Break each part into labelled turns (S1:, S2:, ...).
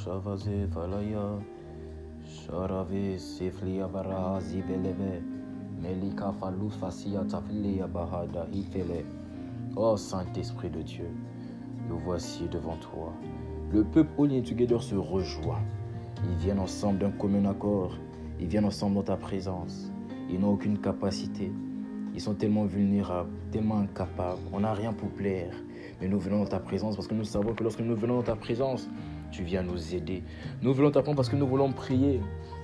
S1: Shavaze Valaya Sharave Siflia Varazi Beleve Melika Falou Fasia Taflia Bahada Ifele. Oh Saint-Esprit de Dieu, nous voici devant toi. Le peuple All In Together se rejoint. Ils viennent ensemble d'un commun accord. Ils viennent ensemble dans ta présence. Ils n'ont aucune capacité. Ils sont tellement vulnérables, tellement incapables. On n'a rien pour plaire. Mais nous venons dans ta présence parce que nous savons que lorsque nous venons dans ta présence, tu viens nous aider. Nous voulons t'apprendre parce que nous voulons prier.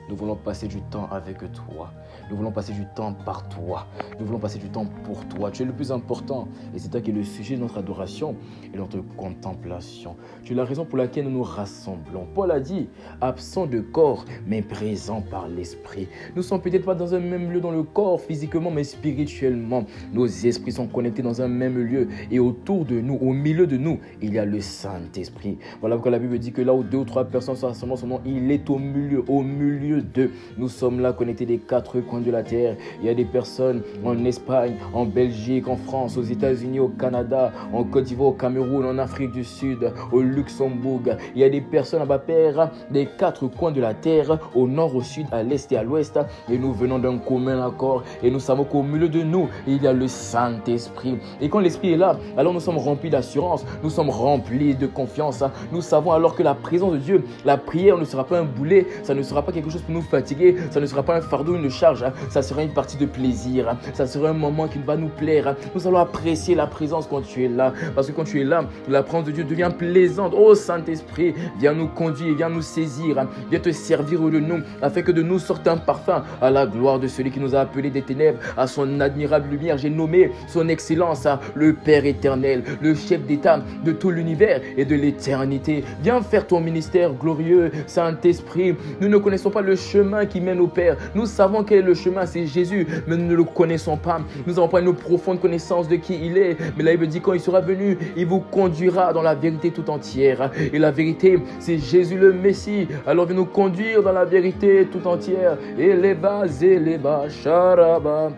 S1: Nous voulons passer du temps avec toi. Nous voulons passer du temps par toi. Nous voulons passer du temps pour toi. Tu es le plus important. Et c'est toi qui es le sujet de notre adoration et de notre contemplation. Tu es la raison pour laquelle nous nous rassemblons. Paul a dit, absent de corps, mais présent par l'esprit. Nous ne sommes peut-être pas dans un même lieu dans le corps, physiquement, mais spirituellement. Nos esprits sont connectés dans un même lieu. Et autour de nous, au milieu de nous, il y a le Saint-Esprit. Voilà pourquoi la Bible dit que là où 2 ou 3 personnes sont rassemblées son nom, il est au milieu d'eux. Nous sommes là connectés des 4 coins de la terre. Il y a des personnes en Espagne, en Belgique, en France, aux États-Unis, au Canada, en Côte d'Ivoire, au Cameroun, en Afrique du Sud, au Luxembourg. Il y a des personnes là-bas, Père, des 4 coins de la terre, au nord, au sud, à l'est et à l'ouest. Et nous venons d'un commun accord. Et nous savons qu'au milieu de nous, il y a le Saint-Esprit. Et quand l'Esprit est là, alors nous sommes remplis d'assurance, nous sommes remplis de confiance. Nous savons alors que la présence de Dieu, la prière ne sera pas un boulet, ça ne sera pas quelque chose pour nous fatiguer, ça ne sera pas un fardeau, une charge, ça sera une partie de plaisir, ça sera un moment qui va nous plaire. Nous allons apprécier la présence quand tu es là, parce que quand tu es là, la présence de Dieu devient plaisante. Oh Saint-Esprit, viens nous conduire, viens nous saisir, viens te servir de nous, afin que de nous sorte un parfum à la gloire de celui qui nous a appelés des ténèbres, à son admirable lumière. J'ai nommé son excellence, le Père éternel, le chef d'État de tout l'univers et de l'éternité. Viens faire ton ministère glorieux, Saint-Esprit. Nous ne connaissons pas le chemin qui mène au Père. Nous savons quel est le chemin, c'est Jésus, mais nous ne le connaissons pas. Nous n'avons pas une profonde connaissance de qui il est. Mais la Bible dit quand il sera venu, il vous conduira dans la vérité tout entière. Et la vérité, c'est Jésus le Messie. Alors viens nous conduire dans la vérité tout entière. Et les bas, charaba.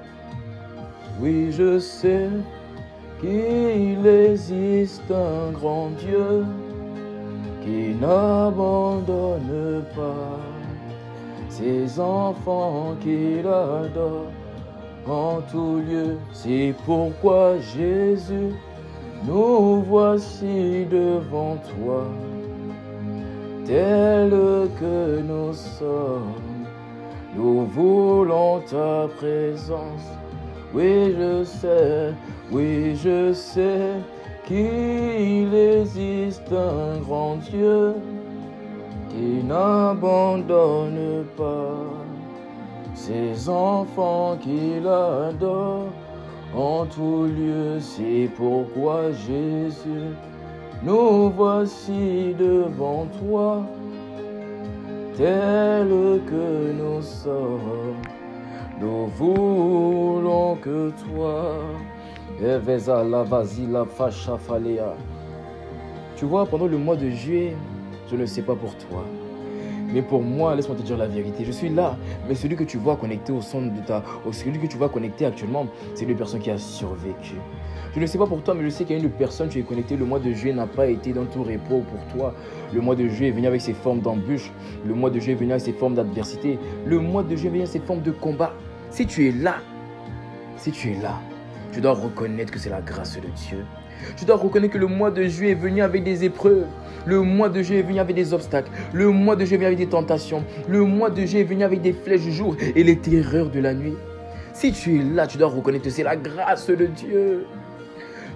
S1: Oui, je sais qu'il existe un grand Dieu qui n'abandonne pas ses enfants qu'il adore en tout lieu. C'est pourquoi Jésus, nous voici devant toi, tels que nous sommes. Nous voulons ta présence. Oui, je sais qu'il existe un grand Dieu qui n'abandonne pas ses enfants qu'il adore en tout lieu. C'est pourquoi Jésus, nous voici devant toi, tels que nous sommes. Nous voulons que toi, Eveza la vasila facha falea. Tu vois, pendant le mois de juillet, je ne sais pas pour toi, mais pour moi, laisse-moi te dire la vérité. Je suis là, mais celui que tu vois connecté au son de celui que tu vois connecté actuellement, c'est une personne qui a survécu. Je ne sais pas pour toi, mais je sais qu'il y a une personne qui est connectée. Le mois de juillet n'a pas été dans tout repos pour toi. Le mois de juillet est venu avec ses formes d'embûches. Le mois de juillet est venu avec ses formes d'adversité. Le mois de juillet est venu avec ses formes de combat. Si tu es là, tu dois reconnaître que c'est la grâce de Dieu. Tu dois reconnaître que le mois de juillet est venu avec des épreuves. Le mois de juillet est venu avec des obstacles. Le mois de juillet est venu avec des tentations. Le mois de juillet est venu avec des flèches du jour et les terreurs de la nuit. Si tu es là, tu dois reconnaître que c'est la grâce de Dieu.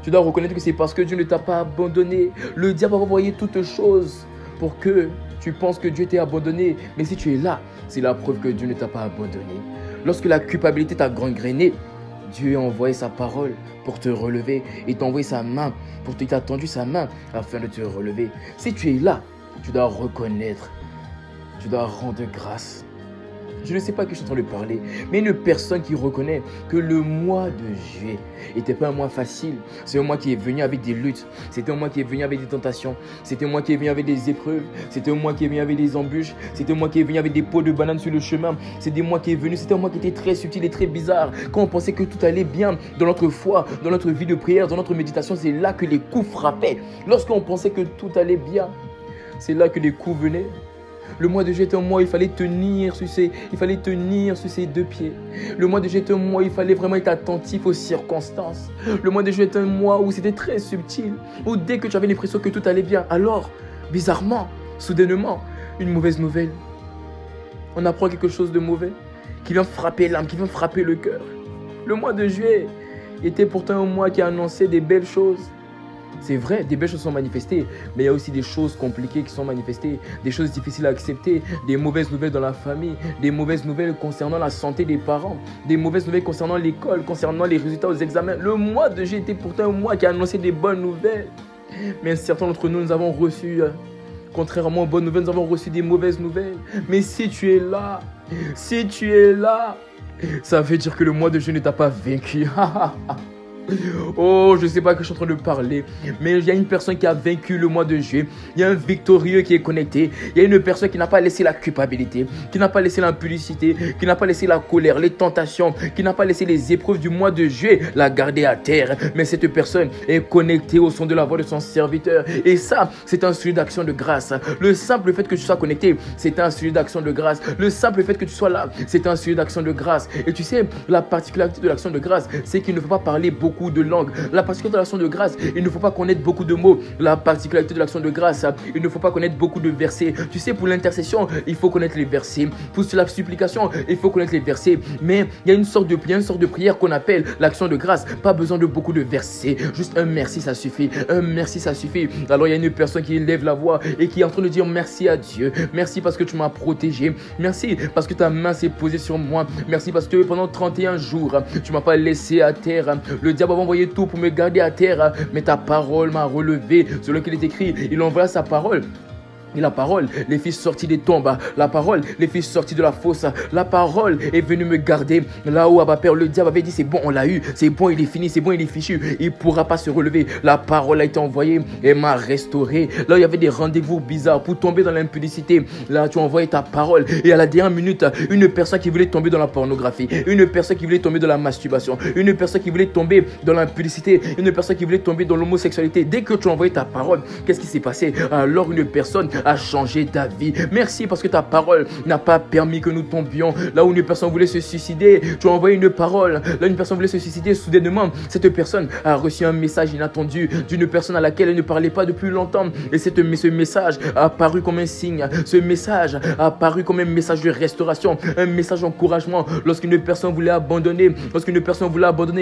S1: Tu dois reconnaître que c'est parce que Dieu ne t'a pas abandonné. Le diable a envoyé toutes choses pour que tu penses que Dieu t'ait abandonné. Mais si tu es là, c'est la preuve que Dieu ne t'a pas abandonné. Lorsque la culpabilité t'a gangréné, Dieu a envoyé sa parole pour te relever. Il t'a envoyé sa main, il t'a tendu sa main afin de te relever. Si tu es là, tu dois reconnaître, tu dois rendre grâce. Je ne sais pas qui je suis en train de parler, mais une personne qui reconnaît que le mois de juillet n'était pas un mois facile. C'est un mois qui est venu avec des luttes. C'était un mois qui est venu avec des tentations. C'était un mois qui est venu avec des épreuves. C'était un mois qui est venu avec des embûches. C'était un mois qui est venu avec des pots de banane sur le chemin. C'était un mois qui est venu, c'était un mois qui était très subtil et très bizarre. Quand on pensait que tout allait bien dans notre foi, dans notre vie de prière, dans notre méditation, c'est là que les coups frappaient. Lorsqu'on pensait que tout allait bien,
S2: c'est là que les coups venaient. Le mois de juillet était un mois où il fallait tenir sur ses deux pieds. Le mois de juillet était un mois où il fallait vraiment être attentif aux circonstances. Le mois de juillet était un mois où c'était très subtil. Où dès que tu avais l'impression que tout allait bien, alors, bizarrement, soudainement, une mauvaise nouvelle. On apprend quelque chose de mauvais qui vient frapper l'âme, qui vient frapper le cœur. Le mois de juillet était pourtant un mois qui annonçait des belles choses. C'est vrai, des belles choses sont manifestées, mais il y a aussi des choses compliquées qui sont manifestées, des choses difficiles à accepter, des mauvaises nouvelles dans la famille, des mauvaises nouvelles concernant la santé des parents, des mauvaises nouvelles concernant l'école, concernant les résultats aux examens. Le mois de juillet était pourtant un mois qui annonçait des bonnes nouvelles. Mais certains d'entre nous, nous avons reçu, contrairement aux bonnes nouvelles, nous avons reçu des mauvaises nouvelles. Mais si tu es là, ça veut dire que le mois de juillet ne t'a pas vaincu. Oh, je ne sais pas que je suis en train de parler, mais il y a une personne qui a vaincu le mois de juillet. Il y a un victorieux qui est connecté. Il y a une personne qui n'a pas laissé la culpabilité, qui n'a pas laissé l'impudicité, qui n'a pas laissé la colère, les tentations, qui n'a pas laissé les épreuves du mois de juillet la garder à terre. Mais cette personne est connectée au son de la voix de son serviteur. Et ça, c'est un sujet d'action de grâce. Le simple fait que tu sois connecté, c'est un sujet d'action de grâce. Le simple fait que tu sois là, c'est un sujet d'action de grâce. Et tu sais, la particularité de l'action de grâce, c'est qu'il ne faut pas parler beaucoup de langues. La particularité de l'action de grâce, il ne faut pas connaître beaucoup de mots. La particularité de l'action de grâce, il ne faut pas connaître beaucoup de versets. Tu sais, pour l'intercession, il faut connaître les versets. Pour la supplication, il faut connaître les versets. Mais il y a une sorte de prière qu'on appelle l'action de grâce. Pas besoin de beaucoup de versets. Juste un merci, ça suffit. Un merci, ça suffit. Alors il y a une personne qui élève la voix et qui est en train de dire merci à Dieu. Merci parce que tu m'as protégé. Merci parce que ta main s'est posée sur moi. Merci parce que pendant 31 jours, tu m'as pas laissé à terre. Le diable avait envoyé tout pour me garder à terre, mais ta parole m'a relevé. Selon qu'il est écrit, il envoya sa parole. Et la parole, les fils sortis des tombes, la parole, les fils sortis de la fosse, la parole est venue me garder. Là où Abba Père, le diable avait dit c'est bon, on l'a eu, c'est bon, il est fini, c'est bon, il est fichu, il ne pourra pas se relever. La parole a été envoyée et m'a restauré. Là où il y avait des rendez-vous bizarres pour tomber dans l'impudicité, là tu as envoyé ta parole. Et à la dernière minute, une personne qui voulait tomber dans la pornographie, une personne qui voulait tomber dans la masturbation, une personne qui voulait tomber dans l'impudicité, une personne qui voulait tomber dans l'homosexualité. Dès que tu as envoyé ta parole, qu'est-ce qui s'est passé? Alors une personne a changé ta vie. Merci parce que ta parole n'a pas permis que nous tombions. Là où une personne voulait se suicider, tu as envoyé une parole. Là où une personne voulait se suicider, soudainement, cette personne a reçu un message inattendu d'une personne à laquelle elle ne parlait pas depuis longtemps. Et ce message a apparu comme un signe. Ce message a apparu comme un message de restauration, un message d'encouragement. Lorsqu'une personne voulait abandonner,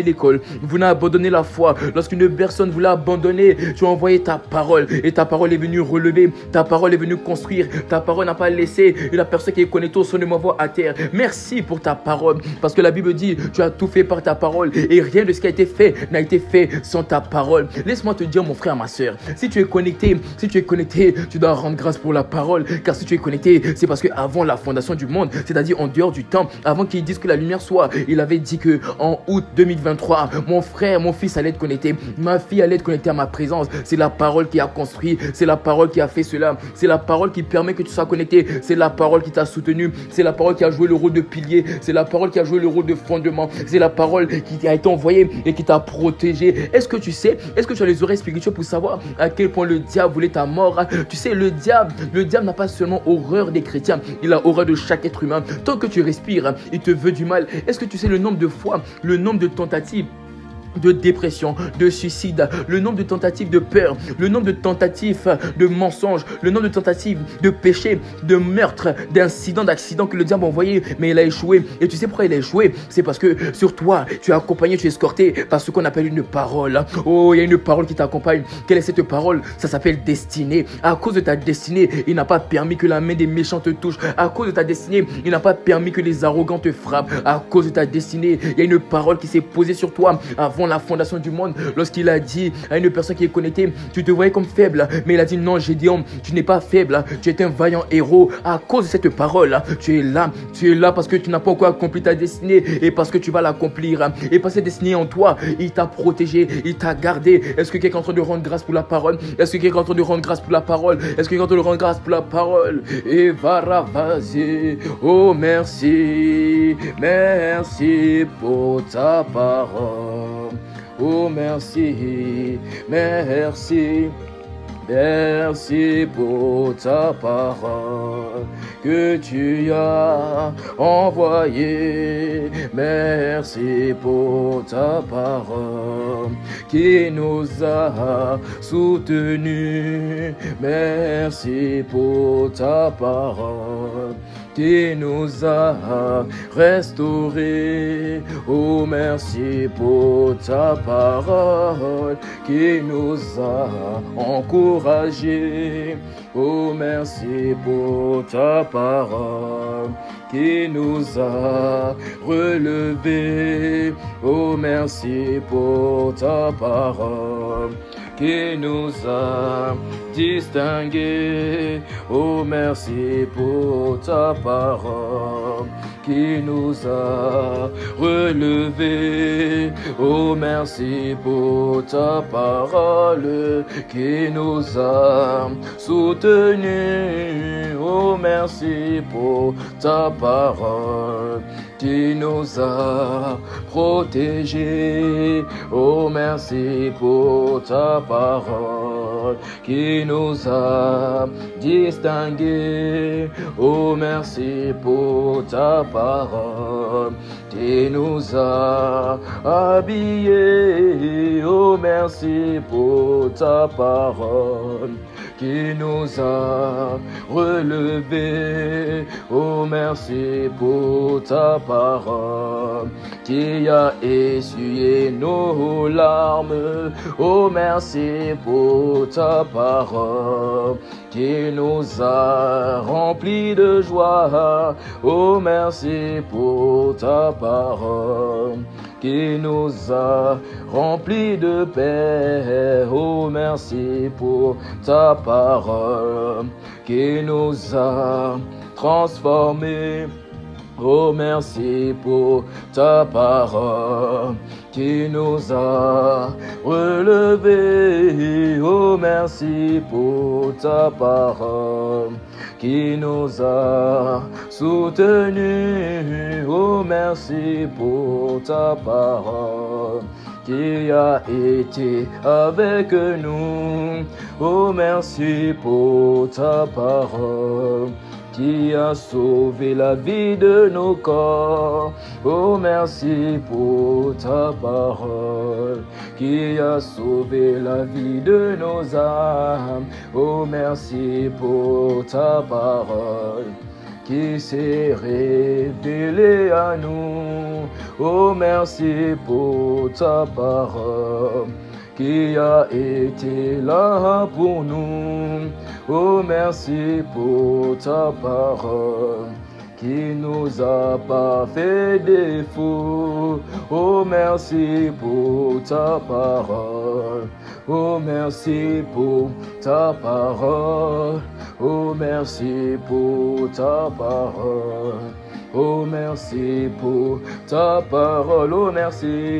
S2: l'école, voulait abandonner la foi, lorsqu'une personne voulait abandonner, tu as envoyé ta parole et ta parole est venue relever, ta parole est venue construire, ta parole n'a pas laissé la personne qui est connectée au son de ma voix à terre. Merci pour ta parole, parce que la Bible dit, tu as tout fait par ta parole et rien de ce qui a été fait n'a été fait sans ta parole. Laisse-moi te dire, mon frère, ma soeur, si tu es connecté, tu dois rendre grâce pour la parole, car si tu es connecté, c'est parce que avant la fondation du monde, c'est-à-dire en dehors du temps, avant qu'il dise que la lumière soit, il avait dit que en août 2023, mon frère, mon fils allait être connecté, ma fille allait être connectée à ma présence. C'est la parole qui a construit, c'est la parole qui a fait cela, c'est la parole qui permet que tu sois connecté, c'est la parole qui t'a soutenu, c'est la parole qui a joué le rôle de pilier, c'est la parole qui a joué le rôle de fondement, c'est la parole qui a été envoyée et qui t'a protégé. Est-ce que tu sais, est-ce que tu as les oreilles spirituelles pour savoir à quel point le diable voulait ta mort? Tu sais, le diable n'a pas seulement horreur des chrétiens, il a horreur de chaque être humain. Tant que tu respires, il te veut du mal. Est-ce que tu sais le nombre de fois, le nombre de tentatives de dépression, de suicide, le nombre de tentatives de peur, le nombre de tentatives de mensonges, le nombre de tentatives de péché, de meurtre, d'incidents, d'accidents que le diable a envoyé, mais il a échoué. Et tu sais pourquoi il a échoué? C'est parce que sur toi, tu es accompagné, tu es escorté par ce qu'on appelle une parole. Oh, il y a une parole qui t'accompagne. Quelle est cette parole? Ça s'appelle destinée. À cause de ta destinée, il n'a pas permis que la main des méchants te touche. À cause de ta destinée, il n'a pas permis que les arrogants te frappent. À cause de ta destinée, il y a une parole qui s'est posée sur toi avant la fondation du monde, lorsqu'il a dit à une personne qui est connectée, tu te voyais comme faible, mais il a dit non, Gédéon, tu n'es pas faible, tu es un vaillant héros. À cause de cette parole, tu es là parce que tu n'as pas encore accompli ta destinée et parce que tu vas l'accomplir. Et parce que cette destinée en toi, il t'a protégé, il t'a gardé. Est-ce que quelqu'un est en train de rendre grâce pour la parole? Est-ce que quelqu'un est en train de rendre grâce pour la parole? Est-ce que quelqu'un est en train de rendre grâce pour la parole? Et varavasi, oh merci, merci pour ta parole. Oh merci, merci, Merci pour ta parole que tu as envoyée. Merci pour ta parole qui nous a soutenus. Merci pour ta parole qui nous a restaurés. Oh, merci pour ta parole qui nous a encouragés. Oh, merci pour ta parole qui nous a relevés. Oh, merci pour ta parole qui nous a distingués. Oh, merci pour ta parole qui nous a relevés. Oh, merci pour ta parole qui nous a soutenus. Oh, merci pour ta parole qui nous a protégés. Oh, merci pour ta parole qui nous a distingués. Oh, merci pour ta parole qui nous a habillés. Oh, merci pour ta parole qui nous a relevés. Oh, merci pour ta parole qui a essuyé nos larmes. Oh, merci pour ta parole qui nous a remplis de joie. Oh, merci pour ta parole qui nous a remplis de paix. Oh, merci pour ta parole qui nous a transformés. Oh, merci pour ta parole qui nous a relevés. Oh, merci pour ta parole qui nous a soutenus. Oh, merci pour ta parole qui a été avec nous. Oh, merci pour ta parole qui a sauvé la vie de nos corps. Oh, merci pour ta parole qui a sauvé la vie de nos âmes. Oh, merci pour ta parole qui s'est révélée à nous. Oh, merci pour ta parole qui a été là pour nous. Oh, merci pour ta parole qui nous a pas fait défaut. Oh, merci pour ta parole. Oh, merci pour ta parole. Oh, merci pour ta parole. Oh, merci pour ta parole. Oh, merci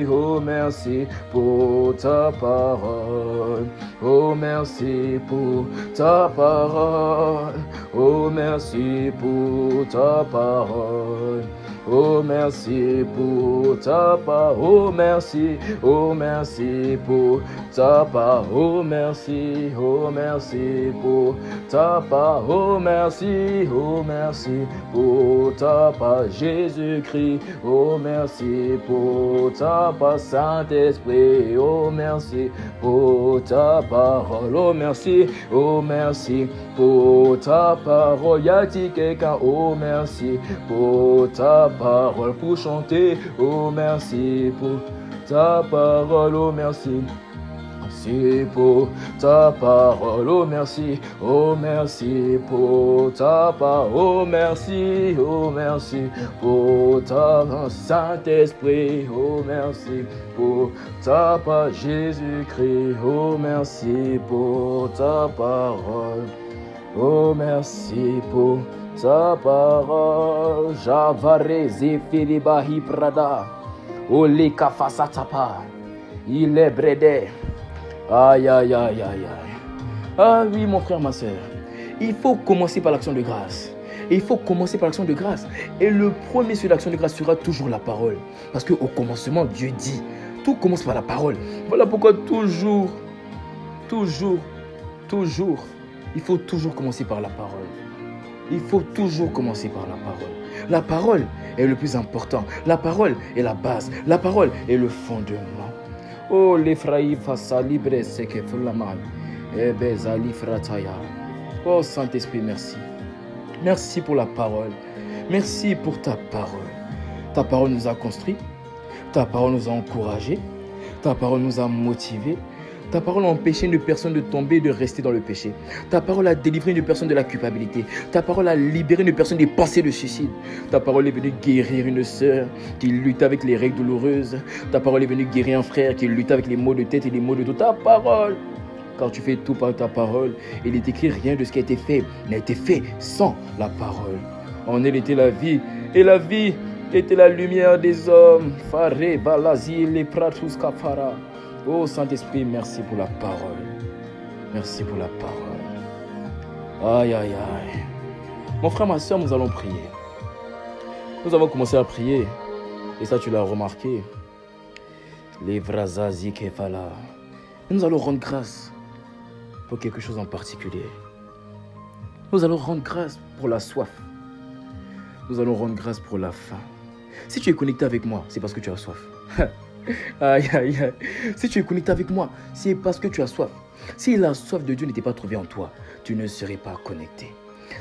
S2: pour ta parole. Oh, merci pour ta parole. Oh, merci pour ta parole. Oh, merci pour ta parole. Oh, merci pour ta parole. Oh, merci pour ta parole. Oh, merci pour ta parole. Jésus-Christ. Oh, merci pour ta parole. Saint-Esprit. Oh, merci pour ta parole. Oh, merci pour ta parole. Y a-t-il quelqu'un? Oh, merci pour ta parole pour chanter. Oh, merci pour ta parole. Oh, merci. Merci pour ta parole. Oh, merci. Oh, merci pour ta parole. Oh, merci pour ta Saint-Esprit. Oh, merci pour ta parole. Jésus-Christ. Oh, merci pour ta parole. Oh, merci pour ta parole. Javarezi filibahi prada. Oli kafasatapa. Il est brédé. Aïe, aïe, aïe, aïe, aïe. Ah oui, mon frère, ma soeur. Il faut commencer par l'action de grâce. Et il faut commencer par l'action de grâce. Et le premier sur l'action de grâce sera toujours la parole. Parce qu'au commencement, Dieu dit, tout commence par la parole. Voilà pourquoi toujours, Toujours. Il faut toujours commencer par la parole. Il faut toujours commencer par la parole. La parole est le plus important. La parole est la base. La parole est le fondement. Oh, l'Ephraïm fassa libre seke fulaman. Ebezali frataya. Oh, Saint-Esprit, merci. Merci pour la parole. Merci pour ta parole. Ta parole nous a construits. Ta parole nous a encouragés. Ta parole nous a motivés. Ta parole a empêché une personne de tomber et de rester dans le péché. Ta parole a délivré une personne de la culpabilité. Ta parole a libéré une personne des pensées de suicide. Ta parole est venue guérir une sœur qui lutte avec les règles douloureuses. Ta parole est venue guérir un frère qui lutte avec les maux de tête et les maux de dos. Ta parole, car tu fais tout par ta parole. Il est écrit, rien de ce qui a été fait n'a été fait sans la parole. En elle était la vie, et la vie était la lumière des hommes. Faré, balazi, les pratus kafara. Oh Saint-Esprit, merci pour la parole. Merci pour la parole. Aïe, aïe, aïe. Mon frère, ma soeur, nous allons prier. Nous avons commencé à prier. Et ça, tu l'as remarqué. Les vrazazi kefala. Nous allons rendre grâce pour quelque chose en particulier. Nous allons rendre grâce pour la soif. Nous allons rendre grâce pour la faim. Si tu es connecté avec moi, c'est parce que tu as soif. Aïe, aïe, aïe. Si tu es connecté avec moi, c'est parce que tu as soif. Si la soif de Dieu n'était pas trouvée en toi, tu ne serais pas connecté.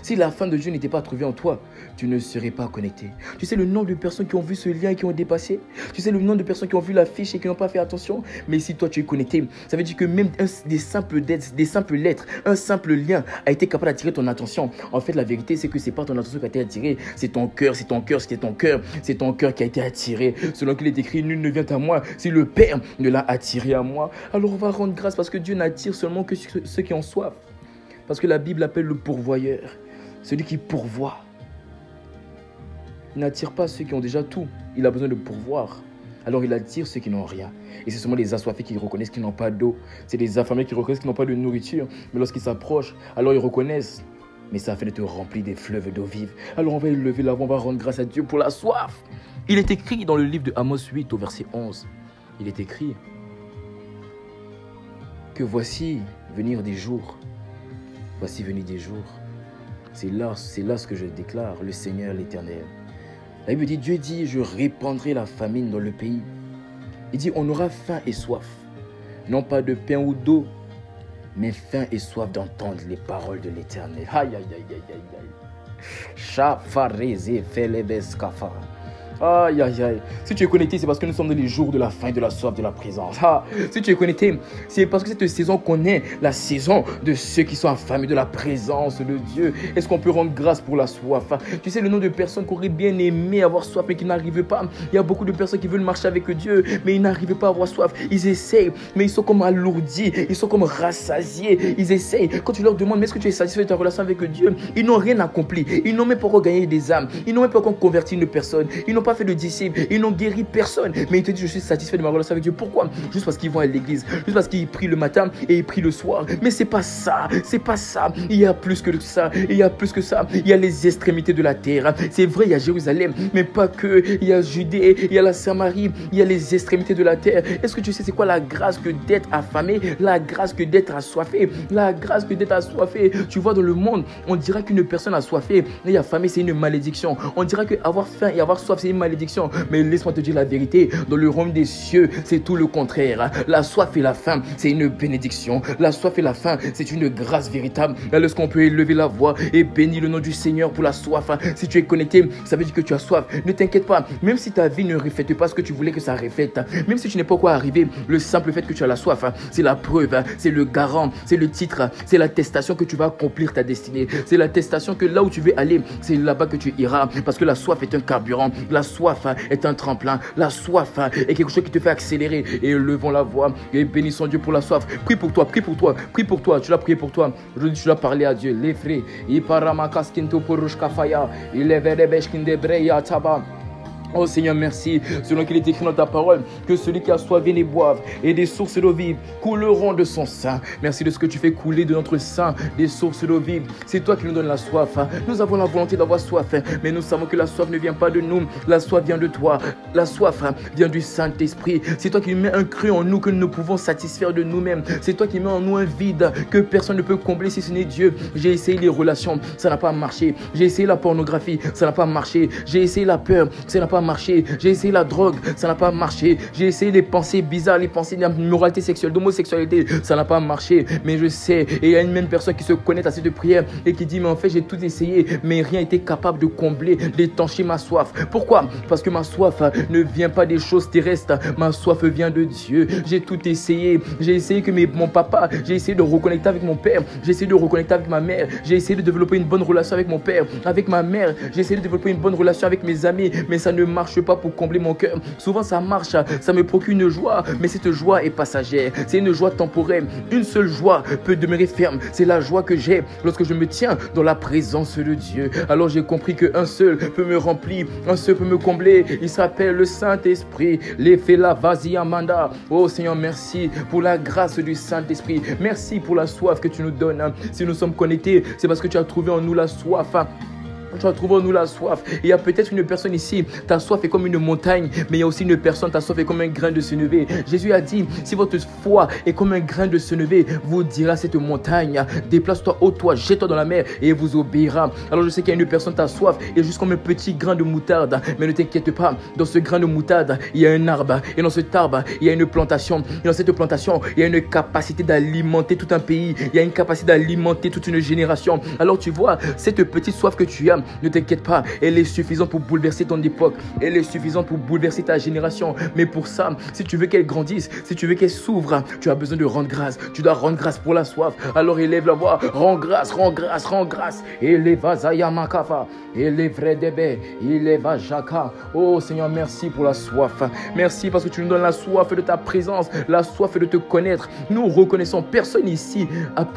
S2: Si la faim de Dieu n'était pas trouvée en toi, tu ne serais pas connecté. Tu sais le nombre de personnes qui ont vu ce lien et qui ont dépassé. Tu sais le nombre de personnes qui ont vu l'affiche et qui n'ont pas fait attention. Mais si toi tu es connecté, ça veut dire que même des simples lettres, un simple lien a été capable d'attirer ton attention. En fait, la vérité, c'est que c'est pas ton attention qui a été attirée. C'est ton cœur, c'est ton cœur, c'est ton cœur. C'est ton cœur qui a été attiré. Selon qu'il est écrit, nul ne vient à moi si le Père ne l'a attiré à moi. Alors on va rendre grâce parce que Dieu n'attire seulement que ceux qui ont soif. Parce que la Bible appelle le pourvoyeur, celui qui pourvoit. Il n'attire pas ceux qui ont déjà tout. Il a besoin de pourvoir. Alors il attire ceux qui n'ont rien. Et c'est seulement les assoiffés qui reconnaissent qu'ils n'ont pas d'eau. C'est les affamés qui reconnaissent qu'ils n'ont pas de nourriture. Mais lorsqu'ils s'approchent, alors ils reconnaissent. Mais ça fait de te remplir des fleuves d'eau vive. Alors on va élever la voix, on va rendre grâce à Dieu pour la soif. Il est écrit dans le livre de Amos 8 au verset 11. Il est écrit que voici venir des jours. Voici venir des jours. C'est là ce que je déclare, le Seigneur l'Éternel. La Bible dit, Dieu dit, je répandrai la famine dans le pays. Il dit, on aura faim et soif. Non pas de pain ou d'eau, mais faim et soif d'entendre les paroles de l'Éternel. Aïe, aïe, aïe, aïe, aïe, aïe. Chafareze felebeskafar. Aïe, aïe, aïe. Si tu es connecté, c'est parce que nous sommes dans les jours de la faim et de la soif de la présence. Si tu es connecté, c'est parce que cette saison connaît la saison de ceux qui sont affamés de la présence de Dieu. Est-ce qu'on peut rendre grâce pour la soif? Tu sais le nombre de personnes qui auraient bien aimé avoir soif mais qui n'arrivent pas. Il y a beaucoup de personnes qui veulent marcher avec Dieu mais ils n'arrivent pas à avoir soif. Ils essayent mais ils sont comme alourdis, ils sont comme rassasiés. Ils essayent. Quand tu leur demandes mais est-ce que tu es satisfait de ta relation avec Dieu, ils n'ont rien accompli. Ils n'ont même pas encore gagné des âmes. Ils n'ont même pas encore converti une personne. Ils n'ont pas fait de disciples, ils n'ont guéri personne, mais ils te disent je suis satisfait de ma relation avec Dieu. Pourquoi? Juste parce qu'ils vont à l'église, juste parce qu'ils prient le matin et ils prient le soir. Mais c'est pas ça, c'est pas ça. Il y a plus que ça, il y a plus que ça. Il y a les extrémités de la terre. C'est vrai, il y a Jérusalem, mais pas que. Il y a Judée, il y a la Samarie, il y a les extrémités de la terre. Est-ce que tu sais c'est quoi la grâce que d'être affamé, la grâce que d'être assoiffé, la grâce que d'être assoiffé? Tu vois dans le monde, on dira qu'une personne assoiffée et affamée c'est une malédiction. On dira qu'avoir faim et avoir soif c'est une malédiction. Mais laisse-moi te dire la vérité, dans le royaume des cieux, c'est tout le contraire. La soif et la faim, c'est une bénédiction. La soif et la faim, c'est une grâce véritable. Lorsqu'on peut élever la voix et bénir le nom du Seigneur pour la soif. Si tu es connecté, ça veut dire que tu as soif. Ne t'inquiète pas, même si ta vie ne reflète pas ce que tu voulais que ça reflète, même si tu n'es pas encore arrivé, le simple fait que tu as la soif, c'est la preuve, c'est le garant, c'est le titre, c'est l'attestation que tu vas accomplir ta destinée. C'est l'attestation que là où tu veux aller, c'est là-bas que tu iras. Parce que la soif est un carburant. La soif est un tremplin. La soif est quelque chose qui te fait accélérer. Et élevons la voix et bénissons Dieu pour la soif. Prie pour toi, prie pour toi, prie pour toi. Tu l'as prié pour toi. Aujourd'hui, tu l'as parlé à Dieu. Les frères, il paramakaskinto porushkafaya, il est verebeshkindebreya taba. Oh Seigneur, merci, selon qu'il est écrit dans ta parole, que celui qui a soif vienne et boive, et des sources d'eau vive couleront de son sein. Merci de ce que tu fais couler de notre sein, des sources d'eau vive. C'est toi qui nous donnes la soif. Nous avons la volonté d'avoir soif, mais nous savons que la soif ne vient pas de nous, la soif vient de toi. La soif vient du Saint-Esprit. C'est toi qui mets un cru en nous que nous ne pouvons satisfaire de nous-mêmes. C'est toi qui mets en nous un vide que personne ne peut combler si ce n'est Dieu. J'ai essayé les relations, ça n'a pas marché. J'ai essayé la pornographie, ça n'a pas marché. J'ai essayé la peur, ça n'a pas marché. J'ai essayé la drogue, ça n'a pas marché. J'ai essayé les pensées bizarres, les pensées d'immoralité sexuelle, d'homosexualité, ça n'a pas marché. Mais je sais, et il y a une même personne qui se connaît à cette prière et qui dit, mais en fait j'ai tout essayé, mais rien n'était capable de combler, d'étancher ma soif. Pourquoi? Parce que ma soif ne vient pas des choses terrestres, ma soif vient de Dieu. J'ai tout essayé. J'ai essayé que mon papa, j'ai essayé de reconnecter avec mon père, j'ai essayé de reconnecter avec ma mère, j'ai essayé de développer une bonne relation avec mon père, avec ma mère, j'ai essayé de développer une bonne relation avec mes amis, mais ça ne marche pas pour combler mon cœur. Souvent ça marche, ça me procure une joie, mais cette joie est passagère, c'est une joie temporaire. Une seule joie peut demeurer ferme, c'est la joie que j'ai lorsque je me tiens dans la présence de Dieu. Alors j'ai compris qu'un seul peut me remplir, un seul peut me combler, il s'appelle le Saint-Esprit. L'effet la vas-y Amanda. Oh Seigneur, merci pour la grâce du Saint-Esprit, merci pour la soif que tu nous donnes. Si nous sommes connectés, c'est parce que tu as trouvé en nous la soif. Tu as trouvé en nous la soif. Il y a peut-être une personne ici, ta soif est comme une montagne, mais il y a aussi une personne, ta soif est comme un grain de sénévé. Jésus a dit, si votre foi est comme un grain de sénévé, vous dira cette montagne, déplace-toi haut, toi, jette-toi dans la mer et elle vous obéira. Alors je sais qu'il y a une personne, ta soif est juste comme un petit grain de moutarde, mais ne t'inquiète pas, dans ce grain de moutarde, il y a un arbre, et dans cet arbre, il y a une plantation, et dans cette plantation, il y a une capacité d'alimenter tout un pays, il y a une capacité d'alimenter toute une génération. Alors tu vois, cette petite soif que tu as, ne t'inquiète pas, elle est suffisante pour bouleverser ton époque. Elle est suffisante pour bouleverser ta génération. Mais pour ça, si tu veux qu'elle grandisse, si tu veux qu'elle s'ouvre, tu as besoin de rendre grâce. Tu dois rendre grâce pour la soif. Alors élève la voix, rends grâce, rends grâce, rends grâce. Élève Zayamakafa, élève Redebe, élève Jaka. Oh Seigneur, merci pour la soif. Merci parce que tu nous donnes la soif de ta présence, la soif de te connaître. Nous reconnaissons, personne ici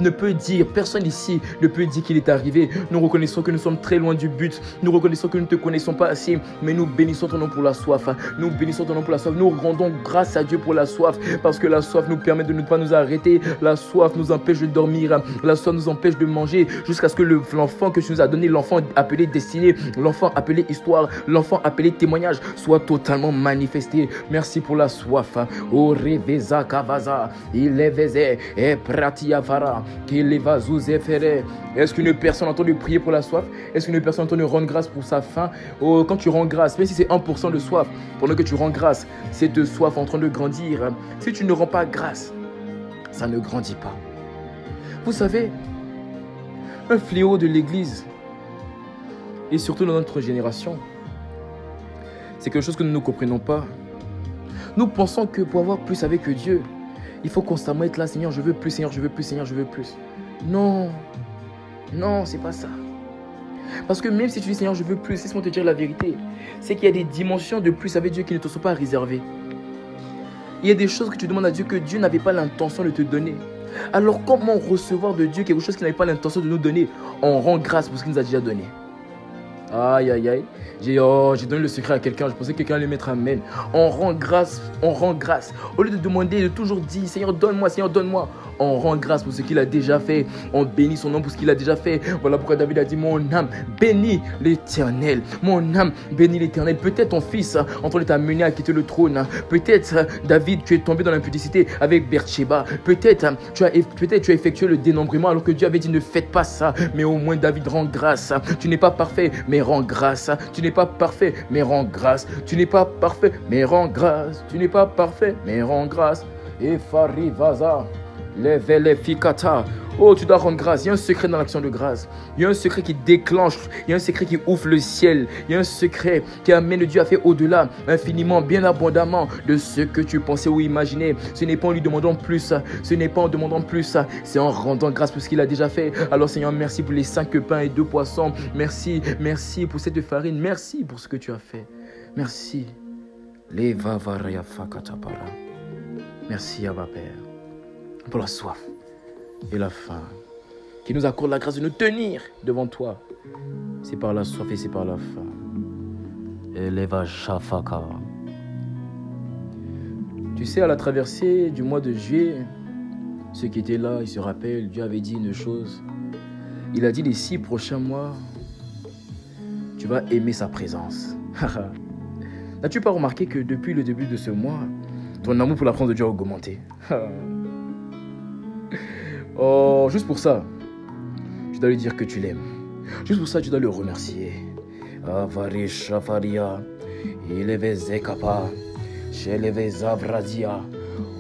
S2: ne peut dire qu'il est arrivé. Nous reconnaissons que nous sommes très loin du but. Nous reconnaissons que nous ne te connaissons pas assez, mais nous bénissons ton nom pour la soif. Nous bénissons ton nom pour la soif. Nous rendons grâce à Dieu pour la soif, parce que la soif nous permet de ne pas nous arrêter. La soif nous empêche de dormir. La soif nous empêche de manger jusqu'à ce que l'enfant que tu nous as donné, l'enfant appelé destinée, l'enfant appelé histoire, l'enfant appelé témoignage, soit totalement manifesté. Merci pour la soif. Oh reveza kavaza, ileveze et pratiavara, kilevazuzefere. Est-ce qu'une personne entend de prier pour la soif? Est-ce qu'une personne entend de rendre grâce pour sa faim? Oh, quand tu rends grâce, même si c'est 1% de soif, pendant que tu rends grâce, cette soif est en train de grandir. Si tu ne rends pas grâce, ça ne grandit pas. Vous savez, un fléau de l'Église, et surtout dans notre génération, c'est quelque chose que nous ne comprenons pas. Nous pensons que pour avoir plus avec Dieu, il faut constamment être là, Seigneur, je veux plus, Seigneur, je veux plus, Seigneur, je veux plus. Non, non, c'est pas ça. Parce que même si tu dis Seigneur je veux plus, laisse-moi te dire la vérité, c'est qu'il y a des dimensions de plus avec Dieu qui ne te sont pas réservées. Il y a des choses que tu demandes à Dieu que Dieu n'avait pas l'intention de te donner. Alors comment recevoir de Dieu quelque chose qu'il n'avait pas l'intention de nous donner? On rend grâce pour ce qu'il nous a déjà donné. Aïe aïe aïe, j'ai donné le secret à quelqu'un, je pensais que quelqu'un allait mettre amen. On rend grâce, on rend grâce. Au lieu de demander, de toujours dire Seigneur donne-moi, Seigneur donne-moi, on rend grâce pour ce qu'il a déjà fait. On bénit son nom pour ce qu'il a déjà fait. Voilà pourquoi David a dit mon âme bénit l'Éternel. Mon âme bénit l'Éternel. Peut-être ton fils en train de t'amener à quitter le trône. Peut-être David, tu es tombé dans l'impudicité avec Bathsheba. Peut-être tu as effectué le dénombrement alors que Dieu avait dit ne faites pas ça. Mais au moins David rend grâce. Tu n'es pas parfait mais rends grâce. Tu n'es pas parfait mais rends grâce. Tu n'es pas parfait mais rends grâce. Tu n'es pas parfait mais rends grâce. Et Farivaza. Oh, tu dois rendre grâce. Il y a un secret dans l'action de grâce. Il y a un secret qui déclenche. Il y a un secret qui ouvre le ciel. Il y a un secret qui amène Dieu à faire au-delà, infiniment, bien abondamment de ce que tu pensais ou imaginais. Ce n'est pas en lui demandant plus. Ce n'est pas en demandant plus. C'est en rendant grâce pour ce qu'il a déjà fait. Alors Seigneur, merci pour les 5 pains et 2 poissons. Merci, merci pour cette farine. Merci pour ce que tu as fait. Merci. Merci, Abba Père, pour la soif et la faim, qui nous accorde la grâce de nous tenir devant toi. C'est par la soif et c'est par la faim.
S1: Eleva Shafaka.
S2: Tu sais, à la traversée du mois de juillet, ceux qui étaient là, ils se rappellent, Dieu avait dit une chose. Il a dit les 6 prochains mois, tu vas aimer sa présence. N'as-tu pas remarqué que depuis le début de ce mois, ton amour pour la présence de Dieu a augmenté? Oh, juste pour ça, tu dois lui dire que tu l'aimes. Juste pour ça, tu dois le remercier. Avarish Shafaria, Ileve Zekapa, Sheleve Zavradia.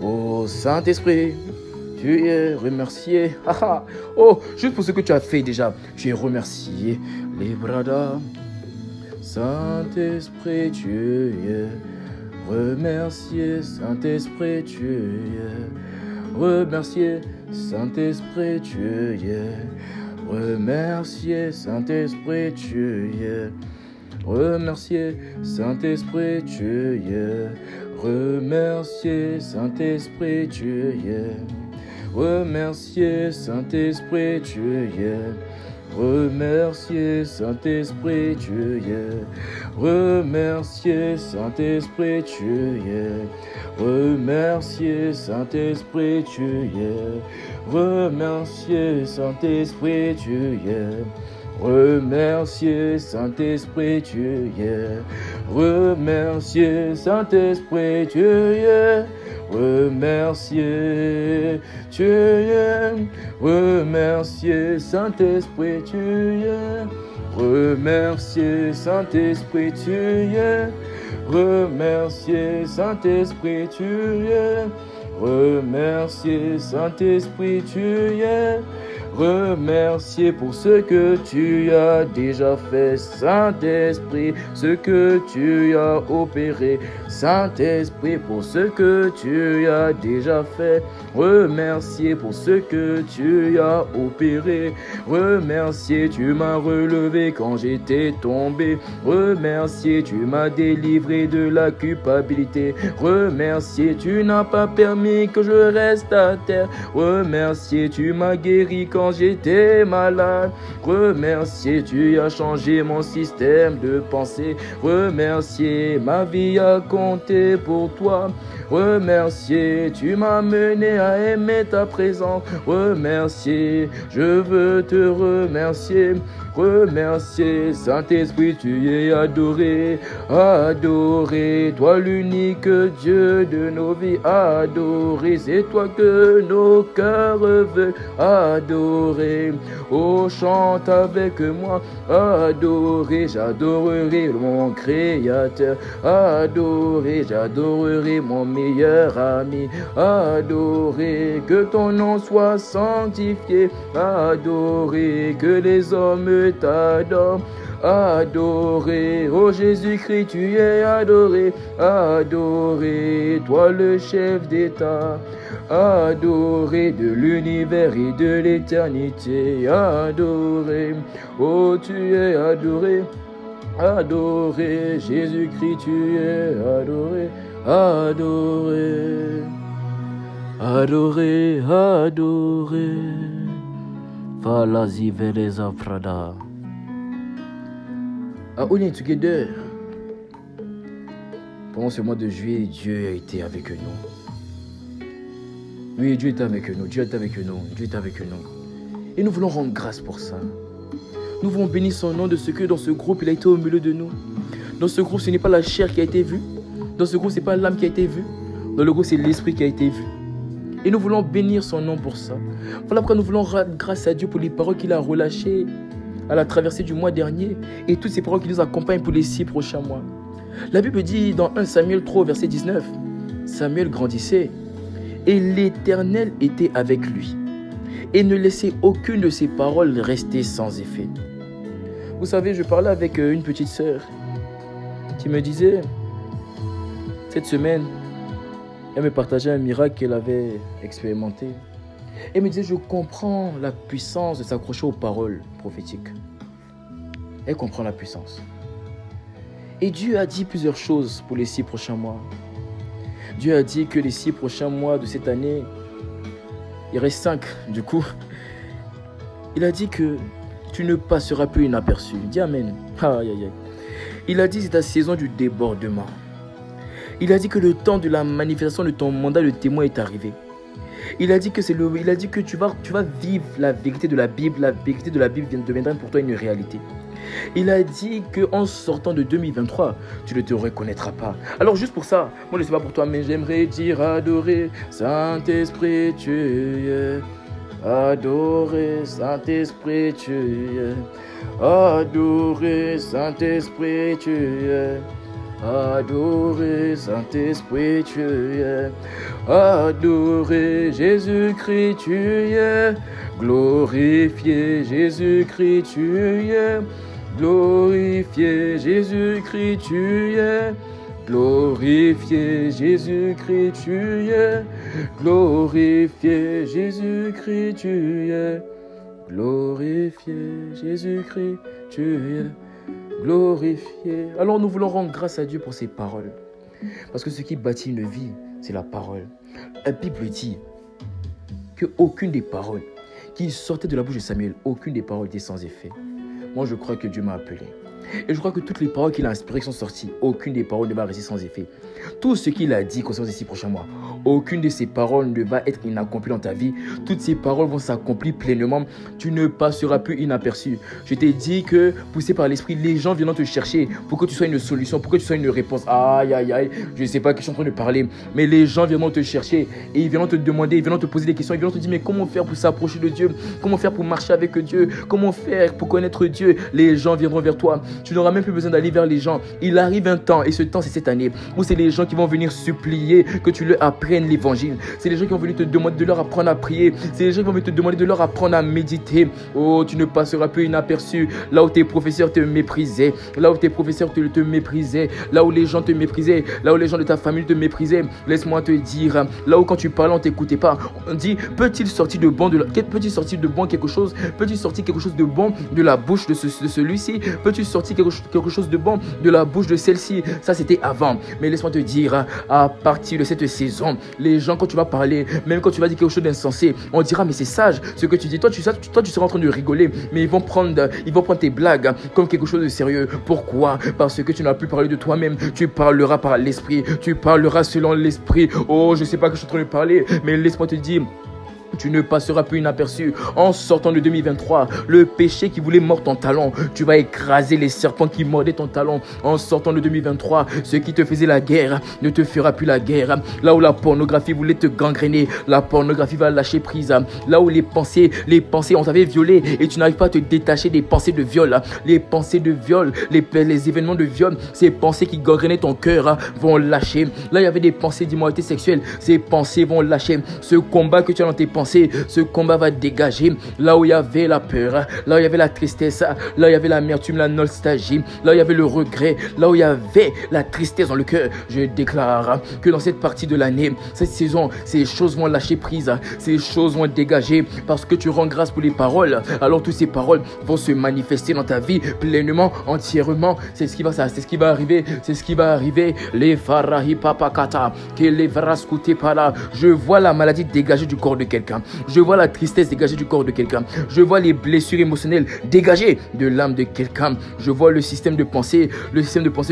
S2: Oh Saint-Esprit, tu es remercié. Oh, juste pour ce que tu as fait déjà, tu es remercié. Les bradas, Saint-Esprit, tu es remercié. Saint-Esprit, tu es remercié. Saint-Esprit, tu es remercié. Saint-Esprit, tu es remercié. Saint-Esprit, tu es remercié. Saint-Esprit, tu es remercié. Saint-Esprit, tu es remercié. Saint-Esprit, tu es remercié. Saint-Esprit, tu es remercié. Saint-Esprit, tu es remercié. Saint-Esprit, tu es remercié. Saint-Esprit, tu es remercié. Saint-Esprit, tu es remercié. Tu es remercié. Saint-Esprit, tu es remercié. Saint-Esprit, tu es remercié. Saint-Esprit, tu es remercié. Saint-Esprit, tu es remercier pour ce que tu as déjà fait, Saint-Esprit, ce que tu as opéré, Saint-Esprit, pour ce que tu as déjà fait, remercier pour ce que tu as opéré, remercier, tu m'as relevé quand j'étais tombé, remercier, tu m'as délivré de la culpabilité, remercier, tu n'as pas permis que je reste à terre, remercier, tu m'as guéri quand j'étais malade, remercier, tu as changé mon système de pensée, remercier, ma vie a compté pour toi, remercier, tu m'as mené à aimer ta présence, remercier, je veux te remercier, remercier, Saint-Esprit, tu es adoré, adoré, toi l'unique Dieu de nos vies, adoré, c'est toi que nos cœurs veulent adorer, oh chante avec moi, adoré, j'adorerai mon Créateur, adoré, j'adorerai mon meilleur ami, adoré, que ton nom soit sanctifié, adoré, que les hommes t'adorent, adoré, oh Jésus-Christ, tu es adoré, adoré, toi le chef d'État, adoré de l'univers et de l'éternité, adoré, oh tu es adoré, adoré, Jésus-Christ, tu es adoré, adoré, adoré, adoré,
S1: Falazi Veleza Prada.
S2: On est together. Pendant ce mois de juillet, Dieu a été avec nous. Oui, Dieu est avec nous, Dieu est avec nous, Dieu est avec nous. Et nous voulons rendre grâce pour ça. Nous voulons bénir son nom de ce que dans ce groupe, il a été au milieu de nous. Dans ce groupe, ce n'est pas la chair qui a été vue. Dans ce groupe, ce n'est pas l'âme qui a été vue. Dans le groupe, c'est l'esprit qui a été vu. Et nous voulons bénir son nom pour ça. Voilà pourquoi nous voulons rendre grâce à Dieu pour les paroles qu'il a relâchées à la traversée du mois dernier et toutes ces paroles qui nous accompagnent pour les 6 prochains mois. La Bible dit dans 1 Samuel 3, verset 19, Samuel grandissait et l'Éternel était avec lui et ne laissait aucune de ses paroles rester sans effet. Vous savez, je parlais avec une petite sœur qui me disait, cette semaine, elle me partageait un miracle qu'elle avait expérimenté. Elle me disait, je comprends la puissance de s'accrocher aux paroles prophétiques. Elle comprend la puissance. Et Dieu a dit plusieurs choses pour les 6 prochains mois. Dieu a dit que les 6 prochains mois de cette année, il reste 5 du coup. Il a dit que tu ne passeras plus inaperçu. Dis Amen. Aïe, aïe, aïe. Il a dit c'est ta saison du débordement. Il a dit que le temps de la manifestation de ton mandat de témoin est arrivé. Il a dit que tu vas vivre la vérité de la Bible. La vérité de la Bible deviendra pour toi une réalité. Il a dit qu'en sortant de 2023, tu ne te reconnaîtras pas. Alors juste pour ça, moi je ne sais pas pour toi, mais j'aimerais dire adorer Saint-Esprit, tu es. Adorer Saint-Esprit, tu es. Adorer Saint-Esprit, tu es. Adorer Saint-Esprit, tu es. Adorer Jésus-Christ, tu es. Glorifier Jésus-Christ, tu es. Glorifier Jésus-Christ, tu es. Glorifier Jésus-Christ, tu es. Glorifier Jésus-Christ, tu es. Glorifier Jésus-Christ, tu es. Glorifier. Alors nous voulons rendre grâce à Dieu pour ses paroles. Parce que ce qui bâtit une vie, c'est la parole. La Bible dit qu'aucune des paroles qui sortaient de la bouche de Samuel, aucune des paroles était sans effet. Moi, je crois que Dieu m'a appelé. Et je crois que toutes les paroles qu'il a inspirées qui sont sorties, aucune des paroles ne va rester sans effet. Tout ce qu'il a dit concernant ces 6 prochains mois, aucune de ces paroles ne va être inaccomplie dans ta vie. Toutes ces paroles vont s'accomplir pleinement. Tu ne passeras plus inaperçu. Je t'ai dit que, poussé par l'esprit, les gens viendront te chercher pour que tu sois une solution, pour que tu sois une réponse. Aïe, aïe, aïe, je ne sais pas qui je suis en train de parler, mais les gens viendront te chercher et ils viendront te demander, ils viendront te poser des questions, ils viendront te dire mais comment faire pour s'approcher de Dieu? Comment faire pour marcher avec Dieu? Comment faire pour connaître Dieu? Les gens viendront vers toi. Tu n'auras même plus besoin d'aller vers les gens. Il arrive un temps, et ce temps c'est cette année, où c'est les gens qui vont venir supplier que tu leur apprennes l'évangile. C'est les gens qui vont venir te demander de leur apprendre à prier. C'est les gens qui vont venir te demander de leur apprendre à méditer. Oh, tu ne passeras plus inaperçu. Là où tes professeurs te méprisaient, là où tes professeurs te méprisaient, là où les gens te méprisaient, là où les gens de ta famille te méprisaient. Laisse-moi te dire, là où quand tu parlais on t'écoutait pas. On dit, peut-il sortir de bon quelque chose? Peut-il sortir quelque chose de bon de la bouche de celui-ci? Peux-tu sortir quelque chose de bon de la bouche de celle-ci? Ça c'était avant. Mais laisse-moi te dire, à partir de cette saison, les gens quand tu vas parler, même quand tu vas dire quelque chose d'insensé, on dira mais c'est sage ce que tu dis. Toi tu seras en train de rigoler, mais ils vont prendre tes blagues comme quelque chose de sérieux. Pourquoi? Parce que tu n'as plus parlé de toi-même. Tu parleras par l'esprit. Tu parleras selon l'esprit. Oh, je sais pas que je suis en train de parler, mais laisse-moi te dire, tu ne passeras plus inaperçu. En sortant de 2023, le péché qui voulait mordre ton talon, tu vas écraser les serpents qui mordaient ton talon. En sortant de 2023, ce qui te faisait la guerre ne te fera plus la guerre. Là où la pornographie voulait te gangréner, la pornographie va lâcher prise. Là où les pensées, on t'avait violé et tu n'arrives pas à te détacher des pensées de viol. Les pensées de viol, les événements de viol, ces pensées qui gangrénaient ton cœur vont lâcher. Là, il y avait des pensées d'immoralité sexuelle. Ces pensées vont lâcher. Ce combat que tu as dans tes pensées, ce combat va dégager. Là où il y avait la peur, là où il y avait la tristesse, là où il y avait l'amertume, la nostalgie, là où il y avait le regret, là où il y avait la tristesse dans le cœur, je déclare que dans cette partie de l'année, cette saison, ces choses vont lâcher prise, ces choses vont dégager parce que tu rends grâce pour les paroles. Alors toutes ces paroles vont se manifester dans ta vie pleinement, entièrement. C'est ce qui va arriver. Les farahi papakata, que les vrascoute para. Je vois la maladie dégagée du corps de quelqu'un. Je vois la tristesse dégagée du corps de quelqu'un. Je vois les blessures émotionnelles dégagées de l'âme de quelqu'un. Je vois le système de pensée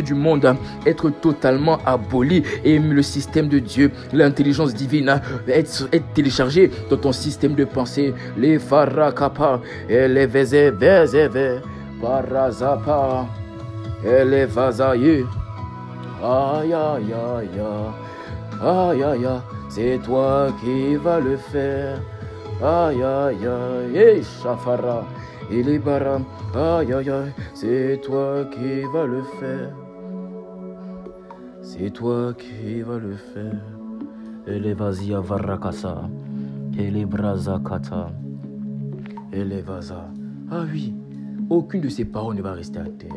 S2: du monde être totalement aboli et le système de Dieu, l'intelligence divine être téléchargé dans ton système de pensée. Les farakapa et les vezeve parazapa et les vazaye. Aïe aïe aïe aïe aïe aïe. C'est toi qui vas le faire. Aïe aïe aïe, et Shafara, et les baram. Aïe aïe aïe, c'est toi qui vas le faire. C'est toi qui vas le faire. Et les vazia varakasa, et les brazakata, et les vaza. Ah oui, aucune de ces paroles ne va rester à terre.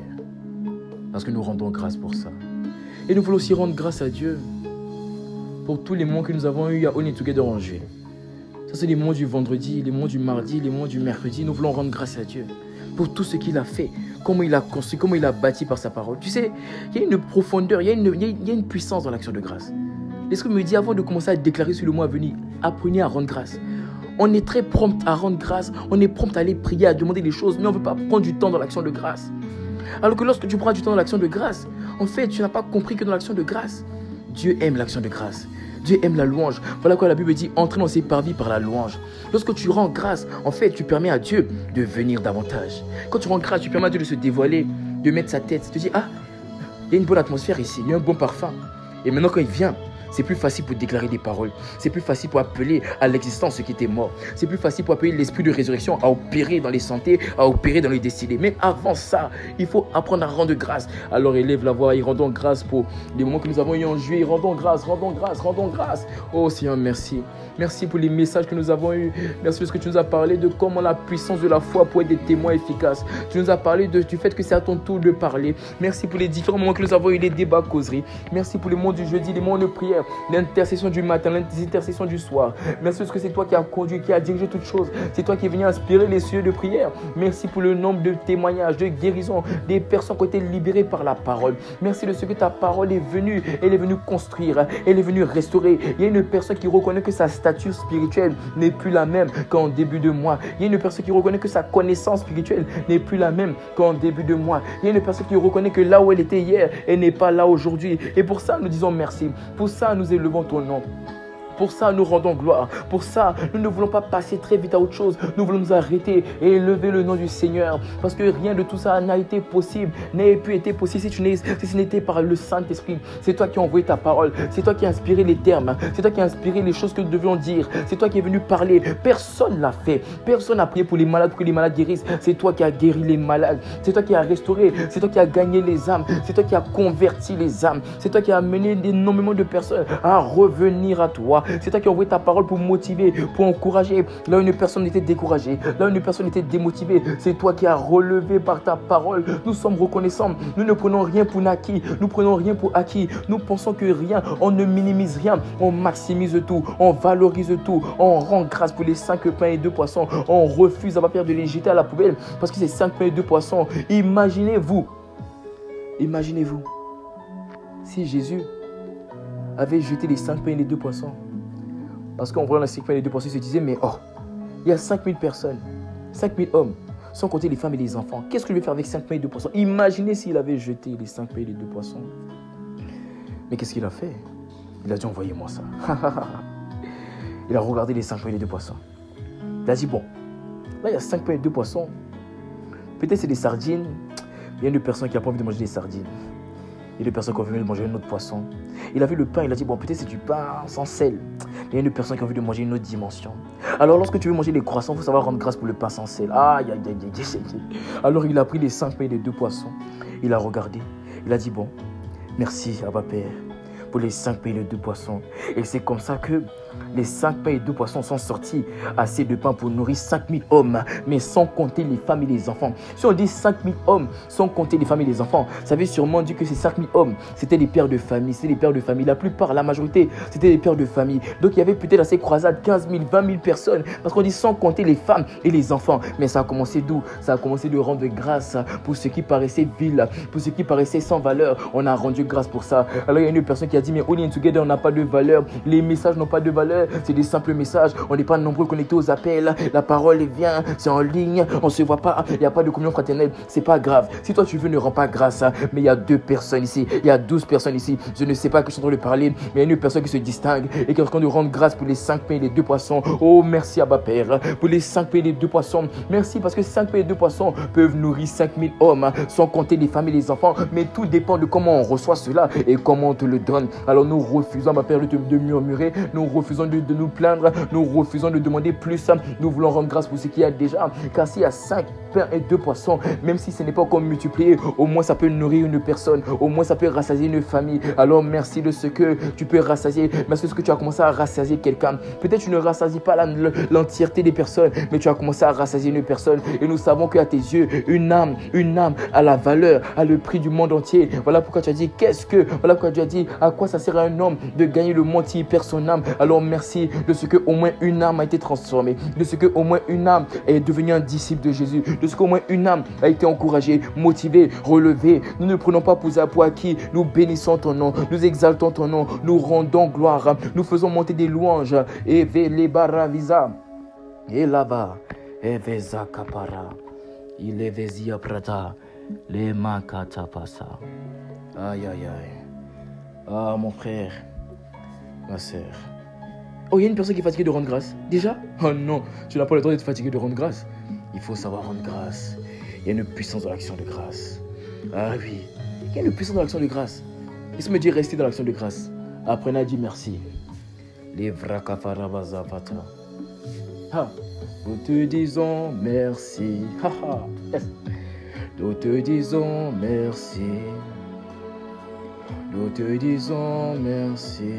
S2: Parce que nous rendons grâce pour ça. Et nous voulons aussi rendre grâce à Dieu pour tous les moments que nous avons eus à Only Together en juillet. Ça, c'est les moments du vendredi, les moments du mardi, les moments du mercredi. Nous voulons rendre grâce à Dieu pour tout ce qu'il a fait, comment il a construit, comment il a bâti par sa parole. Tu sais, il y a une profondeur, il y a une puissance dans l'action de grâce. L'Esprit me dit, avant de commencer à déclarer sur le mois à venir, apprenez à rendre grâce. On est très prompt à rendre grâce, on est prompt à aller prier, à demander des choses, mais on ne veut pas prendre du temps dans l'action de grâce. Alors que lorsque tu prends du temps dans l'action de grâce, en fait, tu n'as pas compris que dans l'action de grâce, Dieu aime l'action de grâce. Dieu aime la louange. Voilà quoi la Bible dit, entrer dans ses parvis par la louange. Lorsque tu rends grâce, en fait, tu permets à Dieu de venir davantage. Quand tu rends grâce, tu permets à Dieu de se dévoiler, de mettre sa tête. Tu te dis, ah, il y a une bonne atmosphère ici, il y a un bon parfum. Et maintenant quand il vient, c'est plus facile pour déclarer des paroles. C'est plus facile pour appeler à l'existence ce qui était mort. C'est plus facile pour appeler l'esprit de résurrection à opérer dans les santé, à opérer dans les destinées. Mais avant ça, il faut apprendre à rendre grâce. Alors élève la voix et rendons grâce pour les moments que nous avons eu en juillet. Rendons grâce, rendons grâce, rendons grâce. Oh Seigneur, merci. Merci pour les messages que nous avons eus. Merci parce que tu nous as parlé de comment la puissance de la foi peut être des témoins efficaces. Tu nous as parlé du fait que c'est à ton tour de parler. Merci pour les différents moments que nous avons eu, les débats, causeries. Merci pour les moments du jeudi, les moments de prière, l'intercession du matin, l'intercession du soir. Merci parce que c'est toi qui as conduit, qui as dirigé toutes choses. C'est toi qui es venu inspirer les cieux de prière. Merci pour le nombre de témoignages, de guérisons, des personnes qui ont été libérées par la parole. Merci de ce que ta parole est venue. Elle est venue construire, elle est venue restaurer. Il y a une personne qui reconnaît que sa stature spirituelle n'est plus la même qu'en début de mois. Il y a une personne qui reconnaît que sa connaissance spirituelle n'est plus la même qu'en début de mois. Il y a une personne qui reconnaît que là où elle était hier, elle n'est pas là aujourd'hui. Et pour ça, nous disons merci. Pour ça, nous élevons ton nom. Pour ça, nous rendons gloire. Pour ça, nous ne voulons pas passer très vite à autre chose. Nous voulons nous arrêter et élever le nom du Seigneur. Parce que rien de tout ça n'a été possible, n'a pu être possible si ce n'était par le Saint-Esprit. C'est toi qui as envoyé ta parole. C'est toi qui as inspiré les termes. C'est toi qui as inspiré les choses que nous devions dire. C'est toi qui es venu parler. Personne ne l'a fait. Personne n'a prié pour les malades, pour que les malades guérissent. C'est toi qui as guéri les malades. C'est toi qui as restauré. C'est toi qui as gagné les âmes. C'est toi qui as converti les âmes. C'est toi qui as amené énormément de personnes à revenir à toi. C'est toi qui as envoyé ta parole pour motiver, pour encourager. Là où une personne était découragée, là où une personne était démotivée, c'est toi qui as relevé par ta parole. Nous sommes reconnaissants. Nous ne prenons rien pour acquis. Nous prenons rien pour acquis. Nous pensons que rien, on ne minimise rien. On maximise tout. On valorise tout. On rend grâce pour les 5 pains et 2 poissons. On refuse à pas de les jeter à la poubelle parce que c'est 5 pains et 2 poissons. Imaginez-vous si Jésus avait jeté les 5 pains et les 2 poissons. Parce qu'en voyant les 5 pains et les 2 poissons, il se disait, mais oh, il y a 5000 personnes, 5000 hommes, sans compter les femmes et les enfants. Qu'est-ce que je vais faire avec 5 pains et 2 poissons? Imaginez s'il avait jeté les 5 pains et les 2 poissons. Mais qu'est-ce qu'il a fait? Il a dit, envoyez-moi ça. Il a regardé les 5 pains et les 2 poissons. Il a dit, bon, là il y a 5 pains et 2 poissons. Peut-être c'est des sardines. Il y a une personne qui n'a pas envie de manger des sardines. Il y a une personne qui a envie de manger un autre poisson. Il a vu le pain, il a dit, bon, peut-être c'est du pain sans sel. Il y a une personne qui a envie de manger une autre dimension. Alors, lorsque tu veux manger les croissants, il faut savoir rendre grâce pour le pain sans sel. Aïe, aïe, aïe, aïe, aïe. Alors, il a pris les 5 pains et les 2 poissons. Il a regardé. Il a dit, bon, merci, Abba Père, pour les 5 pains et les 2 poissons. Et c'est comme ça que les 5 pains et 2 poissons sont sortis. Assez de pain pour nourrir 5000 hommes, mais sans compter les femmes et les enfants. Si on dit 5000 hommes, sans compter les femmes et les enfants, ça veut sûrement dire que ces 5000 hommes, c'était des pères de famille. C'était des pères de famille. La plupart, la majorité, c'était des pères de famille. Donc il y avait peut-être à ces croisades 15 000, 20 000 personnes. Parce qu'on dit sans compter les femmes et les enfants. Mais ça a commencé d'où? Ça a commencé de rendre grâce pour ce qui paraissait vil, pour ce qui paraissait sans valeur. On a rendu grâce pour ça. Alors il y a une personne qui a dit, mais All In Together, on n'a pas de valeur. Les messages n'ont pas de valeur. C'est des simples messages. On n'est pas nombreux connectés aux appels. La parole vient, c'est en ligne. On ne se voit pas. Il n'y a pas de communion fraternelle. C'est pas grave. Si toi tu veux, ne rends pas grâce. Mais il y a 2 personnes ici. Il y a 12 personnes ici. Je ne sais pas que je suis en train de parler. Mais il y a une personne qui se distingue et qui est en train de rendre grâce pour les 5 pains et les 2 poissons. Oh, merci Abba Père. Pour les 5 pains et les 2 poissons. Merci parce que 5 pains et 2 poissons peuvent nourrir 5000 hommes. Sans compter les femmes et les enfants. Mais tout dépend de comment on reçoit cela et comment on te le donne. Alors nous refusons, Abba Père, de murmurer. Nous refusons de nous plaindre, nous refusons de demander plus. Nous voulons rendre grâce pour ce qu'il y a déjà. Car s'il y a 5 pains et 2 poissons, même si ce n'est pas encore multiplié, au moins ça peut nourrir une personne, au moins ça peut rassasier une famille. Alors merci de ce que tu peux rassasier. Merci de ce que tu as commencé à rassasier quelqu'un. Peut-être tu ne rassasies pas l'entièreté des personnes, mais tu as commencé à rassasier une personne. Et nous savons qu'à tes yeux, une âme a la valeur, a le prix du monde entier. Voilà pourquoi tu as dit, voilà pourquoi tu as dit, à quoi ça sert à un homme de gagner le monde s'il perd son âme. Alors merci de ce qu'au moins une âme a été transformée, de ce qu'au moins une âme est devenue un disciple de Jésus, de ce qu'au moins une âme a été encouragée, motivée, relevée. Nous ne prenons pas pour acquis, nous bénissons ton nom, nous exaltons ton nom, nous rendons gloire, nous faisons monter des louanges. Eve les baravisa, et là-bas, Eveza kapara, il est vézia prata.
S1: Les makatapasa. Aïe, aïe, aïe. Ah, mon frère, ma soeur.
S2: Oh, il y a une personne qui est fatiguée de rendre grâce. Déjà? Oh non, tu n'as pas le droit d'être fatigué de rendre grâce.
S1: Il faut savoir rendre grâce. Il y a une puissance dans l'action de grâce. Ah oui,
S2: il y a une puissance dans l'action de grâce. Laisse me dire rester dans l'action de grâce. Apprenez à dire merci.
S1: Les vrakafarabazavata.
S2: Ah, nous te disons merci. Ha ha. Yes. Nous te disons merci. Nous te disons merci.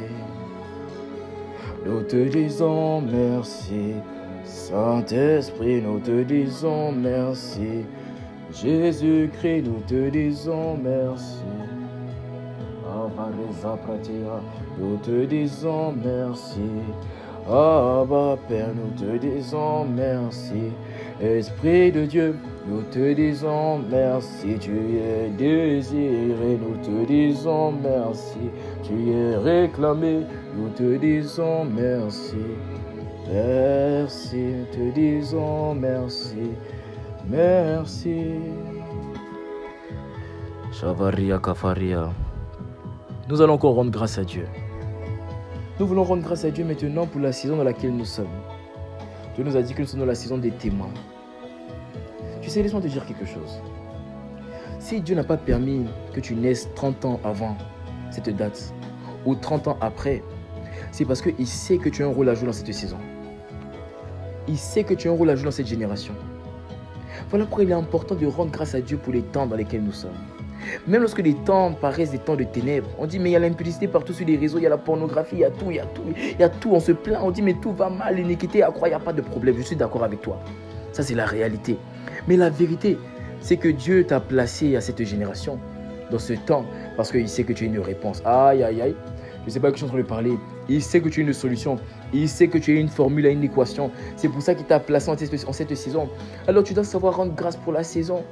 S2: Nous te disons merci. Saint-Esprit, nous te disons merci. Jésus-Christ, nous te disons merci. Avareza pratia, nous te disons merci. Abba Père, nous te disons merci. Esprit de Dieu, nous te disons merci. Tu es désiré, nous te disons merci. Tu es réclamé, nous te disons merci. Merci, nous te disons merci. Merci.
S1: Shavaria Kafaria.
S2: Nous allons encore rendre grâce à Dieu. Nous voulons rendre grâce à Dieu maintenant pour la saison dans laquelle nous sommes. Dieu nous a dit que nous sommes dans la saison des témoins. Tu sais, laisse-moi te dire quelque chose. Si Dieu n'a pas permis que tu naisses 30 ans avant cette date, ou 30 ans après, c'est parce qu'il sait que tu as un rôle à jouer dans cette saison. Il sait que tu as un rôle à jouer dans cette génération. Voilà pourquoi il est important de rendre grâce à Dieu pour les temps dans lesquels nous sommes. Même lorsque les temps paraissent des temps de ténèbres, on dit mais il y a l'impudicité partout sur les réseaux, il y a la pornographie, il y a tout, on se plaint, on dit mais tout va mal, l'iniquité, à croire, il n'y a pas de problème, je suis d'accord avec toi. Ça c'est la réalité. Mais la vérité, c'est que Dieu t'a placé à cette génération, dans ce temps, parce qu'il sait que tu as une réponse. Aïe, aïe, aïe, je ne sais pas que je suis en train de parler. Il sait que tu as une solution, il sait que tu as une formule, une équation. C'est pour ça qu'il t'a placé en cette saison. Alors tu dois savoir rendre grâce pour la saison.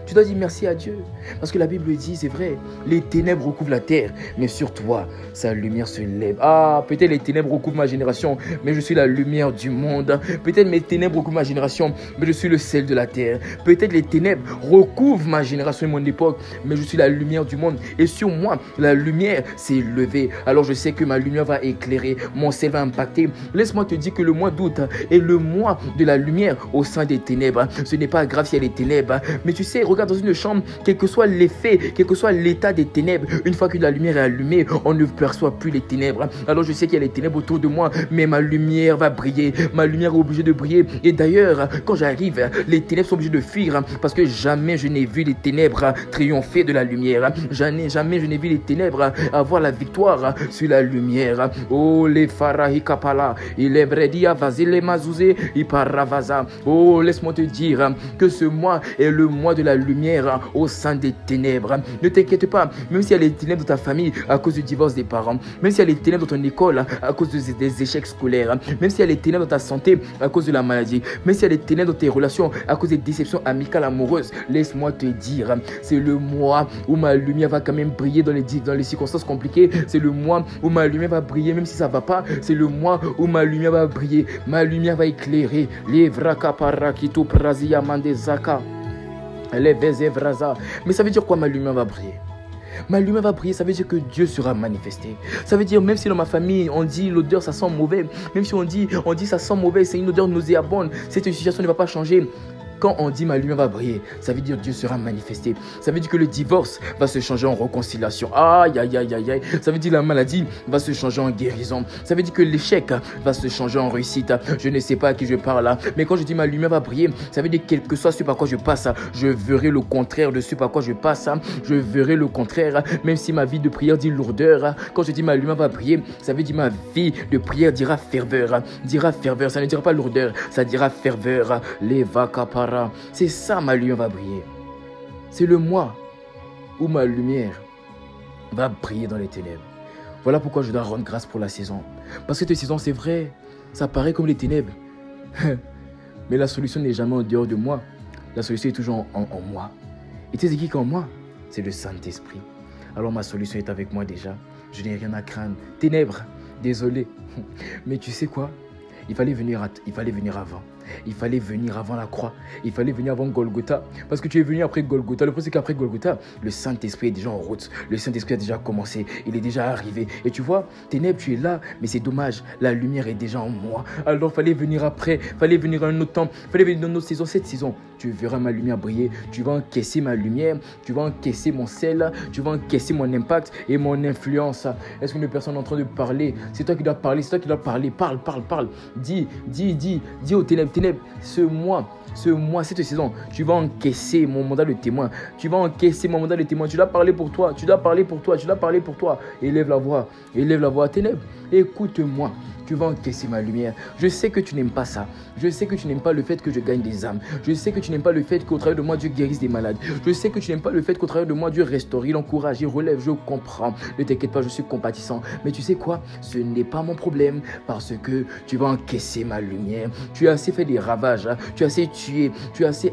S2: Tu dois dire merci à Dieu. Parce que la Bible dit, c'est vrai, les ténèbres recouvrent la terre, mais sur toi, sa lumière se lève. Ah, peut-être les ténèbres recouvrent ma génération, mais je suis la lumière du monde. Peut-être mes ténèbres recouvrent ma génération, mais je suis le sel de la terre. Peut-être les ténèbres recouvrent ma génération et mon époque, mais je suis la lumière du monde. Et sur moi, la lumière s'est levée. Alors je sais que ma lumière va éclairer, mon sel va impacter. Laisse-moi te dire que le mois d'août est le mois de la lumière au sein des ténèbres. Ce n'est pas grave s'il y a des ténèbres, mais tu sais, regarde dans une chambre, quel que soit l'effet, quel que soit l'état des ténèbres, une fois que la lumière est allumée, on ne perçoit plus les ténèbres. Alors je sais qu'il y a les ténèbres autour de moi, mais ma lumière va briller, ma lumière est obligée de briller. Et d'ailleurs, quand j'arrive, les ténèbres sont obligées de fuir, parce que jamais je n'ai vu les ténèbres triompher de la lumière. Jamais je n'ai vu les ténèbres avoir la victoire sur la lumière. Oh, les farahi kapala, il est bredia vazile mazouze, iparavaza. Oh, laisse-moi te dire que ce mois est le mois de la lumière au sein des ténèbres. Ne t'inquiète pas, même s'il y a les ténèbres dans ta famille à cause du divorce des parents, même s'il y a les ténèbres dans ton école à cause des échecs scolaires, même s'il y a les ténèbres dans ta santé à cause de la maladie, même s'il y a les ténèbres dans tes relations à cause des déceptions amicales, amoureuses, laisse-moi te dire, c'est le mois où ma lumière va quand même briller dans les circonstances compliquées. C'est le mois où ma lumière va briller même si ça ne va pas. C'est le mois où ma lumière va briller, ma lumière va éclairer. Les vrakaparakito prazia mandezaka. Mais ça veut dire quoi, ma lumière va briller? Ma lumière va briller, ça veut dire que Dieu sera manifesté. Ça veut dire, même si dans ma famille, on dit l'odeur, ça sent mauvais, même si on dit ça sent mauvais, c'est une odeur nauséabonde, cette situation ne va pas changer. Quand on dit ma lumière va briller, ça veut dire Dieu sera manifesté. Ça veut dire que le divorce va se changer en réconciliation. Aïe, aïe, aïe, aïe, aïe. Ça veut dire que la maladie va se changer en guérison. Ça veut dire que l'échec va se changer en réussite. Je ne sais pas à qui je parle là, mais quand je dis ma lumière va briller, ça veut dire que quel que soit ce par quoi je passe, je verrai le contraire de ce par quoi je passe. Je verrai le contraire, même si ma vie de prière dit lourdeur. Quand je dis ma lumière va briller, ça veut dire ma vie de prière dira ferveur. Dira ferveur, ça ne dira pas lourdeur, ça dira ferveur. Les vacapara. C'est ça, ma lumière va briller. C'est le mois où ma lumière va briller dans les ténèbres. Voilà pourquoi je dois rendre grâce pour la saison. Parce que cette saison, c'est vrai, ça paraît comme les ténèbres. Mais la solution n'est jamais en dehors de moi. La solution est toujours en moi. Et tu sais qui est en moi? C'est le Saint-Esprit. Alors ma solution est avec moi déjà. Je n'ai rien à craindre. Ténèbres, désolé. Mais tu sais quoi? Il fallait venir avant. Il fallait venir avant la croix. Il fallait venir avant Golgotha. Parce que tu es venu après Golgotha. Le problème, c'est qu'après Golgotha, le Saint-Esprit est déjà en route. Le Saint-Esprit a déjà commencé. Il est déjà arrivé. Et tu vois, ténèbres, tu es là, mais c'est dommage. La lumière est déjà en moi. Alors, il fallait venir après. Il fallait venir à un autre temps. Il fallait venir dans une autre saison. Cette saison, tu verras ma lumière briller. Tu vas encaisser ma lumière. Tu vas encaisser mon sel. Tu vas encaisser mon impact et mon influence. Est-ce qu'une personne est en train de parler? C'est toi qui dois parler. C'est toi qui dois parler. Parle. Dis aux ténèbres, ce mois, cette saison, tu vas encaisser mon mandat de témoin. Tu vas encaisser mon mandat de témoin. Tu dois parler pour toi. Élève la voix, ténèbres. Écoute-moi. Tu vas encaisser ma lumière. Je sais que tu n'aimes pas ça. Je sais que tu n'aimes pas le fait que je gagne des âmes. Je sais que tu n'aimes pas le fait qu'au travers de moi, Dieu guérisse des malades. Je sais que tu n'aimes pas le fait qu'au travers de moi, Dieu restaure, il encourage, il relève. Je comprends. Ne t'inquiète pas, je suis compatissant. Mais tu sais quoi? Ce n'est pas mon problème parce que tu vas encaisser ma lumière. Tu as assez fait des ravages. Hein? Tu as assez tué. Tu as assez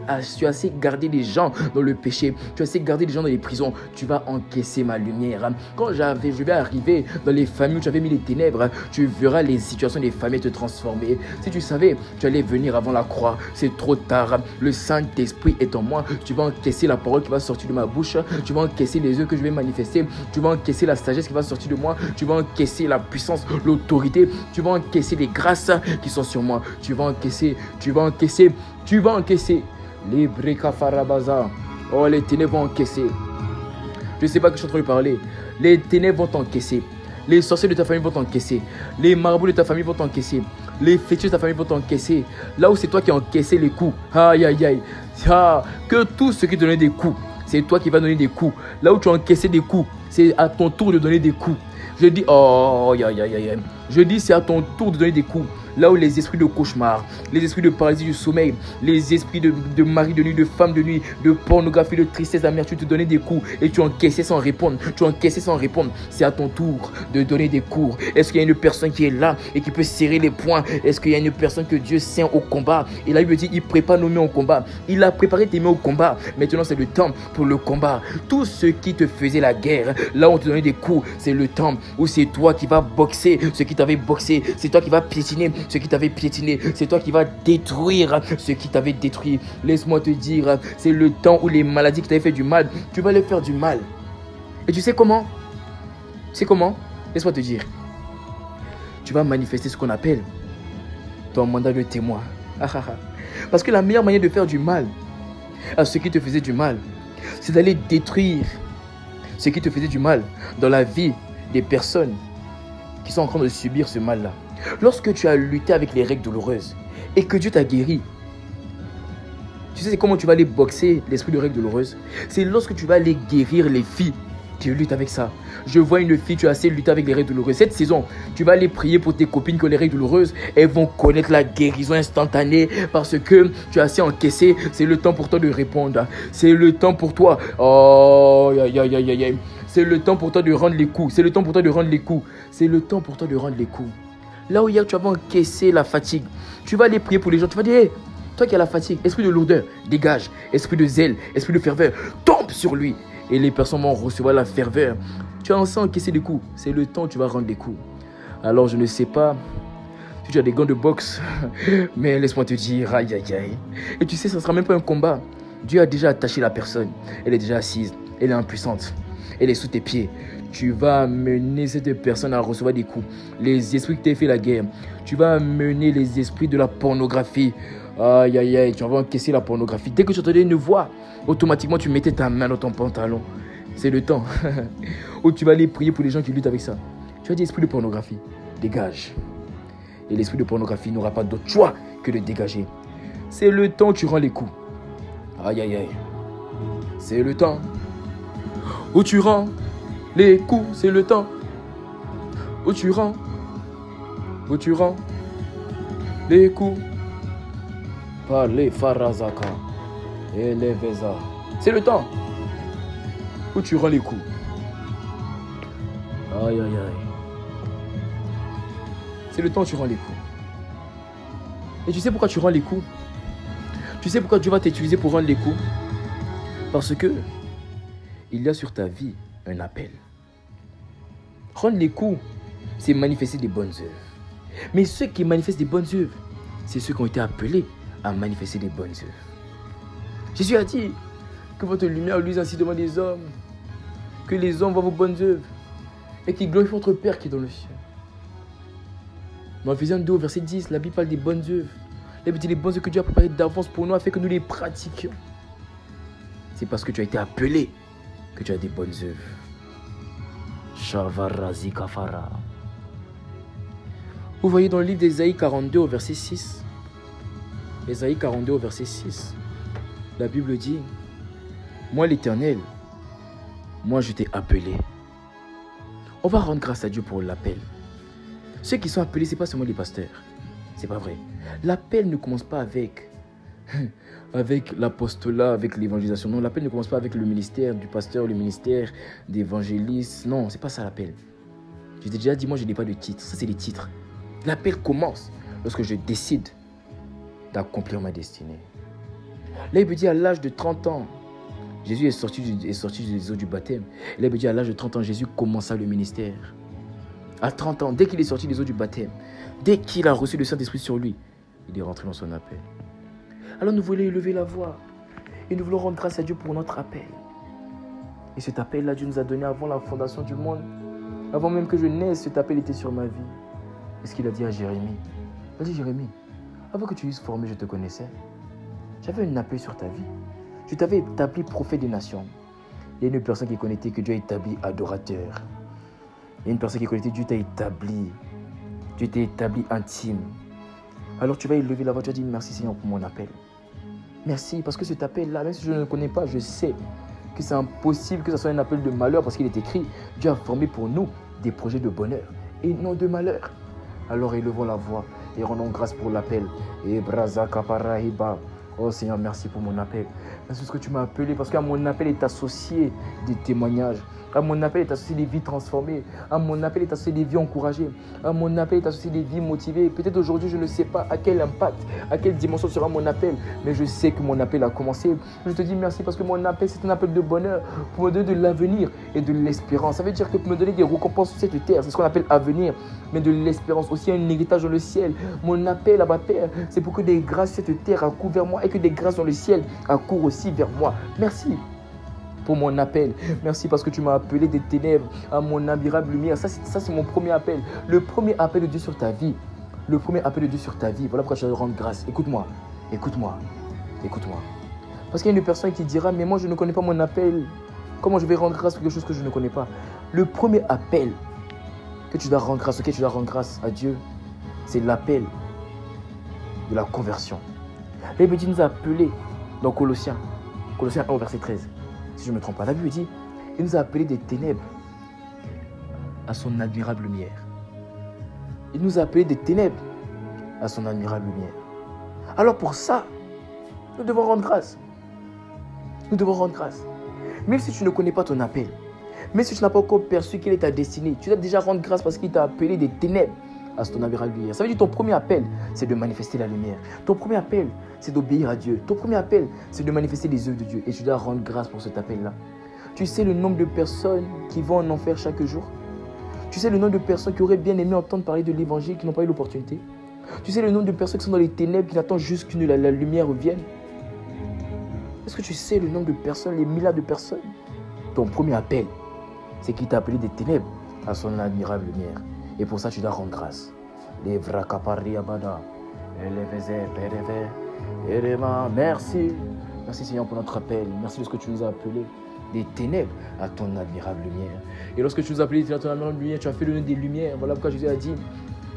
S2: gardé des gens dans le péché. Tu as assez gardé des gens dans les prisons. Tu vas encaisser ma lumière. Hein? Quand je vais arriver dans les familles où tu avais mis les ténèbres, tu verras les situations des familles te transformer. Si tu savais, tu allais venir avant la croix. C'est trop tard. Le Saint-Esprit est en moi. Tu vas encaisser la parole qui va sortir de ma bouche. Tu vas encaisser les œuvres que je vais manifester. Tu vas encaisser la sagesse qui va sortir de moi. Tu vas encaisser la puissance, l'autorité. Tu vas encaisser les grâces qui sont sur moi. Tu vas encaisser. Les breka farabaza. Oh, les ténèbres vont encaisser. Je ne sais pas que je suis en train de parler. Les ténèbres vont t'encaisser. Les sorciers de ta famille vont t'encaisser. Les marabouts de ta famille vont t'encaisser. Les fétiches de ta famille vont t'encaisser. Là où c'est toi qui as encaissé les coups. Aïe. Que tout ce qui te donne des coups, c'est toi qui vas donner des coups. Là où tu as encaissé des coups, c'est à ton tour de donner des coups. Je dis, Je dis, c'est à ton tour de donner des coups. Là où les esprits de cauchemar, les esprits de paralysie du sommeil, les esprits de mari de nuit, de femme de nuit, de pornographie, de tristesse, d'amertume, te donner des coups et tu encaissais sans répondre. C'est à ton tour de donner des coups. Est-ce qu'il y a une personne qui est là et qui peut serrer les poings? Est-ce qu'il y a une personne que Dieu sent au combat? Et là, il me dit, il prépare nos mains au combat. Il a préparé tes mains au combat. Maintenant, c'est le temps pour le combat. Tout ce qui te faisait la guerre, là où on te donnait des coups, c'est le temps où c'est toi qui vas boxer ce qui t'avait boxé. C'est toi qui vas piétiner ce qui t'avait piétiné. C'est toi qui vas détruire ce qui t'avait détruit. Laisse-moi te dire, c'est le temps où les maladies qui t'avaient fait du mal, tu vas les faire du mal. Et tu sais comment? Laisse-moi te dire. Tu vas manifester ce qu'on appelle ton mandat de témoin. Parce que la meilleure manière de faire du mal à ceux qui te faisaient du mal, c'est d'aller détruire ce qui te faisait du mal dans la vie des personnes qui sont en train de subir ce mal-là. Lorsque tu as lutté avec les règles douloureuses et que Dieu t'a guéri, tu sais c'est comment tu vas aller boxer l'esprit de règles douloureuses? C'est lorsque tu vas aller guérir les filles qui luttent avec ça. Je vois une fille, tu as assez lutté avec les règles douloureuses. Cette saison, tu vas aller prier pour tes copines qui ont les règles douloureuses. Elles vont connaître la guérison instantanée parce que tu as assez encaissé. C'est le temps pour toi de répondre. C'est le temps pour toi. C'est le temps pour toi de rendre les coups. Là où hier tu avais encaissé la fatigue, tu vas aller prier pour les gens. Tu vas dire, hey, toi qui as la fatigue, esprit de lourdeur, dégage. Esprit de zèle, esprit de ferveur, tombe sur lui. Et les personnes vont recevoir la ferveur. Tu as aussi encaissé des coups. C'est le temps où tu vas rendre des coups. Alors je ne sais pas si tu as des gants de boxe, mais laisse-moi te dire, aïe. Et tu sais, ça ne sera même pas un combat. Dieu a déjà attaché la personne. Elle est déjà assise. Elle est impuissante. Elle est sous tes pieds. Tu vas amener cette personne à recevoir des coups. Les esprits qui t'ont fait la guerre. Tu vas amener les esprits de la pornographie. Aïe, tu vas encaisser la pornographie. Dès que tu entendais une voix, automatiquement tu mettais ta main dans ton pantalon. C'est le temps où tu vas aller prier pour les gens qui luttent avec ça. Tu as dit esprit de pornographie, dégage. Et l'esprit de pornographie n'aura pas d'autre choix que de dégager. C'est le temps où tu rends les coups. Aïe. C'est le temps où tu rends les coups. C'est le temps où tu rends les coups. Par les farazaka et les veza. C'est le temps où tu rends les coups. Aïe. C'est le temps où tu rends les coups. Et tu sais pourquoi tu rends les coups? Tu sais pourquoi Dieu va t'utiliser pour rendre les coups? Parce que il y a sur ta vie un appel. Rendre les coups, c'est manifester des bonnes œuvres. Mais ceux qui manifestent des bonnes œuvres, c'est ceux qui ont été appelés à manifester des bonnes œuvres. Jésus a dit que votre lumière luise ainsi devant les hommes, que les hommes voient vos bonnes œuvres et qu'ils glorifient votre Père qui est dans le ciel. Dans Ephésiens 2, verset 10, la Bible parle des bonnes œuvres. La Bible dit les bonnes œuvres que Dieu a préparées d'avance pour nous afin que nous les pratiquions. C'est parce que tu as été appelé que tu as des bonnes œuvres. Shavarazi Kafara. Vous voyez dans le livre d'Ésaïe 42 au verset 6. Ésaïe 42 au verset 6. La Bible dit, moi l'Éternel, moi je t'ai appelé. On va rendre grâce à Dieu pour l'appel. Ceux qui sont appelés, ce n'est pas seulement les pasteurs. C'est pas vrai. L'appel ne commence pas avec l'apostolat, avec l'évangélisation. Non, l'appel ne commence pas avec le ministère du pasteur, le ministère d'évangéliste. Non, c'est pas ça l'appel. Je t'ai déjà dit, moi je n'ai pas de titre. Ça c'est les titres. L'appel commence lorsque je décide d'accomplir ma destinée. Là, il peut dire à l'âge de 30 ans, Jésus est sorti des eaux du baptême. Et là, il peut dire à l'âge de 30 ans, Jésus commença le ministère. À 30 ans, dès qu'il est sorti des eaux du baptême, dès qu'il a reçu le Saint-Esprit sur lui, il est rentré dans son appel. Alors nous voulons élever la voix et nous voulons rendre grâce à Dieu pour notre appel. Et cet appel-là, Dieu nous a donné avant la fondation du monde. Avant même que je naisse, cet appel était sur ma vie. Et ce qu'il a dit à Jérémie. Il a dit, Jérémie, avant que tu euses formé, je te connaissais. J'avais un appel sur ta vie. Je t'avais établi prophète des nations. Il y a une personne qui est connectée que Dieu a établi adorateur. Il y a une personne qui est connectée, Dieu t'a établi. Dieu t'a établi intime. Alors tu vas élever la voix, tu vas dire merci Seigneur pour mon appel. Merci parce que cet appel-là, même si je ne le connais pas, je sais que c'est impossible que ce soit un appel de malheur parce qu'il est écrit, Dieu a formé pour nous des projets de bonheur et non de malheur. Alors élevons la voix et rendons grâce pour l'appel. Et braza kapara hiba. Oh Seigneur, merci pour mon appel. Merci parce que tu m'as appelé, parce qu'à mon appel est associé des témoignages. À mon appel est associé des vies transformées. À mon appel est associé des vies encouragées. À mon appel est associé des vies motivées. Peut-être aujourd'hui, je ne sais pas à quel impact, à quelle dimension sera mon appel. Mais je sais que mon appel a commencé. Je te dis merci parce que mon appel, c'est un appel de bonheur pour me donner de l'avenir et de l'espérance. Ça veut dire que pour me donner des récompenses sur cette terre, c'est ce qu'on appelle avenir, mais de l'espérance, aussi un héritage dans le ciel. Mon appel à ma Père, c'est pour que des grâces sur cette terre accourent vers moi et que des grâces dans le ciel accourent aussi vers moi. Merci pour mon appel. Merci parce que tu m'as appelé des ténèbres à mon admirable lumière. Ça, c'est mon premier appel. Le premier appel de Dieu sur ta vie. Le premier appel de Dieu sur ta vie. Voilà pourquoi je te rends grâce. Écoute-moi. Écoute-moi. Écoute-moi. Parce qu'il y a une personne qui dira, mais moi je ne connais pas mon appel. Comment je vais rendre grâce pour quelque chose que je ne connais pas? Le premier appel que tu dois rendre grâce, auquel tu dois rendre grâce à Dieu, c'est l'appel de la conversion. Là, il nous a appelés dans Colossiens 1 verset 13. Si je ne me trompe pas, la Bible dit, il nous a appelés des ténèbres à son admirable lumière. Il nous a appelés des ténèbres à son admirable lumière. Alors pour ça, nous devons rendre grâce. Nous devons rendre grâce. Même si tu ne connais pas ton appel, même si tu n'as pas encore perçu quelle est ta destinée, tu dois déjà rendre grâce parce qu'il t'a appelé des ténèbres à son admirable lumière. Ça veut dire que ton premier appel, c'est de manifester la lumière. Ton premier appel, c'est d'obéir à Dieu. Ton premier appel, c'est de manifester les œuvres de Dieu. Et tu dois rendre grâce pour cet appel-là. Tu sais le nombre de personnes qui vont en enfer chaque jour? Tu sais le nombre de personnes qui auraient bien aimé entendre parler de l'évangile, qui n'ont pas eu l'opportunité? Tu sais le nombre de personnes qui sont dans les ténèbres, qui n'attendent juste que la lumière revienne? Est-ce que tu sais le nombre de personnes, les milliards de personnes? Ton premier appel, c'est qu'il t'a appelé des ténèbres à son admirable lumière. Et pour ça, tu dois rendre grâce. Merci. Merci Seigneur pour notre appel. Merci de ce que tu nous as appelés des ténèbres à ton admirable lumière. Et lorsque tu nous as appelés à ton admirable lumière, tu as fait le nom des lumières. Voilà pourquoi Jésus a dit,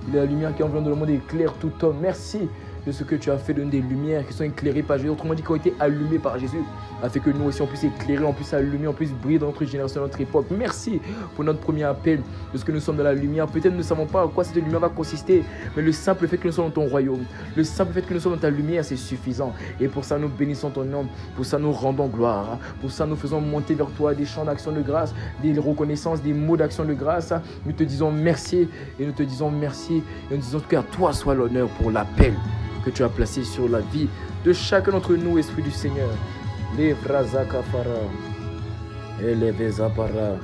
S2: il est la lumière qui enveloppe dans le monde et éclaire tout homme. Merci de ce que tu as fait, donner des lumières qui sont éclairées par Jésus, autrement dit qui ont été allumées par Jésus, afin que nous aussi on puisse éclairer, on puisse allumer, on puisse briller dans notre génération, dans notre époque. Merci pour notre premier appel, de ce que nous sommes dans la lumière. Peut-être nous ne savons pas à quoi cette lumière va consister, mais le simple fait que nous sommes dans ton royaume, le simple fait que nous sommes dans ta lumière, c'est suffisant. Et pour ça nous bénissons ton nom, pour ça nous rendons gloire, pour ça nous faisons monter vers toi des chants d'action de grâce, des reconnaissances, des mots d'action de grâce. Nous te disons merci et nous te disons merci et nous disons qu'à toi soit l'honneur pour l'appel que tu as placé sur la vie de chacun d'entre nous, Esprit du Seigneur. Les Vrazakafara, et les Vezapara,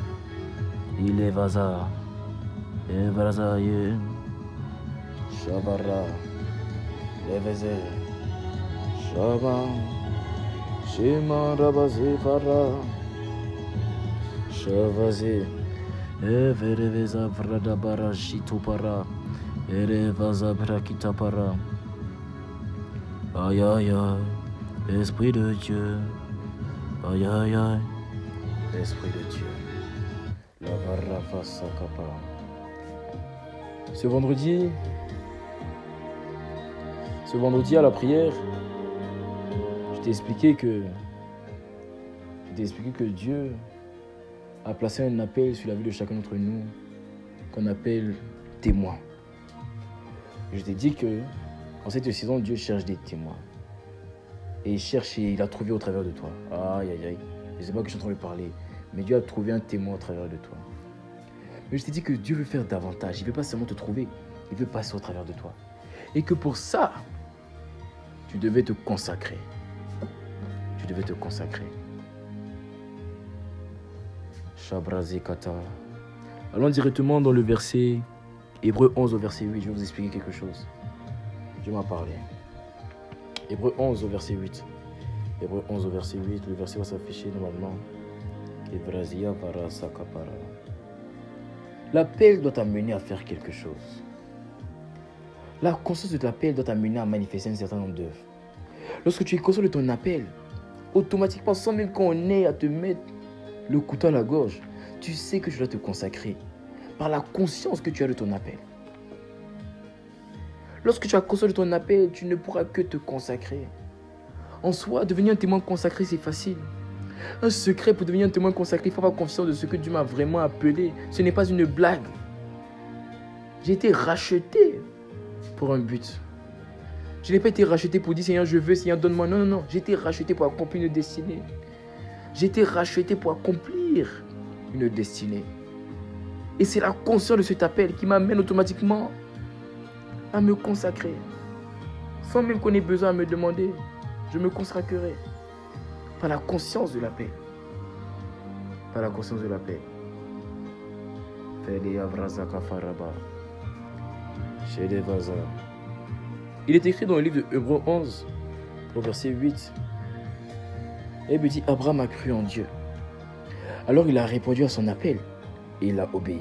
S2: il est Vaza, et Vrazaye, Shabara, les Veze,
S1: Shaba, Shema Rabazi Para, Shavazi, Evereveza Vradabara Shitupara, Erevaza Brakitapara. Aïe aïe aïe, Esprit de Dieu, aïe aïe aïe, Esprit de Dieu, la Varafa Sakapa.
S2: Ce vendredi à la prière, je t'ai expliqué que Dieu a placé un appel sur la vie de chacun d'entre nous qu'on appelle témoin. Je t'ai dit que en cette saison, Dieu cherche des témoins. Et il a trouvé au travers de toi. Aïe aïe aïe, je ne sais pas que je suis en train de parler, mais Dieu a trouvé un témoin au travers de toi. Mais je t'ai dit que Dieu veut faire davantage. Il ne veut pas seulement te trouver, il veut passer au travers de toi. Et que pour ça, tu devais te consacrer. Tu devais te consacrer.
S1: Shabrazikata.
S2: Allons directement dans le verset Hébreux 11 au verset 8. Je vais vous expliquer quelque chose. Dieu m'a parlé. Hébreux 11 au verset 8. Hébreux 11 au verset 8. Le verset va s'afficher normalement.
S1: Ebrazia para sakapara.
S2: L'appel doit t'amener à faire quelque chose. La conscience de l'appel doit t'amener à manifester un certain nombre d'œuvres. Lorsque tu es conscient de ton appel, automatiquement, sans même qu'on ait à te mettre le couteau à la gorge, tu sais que tu dois te consacrer par la conscience que tu as de ton appel. Lorsque tu as conscience de ton appel, tu ne pourras que te consacrer. En soi, devenir un témoin consacré, c'est facile. Un secret pour devenir un témoin consacré, il faut avoir conscience de ce que Dieu m'a vraiment appelé. Ce n'est pas une blague. J'ai été racheté pour un but. Je n'ai pas été racheté pour dire Seigneur, je veux, Seigneur, donne-moi. Non, non, non. J'ai été racheté pour accomplir une destinée. J'ai été racheté pour accomplir une destinée. Et c'est la conscience de cet appel qui m'amène automatiquement à me consacrer. Sans même qu'on ait besoin à me demander, je me consacrerai. Par la conscience de la paix. Par la conscience de la paix. Il est écrit dans le livre de Hébreux 11, au verset 8. Et il me dit, Abraham a cru en Dieu. Alors il a répondu à son appel et il a obéi.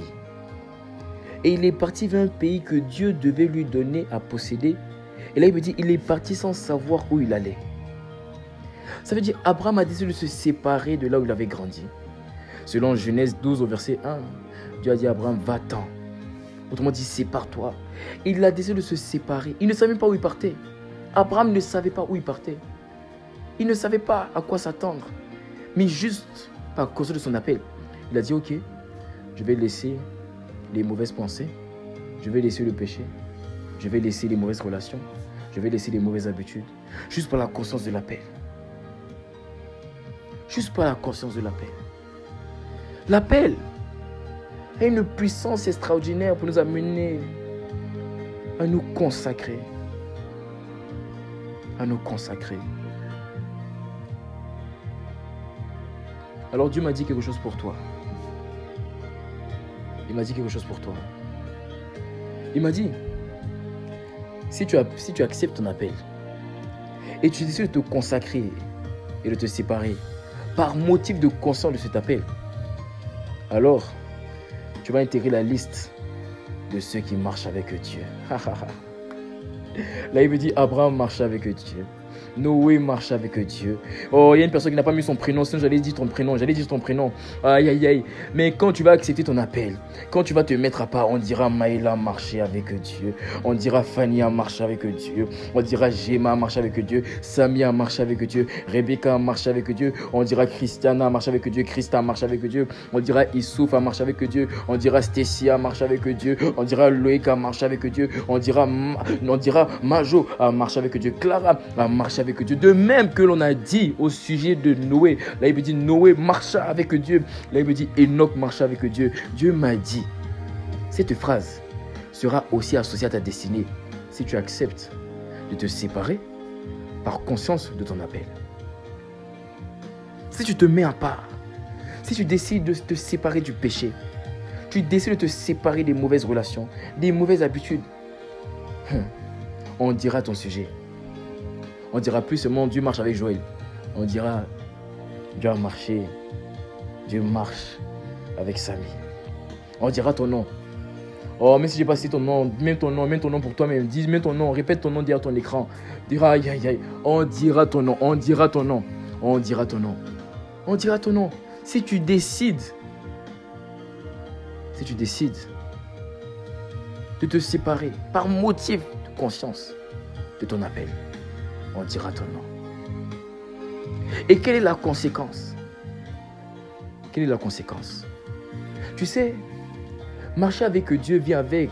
S2: Et il est parti vers un pays que Dieu devait lui donner à posséder. Et là il me dit, il est parti sans savoir où il allait. Ça veut dire Abraham a décidé de se séparer de là où il avait grandi. Selon Genèse 12 au verset 1, Dieu a dit à Abraham, va-t'en. Autrement dit, sépare-toi. Il a décidé de se séparer. Il ne savait même pas où il partait. Abraham ne savait pas où il partait. Il ne savait pas à quoi s'attendre. Mais juste par cause de son appel, il a dit, ok, je vais laisser les mauvaises pensées. Je vais laisser le péché. Je vais laisser les mauvaises relations. Je vais laisser les mauvaises habitudes. Juste par la conscience de l'appel. Juste par la conscience de l'appel. L'appel a une puissance extraordinaire pour nous amener à nous consacrer. À nous consacrer. Alors Dieu m'a dit quelque chose pour toi. Il m'a dit quelque chose pour toi. Il m'a dit, si tu acceptes ton appel et tu décides de te consacrer et de te séparer par motif de conscience de cet appel, alors tu vas intégrer la liste de ceux qui marchent avec Dieu. Là, il me dit, Abraham marchait avec Dieu. Noé marche avec Dieu. Oh, il y a une personne qui n'a pas mis son prénom. Sinon, j'allais dire ton prénom. Aïe, aïe, aïe. Mais quand tu vas accepter ton appel, quand tu vas te mettre à part, on dira Maïla marcher avec Dieu. On dira Fanny a marché avec Dieu. On dira Gemma a marché avec Dieu. Samia a marché avec Dieu. Rebecca a marché avec Dieu. On dira Christiana a marché avec Dieu. Christa a marché avec Dieu. On dira Issouf a marché avec Dieu. On dira Stécia a marché avec Dieu. On dira Loïc a marché avec Dieu. On dira Majo a marché avec Dieu. Clara a marché avec Dieu. De même que l'on a dit au sujet de Noé. Là, il me dit Noé marcha avec Dieu. Là, il me dit Enoch marcha avec Dieu. Dieu m'a dit, cette phrase sera aussi associée à ta destinée si tu acceptes de te séparer par conscience de ton appel. Si tu te mets à part, si tu décides de te séparer du péché, tu décides de te séparer des mauvaises relations, des mauvaises habitudes, on dira ton sujet. On dira plus seulement Dieu marche avec Joël. On dira Dieu a marché, Dieu marche avec Samy. On dira ton nom. Oh, même si j'ai pas cité ton nom, même ton nom pour toi-même. Dis, mets ton nom, répète ton nom derrière ton écran. Dira aïe aïe aïe. On dira ton nom, on dira ton nom. On dira ton nom. On dira ton nom. Si tu décides de te séparer par motif de conscience de ton appel, on dira ton nom. Et quelle est la conséquence? Quelle est la conséquence? Tu sais, marcher avec Dieu vient avec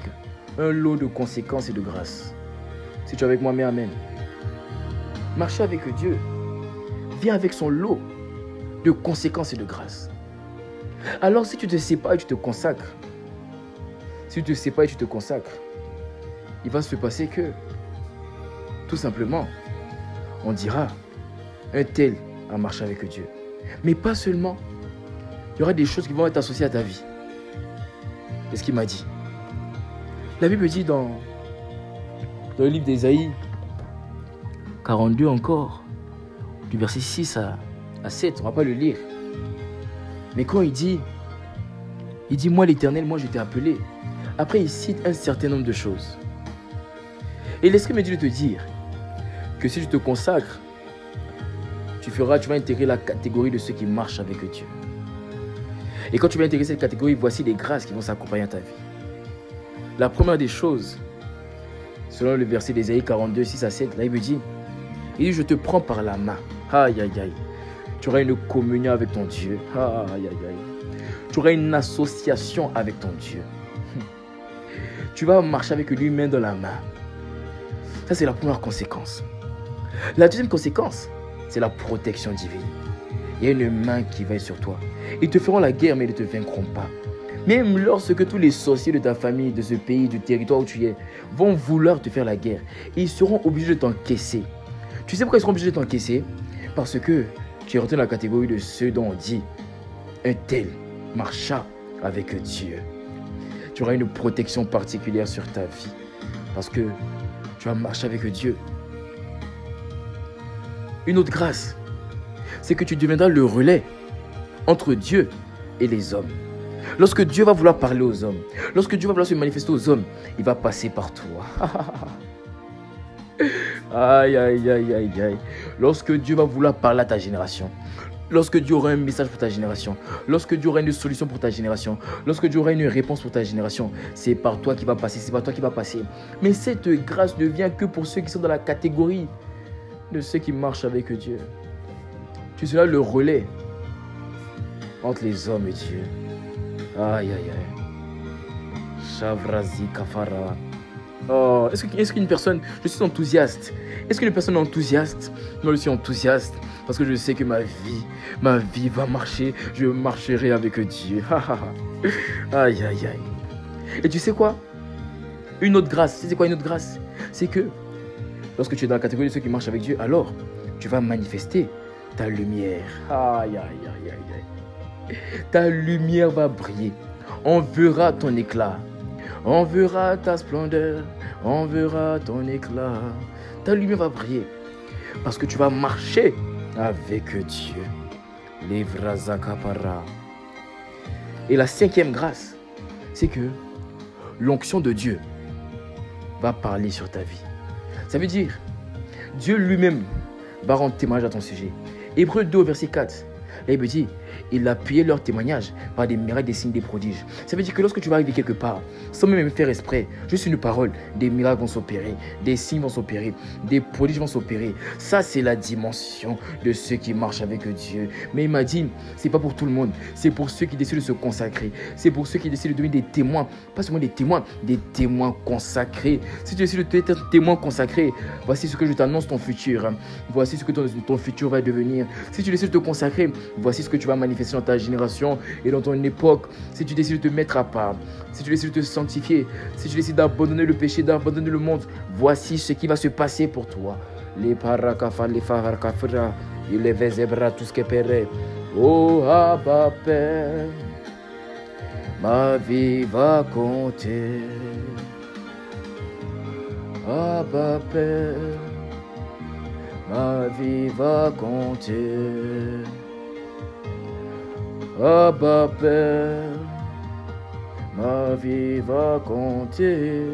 S2: un lot de conséquences et de grâce. Si tu es avec moi, mais amen. Marcher avec Dieu vient avec son lot de conséquences et de grâce. Alors si tu te sépares et tu te consacres, il va se passer que, tout simplement, on dira, un tel a marché avec Dieu. Mais pas seulement, il y aura des choses qui vont être associées à ta vie. C'est ce qu'il m'a dit. La Bible dit dans le livre d'Ésaïe 42 encore, du verset 6 à 7, on ne va pas le lire. Mais quand il dit, moi l'Éternel, moi je t'ai appelé. Après il cite un certain nombre de choses. Et l'Esprit me dit de te dire que si tu te consacres, tu vas intégrer la catégorie de ceux qui marchent avec Dieu. Et quand tu vas intégrer cette catégorie, voici les grâces qui vont s'accompagner à ta vie. La première des choses, selon le verset d'Ésaïe 42, 6 à 7, là il me dit, je te prends par la main. Aïe, aïe, aïe. Tu auras une communion avec ton Dieu. Aïe, aïe, aïe. Tu auras une association avec ton Dieu. Tu vas marcher avec lui main dans la main. Ça, c'est la première conséquence. La deuxième conséquence, c'est la protection divine. Il y a une main qui veille sur toi. Ils te feront la guerre, mais ils ne te vaincront pas. Même lorsque tous les sorciers de ta famille, de ce pays, du territoire où tu es, vont vouloir te faire la guerre, ils seront obligés de t'encaisser. Tu sais pourquoi ils seront obligés de t'encaisser? Parce que tu es rentré dans la catégorie de ceux dont on dit un tel marcha avec Dieu. Tu auras une protection particulière sur ta vie parce que tu vas marcher avec Dieu. Une autre grâce, c'est que tu deviendras le relais entre Dieu et les hommes. Lorsque Dieu va vouloir parler aux hommes, lorsque Dieu va vouloir se manifester aux hommes, il va passer par toi. Aïe, aïe, aïe, aïe, aïe. Lorsque Dieu va vouloir parler à ta génération, lorsque Dieu aura un message pour ta génération, lorsque Dieu aura une solution pour ta génération, lorsque Dieu aura une réponse pour ta génération, c'est par toi qui va passer, c'est par toi qui va passer. Mais cette grâce ne vient que pour ceux qui sont dans la catégorie de ceux qui marchent avec Dieu. Tu seras le relais entre les hommes et Dieu. Aïe, aïe, aïe. Shavrazi Kafara. Oh, est-ce qu'une personne... Je suis enthousiaste. Est-ce qu'une personne est enthousiaste? Moi, je suis enthousiaste parce que je sais que ma vie va marcher. Je marcherai avec Dieu. Aïe, aïe, aïe. Et tu sais quoi? Une autre grâce. Tu sais quoi une autre grâce? C'est que lorsque tu es dans la catégorie de ceux qui marchent avec Dieu, alors tu vas manifester ta lumière. Aïe, aïe, aïe, aïe, aïe. Ta lumière va briller. On verra ton éclat. On verra ta splendeur. On verra ton éclat. Ta lumière va briller. Parce que tu vas marcher avec Dieu. Livrazakapara. Et la cinquième grâce, c'est que l'onction de Dieu va parler sur ta vie. Ça veut dire, Dieu lui-même va rendre témoignage à ton sujet. Hébreux 2, verset 4. Là, il me dit, il appuyait leur témoignage par des miracles, des signes, des prodiges. Ça veut dire que lorsque tu vas arriver quelque part, sans même faire exprès, juste une parole, des miracles vont s'opérer, des signes vont s'opérer, des prodiges vont s'opérer. Ça, c'est la dimension de ceux qui marchent avec Dieu. Mais il m'a dit, c'est pas pour tout le monde. C'est pour ceux qui décident de se consacrer. C'est pour ceux qui décident de devenir des témoins. Pas seulement des témoins consacrés. Si tu décides de être un témoin consacré, voici ce que je t'annonce ton futur. Voici ce que ton futur va devenir. Si tu décides de te consacrer, voici ce que tu vas manifester dans ta génération et dans ton époque. Si tu décides de te mettre à part, si tu décides de te sanctifier, si tu décides d'abandonner le péché, d'abandonner le monde, voici ce qui va se passer pour toi. Les parakafa, les farakafra, les vezebra, tout ce qui est péré. Oh Abba Père, ma vie va compter. Abba Père, ma vie va compter. Abba Père, ma vie va compter.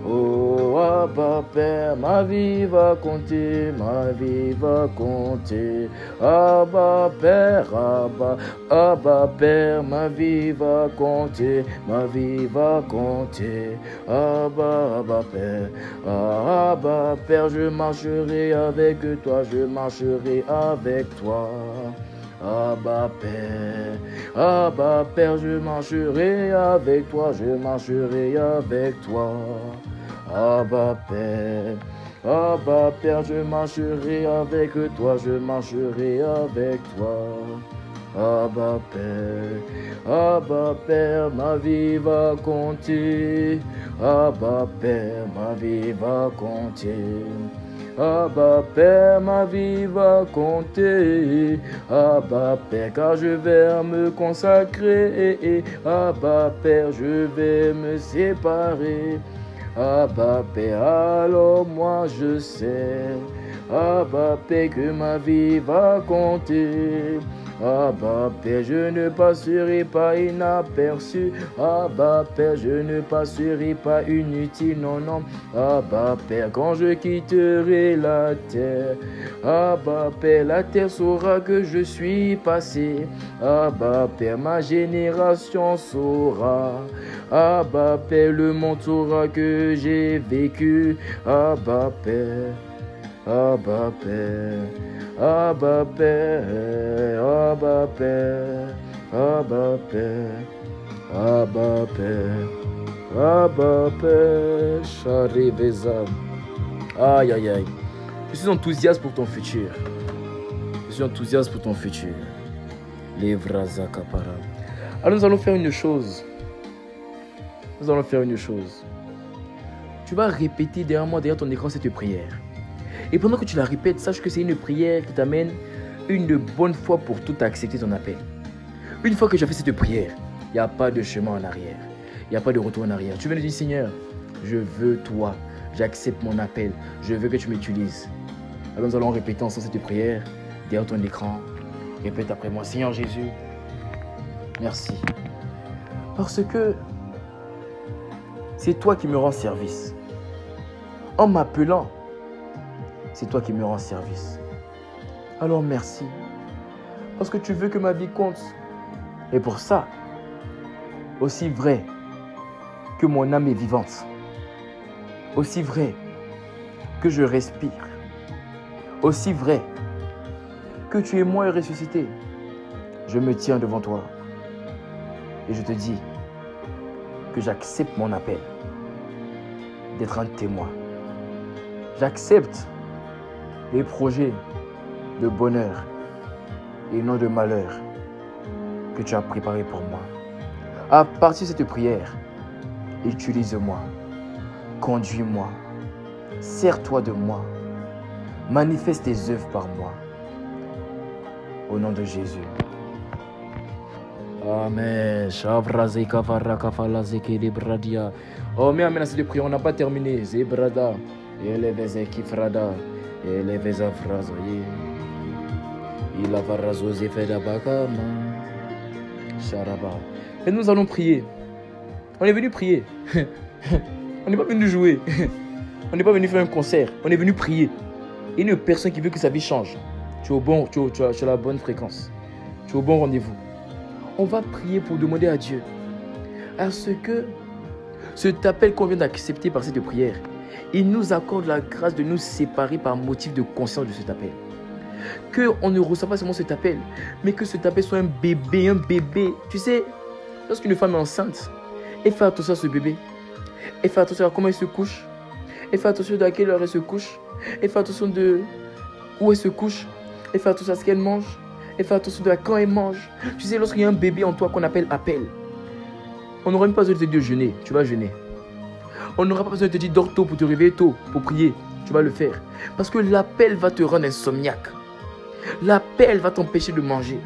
S2: Oh Abba Père, ma vie va compter, ma vie va compter. Abba Père, Abba Père, ma vie va compter, ma vie va compter. Abba Père, Abba Père, je marcherai avec toi, je marcherai avec toi. Abba Père, je marcherai avec toi, je marcherai avec toi. Abba Père, je marcherai avec toi, je marcherai avec toi. Abba Père, ma vie va compter. Abba Père, ma vie va compter. Abba Père, ma vie va compter. Abba Père, car je vais me consacrer. Abba Père, je vais me séparer. Abba Père, alors moi je sais. Abba Père, que ma vie va compter. Abba Père, je ne passerai pas inaperçu. Abba Père, je ne passerai pas inutile, non, non. Abba Père, quand je quitterai la terre. Abba Père, la terre saura que je suis passé. Abba Père, ma génération saura. Abba Père, le monde saura que j'ai vécu. Abba Père, Abba Père, Abba Père, Abba Père, Abba Père, Abba Père, Abba Père, Chariveza. Aïe, aïe, aïe. Je suis enthousiaste pour ton futur. Je suis enthousiaste pour ton futur. Levraza Kapara. Alors nous allons faire une chose. Nous allons faire une chose. Tu vas répéter derrière moi, derrière ton écran, cette prière. Et pendant que tu la répètes, sache que c'est une prière qui t'amène une bonne fois pour tout à accepter ton appel. Une fois que tu as fait cette prière, il n'y a pas de chemin en arrière. Il n'y a pas de retour en arrière. Tu viens de dire, Seigneur, je veux toi. J'accepte mon appel. Je veux que tu m'utilises. Alors nous allons répéter ensemble cette prière derrière ton écran. Répète après moi, Seigneur Jésus, merci. Parce que c'est toi qui me rends service. En m'appelant, c'est toi qui me rends service. Alors merci. Parce que tu veux que ma vie compte. Et pour ça, aussi vrai que mon âme est vivante, aussi vrai que je respire, aussi vrai que tu es mort et ressuscité, je me tiens devant toi et je te dis que j'accepte mon appel d'être un témoin. J'accepte les projets de bonheur et non de malheur que tu as préparés pour moi. À partir de cette prière, utilise-moi, conduis-moi, sers-toi de moi, manifeste tes œuvres par moi. Au nom de Jésus. Amen. Oh, mais amen à cette prière, on n'a pas terminé. Zebrada, eleveze kifrada, eleveze frazoye. Il a varazo zefeda bakama. Sharaba. Et nous allons prier. On est venu prier. On n'est pas venu jouer. On n'est pas venu faire un concert. On est venu prier. Il y a une personne qui veut que sa vie change. Tu as la bonne fréquence. Tu es au bon rendez-vous. On va prier pour demander à Dieu à ce que cet appel qu'on vient d'accepter par cette prière, il nous accorde la grâce de nous séparer par motif de conscience de cet appel. Qu'on ne reçoit pas seulement cet appel, mais que cet appel soit un bébé, un bébé. Tu sais, lorsqu'une femme est enceinte, elle fait attention à ce bébé. Elle fait attention à comment elle se couche. Elle fait attention à quelle heure elle se couche. Elle fait attention de où elle se couche. Elle fait attention à ce qu'elle mange. Elle fait attention à quand elle mange. Tu sais, lorsqu'il y a un bébé en toi qu'on appelle appel, on n'aura même pas besoin de te dire jeûner. Tu vas jeûner. On n'aura pas besoin de te dire dors tôt pour te réveiller tôt, pour prier. Tu vas le faire. Parce que l'appel va te rendre insomniaque. L'appel va t'empêcher de manger.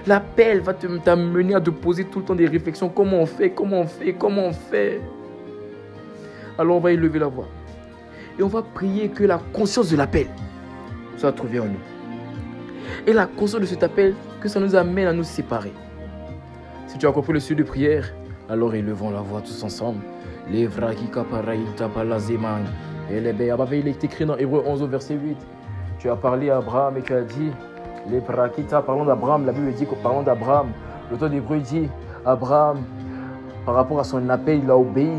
S2: L'appel va t'amener à te poser tout le temps des réflexions. Comment on fait? Comment on fait? Comment on fait? Alors on va élever la voix. Et on va prier que la conscience de l'appel soit trouvée en nous. Et la conscience de cet appel, que ça nous amène à nous séparer. Si tu as compris le sujet de prière, alors élevons la voix tous ensemble. Il est écrit dans Hébreux 11 au verset 8. Tu as parlé à Abraham et tu as dit, les Brakita, parlons d'Abraham, la Bible dit qu'en parlant d'Abraham, l'auteur d'Hébreux dit, Abraham, par rapport à son appel, il a obéi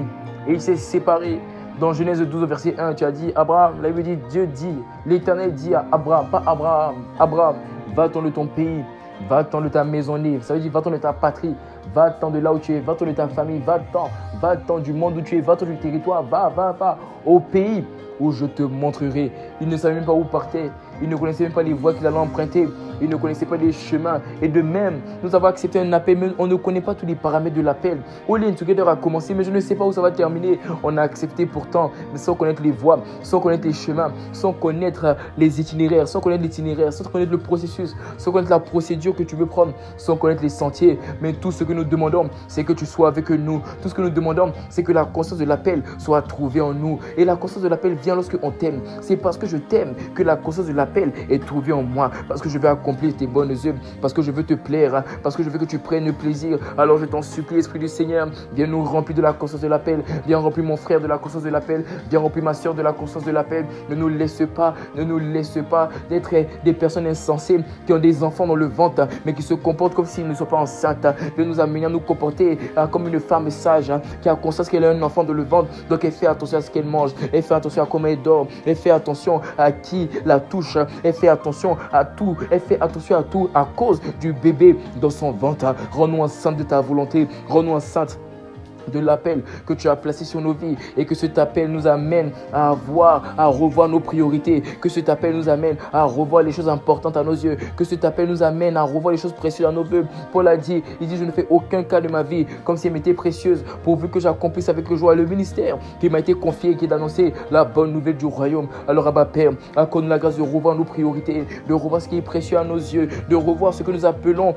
S2: et il s'est séparé. Dans Genèse 12 verset 1, tu as dit, Abraham, la Bible dit, Dieu dit, l'Éternel dit à Abraham, pas Abraham, Abraham, va-t'en de ton pays, va-t'en de ta maisonnée, ça veut dire va-t'en de ta patrie, va-t'en de là où tu es, va-t'en de ta famille, va-t'en du monde où tu es, va-t'en du territoire, va au pays où je te montrerai. Il ne savait même pas où partait. Il ne connaissait même pas les voies qu'il allait emprunter. Il ne connaissait pas les chemins. Et de même, nous avons accepté un appel, mais on ne connaît pas tous les paramètres de l'appel. All In Together a commencé, mais je ne sais pas où ça va terminer. On a accepté pourtant, mais sans connaître les voies, sans connaître les chemins, sans connaître les itinéraires, sans connaître le processus, sans connaître la procédure que tu veux prendre, sans connaître les sentiers. Mais tout ce que nous demandons, c'est que tu sois avec nous. Tout ce que nous demandons, c'est que la conscience de l'appel soit trouvée en nous. Et la conscience de l'appel vient lorsque on t'aime. C'est parce que je t'aime que la conscience de l'appel est trouvée en moi. Parce que je vais accomplir tes bonnes œuvres. Parce que je veux te plaire. Parce que je veux que tu prennes plaisir. Alors je t'en supplie, Esprit du Seigneur, viens nous remplir de la conscience de l'appel. Viens remplir mon frère de la conscience de l'appel. Viens remplir ma soeur de la conscience de l'appel. Ne nous laisse pas d'être des personnes insensées qui ont des enfants dans le ventre, mais qui se comportent comme s'ils ne sont pas enceintes. Viens nous amener à nous comporter comme une femme sage qui a conscience qu'elle a un enfant dans le ventre. Donc elle fait attention à ce qu'elle mange. Elle fait attention à comment elle dort. Elle fait attention à qui la touche. Elle fait attention à tout. Elle fait attention à tout à cause du bébé dans son ventre. Rends-nous enceintes de ta volonté. Rends-nous enceintes de l'appel que tu as placé sur nos vies et que cet appel nous amène à revoir nos priorités, que cet appel nous amène à revoir les choses importantes à nos yeux, que cet appel nous amène à revoir les choses précieuses à nos yeux. Paul a dit, il dit, je ne fais aucun cas de ma vie comme si elle m'était précieuse, pourvu que j'accomplisse avec joie le ministère qui m'a été confié, qui est d'annoncer la bonne nouvelle du royaume. Alors Abba Père, accorde-nous la grâce de revoir nos priorités, de revoir ce qui est précieux à nos yeux, de revoir ce que nous appelons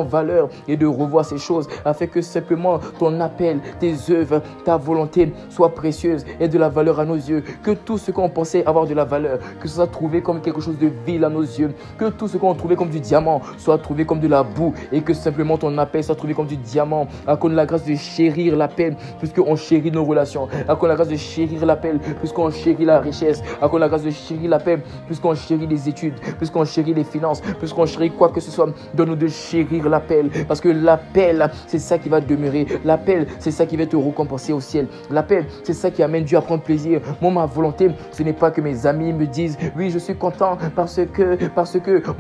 S2: valeur et de revoir ces choses afin que simplement ton appel, tes œuvres, ta volonté soit précieuse et de la valeur à nos yeux. Que tout ce qu'on pensait avoir de la valeur, que ce soit trouvé comme quelque chose de vil à nos yeux, que tout ce qu'on trouvait comme du diamant soit trouvé comme de la boue et que simplement ton appel soit trouvé comme du diamant. Accorde la grâce de chérir l'appel puisqu'on chérit nos relations. Accorde la grâce de chérir l'appel puisqu'on chérit la richesse. Accorde la grâce de chérir l'appel puisqu'on chérit les études, puisqu'on chérit les finances, puisqu'on chérit quoi que ce soit. Donne-nous de chérir l'appel parce que l'appel, c'est ça qui va demeurer. L'appel, c'est ça qui va te récompenser au ciel. L'appel, c'est ça qui amène Dieu à prendre plaisir. Moi, ma volonté, ce n'est pas que mes amis me disent oui, je suis content parce que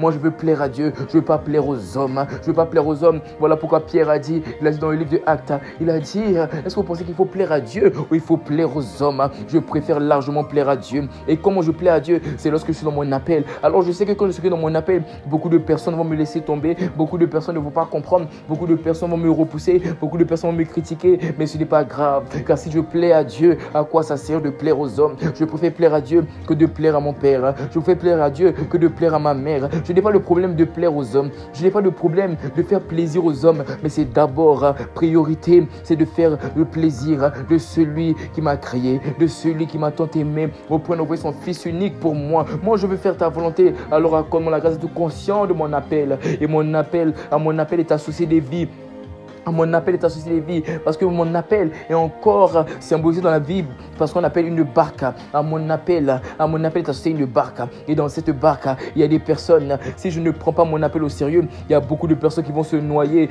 S2: moi, je veux plaire à Dieu. Je ne veux pas plaire aux hommes. Je veux pas plaire aux hommes. Voilà pourquoi Pierre a dit, il a dit dans le livre de Actes, il a dit, est-ce que vous pensez qu'il faut plaire à Dieu ou il faut plaire aux hommes? Je préfère largement plaire à Dieu. Et comment je plais à Dieu? C'est lorsque je suis dans mon appel. Alors, je sais que quand je suis dans mon appel, beaucoup de personnes vont me laisser tomber. Beaucoup de personnes ne vont pas comprendre. Beaucoup de personnes vont me repousser. Beaucoup de personnes vont me critiquer. Mais ce n'est pas grave. Car si je plais à Dieu, à quoi ça sert de plaire aux hommes? Je préfère plaire à Dieu que de plaire à mon père. Je préfère plaire à Dieu que de plaire à ma mère. Je n'ai pas le problème de plaire aux hommes. Je n'ai pas le problème de faire plaisir aux hommes. Mais c'est d'abord priorité. C'est de faire le plaisir de celui qui m'a créé, de celui qui m'a tant aimé, au point d'envoyer son fils unique pour moi. Moi, je veux faire ta volonté. Alors accorde-moi la grâce d'être conscient de mon appel. Et à mon appel est associé des vies. À mon appel est associé des vies parce que mon appel est encore symbolisé dans la Bible parce qu'on appelle une barque. À mon appel est associé une barque. Et dans cette barque, il y a des personnes. Si je ne prends pas mon appel au sérieux, il y a beaucoup de personnes qui vont se noyer.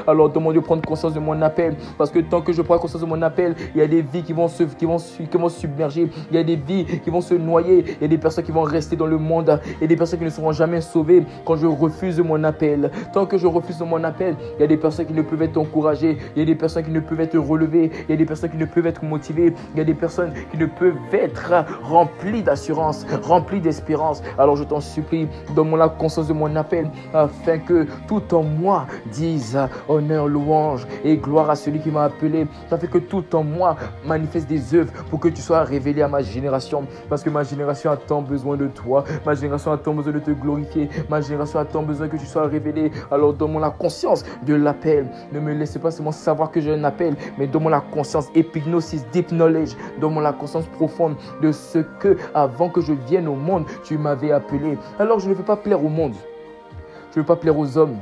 S2: Alors demande de prendre conscience de mon appel parce que tant que je prends conscience de mon appel, il y a des vies qui vont submerger. Il y a des vies qui vont se noyer. Il y a des personnes qui vont rester dans le monde et des personnes qui ne seront jamais sauvées quand je refuse mon appel. Tant que je refuse mon appel, il y a des personnes qui ne peuvent être encouragées, il y a des personnes qui ne peuvent être relevées, il y a des personnes qui ne peuvent être motivées, il y a des personnes qui ne peuvent être remplies d'assurance, remplies d'espérance. Alors je t'en supplie, donne-moi la conscience de mon appel afin que tout en moi dise honneur, louange et gloire à celui qui m'a appelé, afin que tout en moi manifeste des œuvres pour que tu sois révélé à ma génération, parce que ma génération a tant besoin de toi, ma génération a tant besoin de te glorifier, ma génération a tant besoin que tu sois révélé. Alors donne-moi la conscience conscience de l'appel. Ne me laisse pas seulement savoir que j'ai un appel, mais donne-moi la conscience, épignosis, deep knowledge. Donne-moi la conscience profonde de ce que, avant que je vienne au monde, tu m'avais appelé. Alors je ne veux pas plaire au monde. Je ne veux pas plaire aux hommes.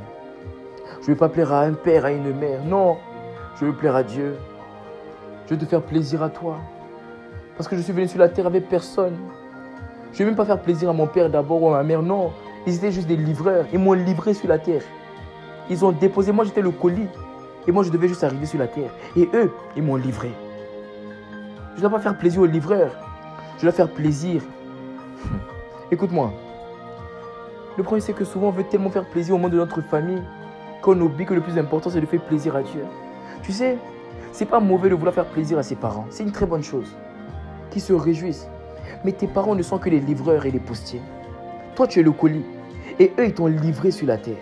S2: Je ne veux pas plaire à un père, à une mère. Non, je veux plaire à Dieu. Je veux te faire plaisir à toi. Parce que je suis venu sur la terre avec personne. Je ne vais même pas faire plaisir à mon père d'abord ou à ma mère. Non, ils étaient juste des livreurs. Ils m'ont livré sur la terre. Ils ont déposé. Moi, j'étais le colis. Et moi, je devais juste arriver sur la terre. Et eux, ils m'ont livré. Je ne dois pas faire plaisir aux livreurs. Je dois faire plaisir. Écoute-moi. Le problème, c'est que souvent, on veut tellement faire plaisir au monde de notre famille qu'on oublie que le plus important, c'est de faire plaisir à Dieu. Tu sais, c'est pas mauvais de vouloir faire plaisir à ses parents. C'est une très bonne chose. Qu'ils se réjouissent. Mais tes parents ne sont que les livreurs et les postiers. Toi, tu es le colis. Et eux, ils t'ont livré sur la terre.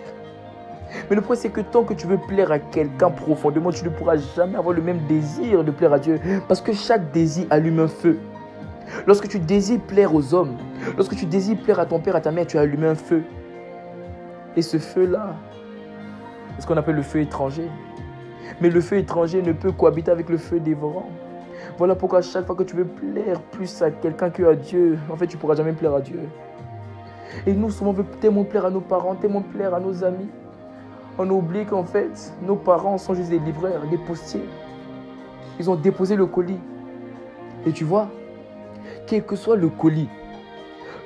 S2: Mais le problème, c'est que tant que tu veux plaire à quelqu'un profondément, tu ne pourras jamais avoir le même désir de plaire à Dieu. Parce que chaque désir allume un feu. Lorsque tu désires plaire aux hommes, lorsque tu désires plaire à ton père, à ta mère, tu as allumé un feu. Et ce feu-là, c'est ce qu'on appelle le feu étranger. Mais le feu étranger ne peut cohabiter avec le feu dévorant. Voilà pourquoi à chaque fois que tu veux plaire plus à quelqu'un qu'à Dieu, en fait, tu ne pourras jamais plaire à Dieu. Et nous, souvent, on veut tellement plaire à nos parents, tellement plaire à nos amis. On oublie qu'en fait, nos parents sont juste des livreurs, des postiers. Ils ont déposé le colis. Et tu vois, quel que soit le colis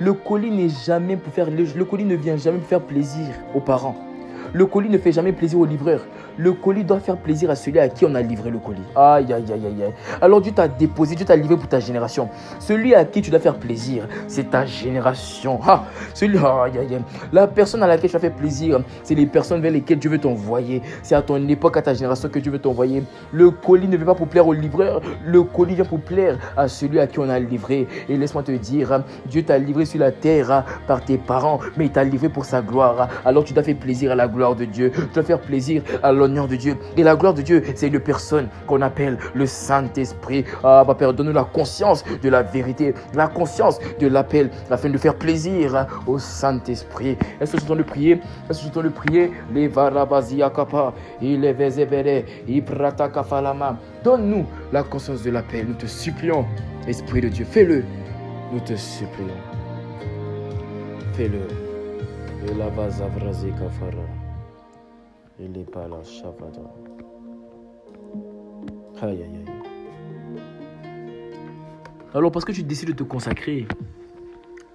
S2: n'est jamais pour faire, le colis ne vient jamais pour faire plaisir aux parents. Le colis ne fait jamais plaisir au livreur. Le colis doit faire plaisir à celui à qui on a livré le colis. Aïe, aïe, aïe, aïe, aïe. Alors Dieu t'a déposé, Dieu t'a livré pour ta génération. Celui à qui tu dois faire plaisir, c'est ta génération. Ah, aïe, aïe, aïe. La personne à laquelle tu vas faire plaisir, c'est les personnes vers lesquelles Dieu veut t'envoyer. C'est à ton époque, à ta génération que Dieu veut t'envoyer. Le colis ne vient pas pour plaire au livreur. Le colis vient pour plaire à celui à qui on a livré. Et laisse-moi te dire, Dieu t'a livré sur la terre par tes parents, mais il t'a livré pour sa gloire. Alors tu dois faire plaisir à la gloire de Dieu. Tu dois faire plaisir à l'honneur de Dieu. Et la gloire de Dieu, c'est une personne qu'on appelle le Saint-Esprit. Ah, Père, donne-nous la conscience de la vérité, la conscience de l'appel, afin de faire plaisir au Saint-Esprit. Est-ce que je t'entends le prier? Est-ce que je t'entends le prier? Les varabaziakapa, il est vezebere, ipratakafalama. Donne-nous la conscience de l'appel. Nous te supplions, Esprit de Dieu, fais-le. Nous te supplions. Fais-le. Et la vazavrazi kafara. Il est pas là, Shavada. Aïe, aïe, aïe. Alors, parce que tu décides de te consacrer,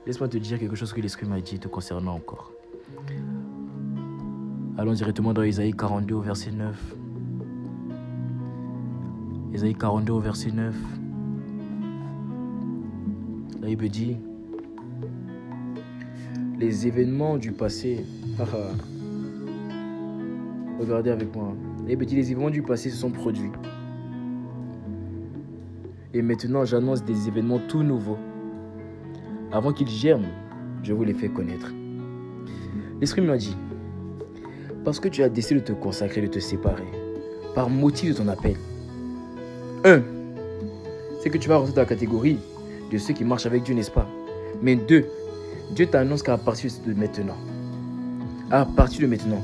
S2: laisse-moi te dire quelque chose que l'Esprit m'a dit te concernant encore. Allons directement dans Isaïe 42 au verset 9. Isaïe 42 au verset 9. La Bible dit: les événements du passé. Regardez avec moi. La Bible dit: les événements du passé se sont produits. Et maintenant, j'annonce des événements tout nouveaux. Avant qu'ils germent, je vous les fais connaître. L'Esprit m'a dit: parce que tu as décidé de te consacrer, de te séparer, par motif de ton appel. 1. C'est que tu vas rentrer dans la catégorie de ceux qui marchent avec Dieu, n'est-ce pas? Mais 2. Dieu t'annonce qu'à partir de maintenant, à partir de maintenant,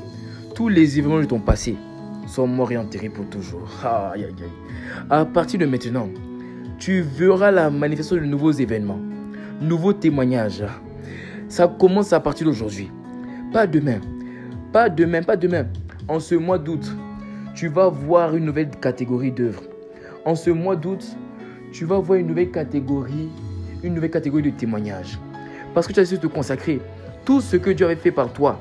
S2: tous les événements de ton passé sont morts et enterrés pour toujours. Aïe, aïe, aïe. À partir de maintenant, tu verras la manifestation de nouveaux événements, nouveaux témoignages. Ça commence à partir d'aujourd'hui. Pas demain. Pas demain, pas demain. En ce mois d'août, tu vas voir une nouvelle catégorie d'œuvres. En ce mois d'août, tu vas voir une nouvelle catégorie de témoignages. Parce que tu as décidé de te consacrer. Tout ce que Dieu avait fait par toi,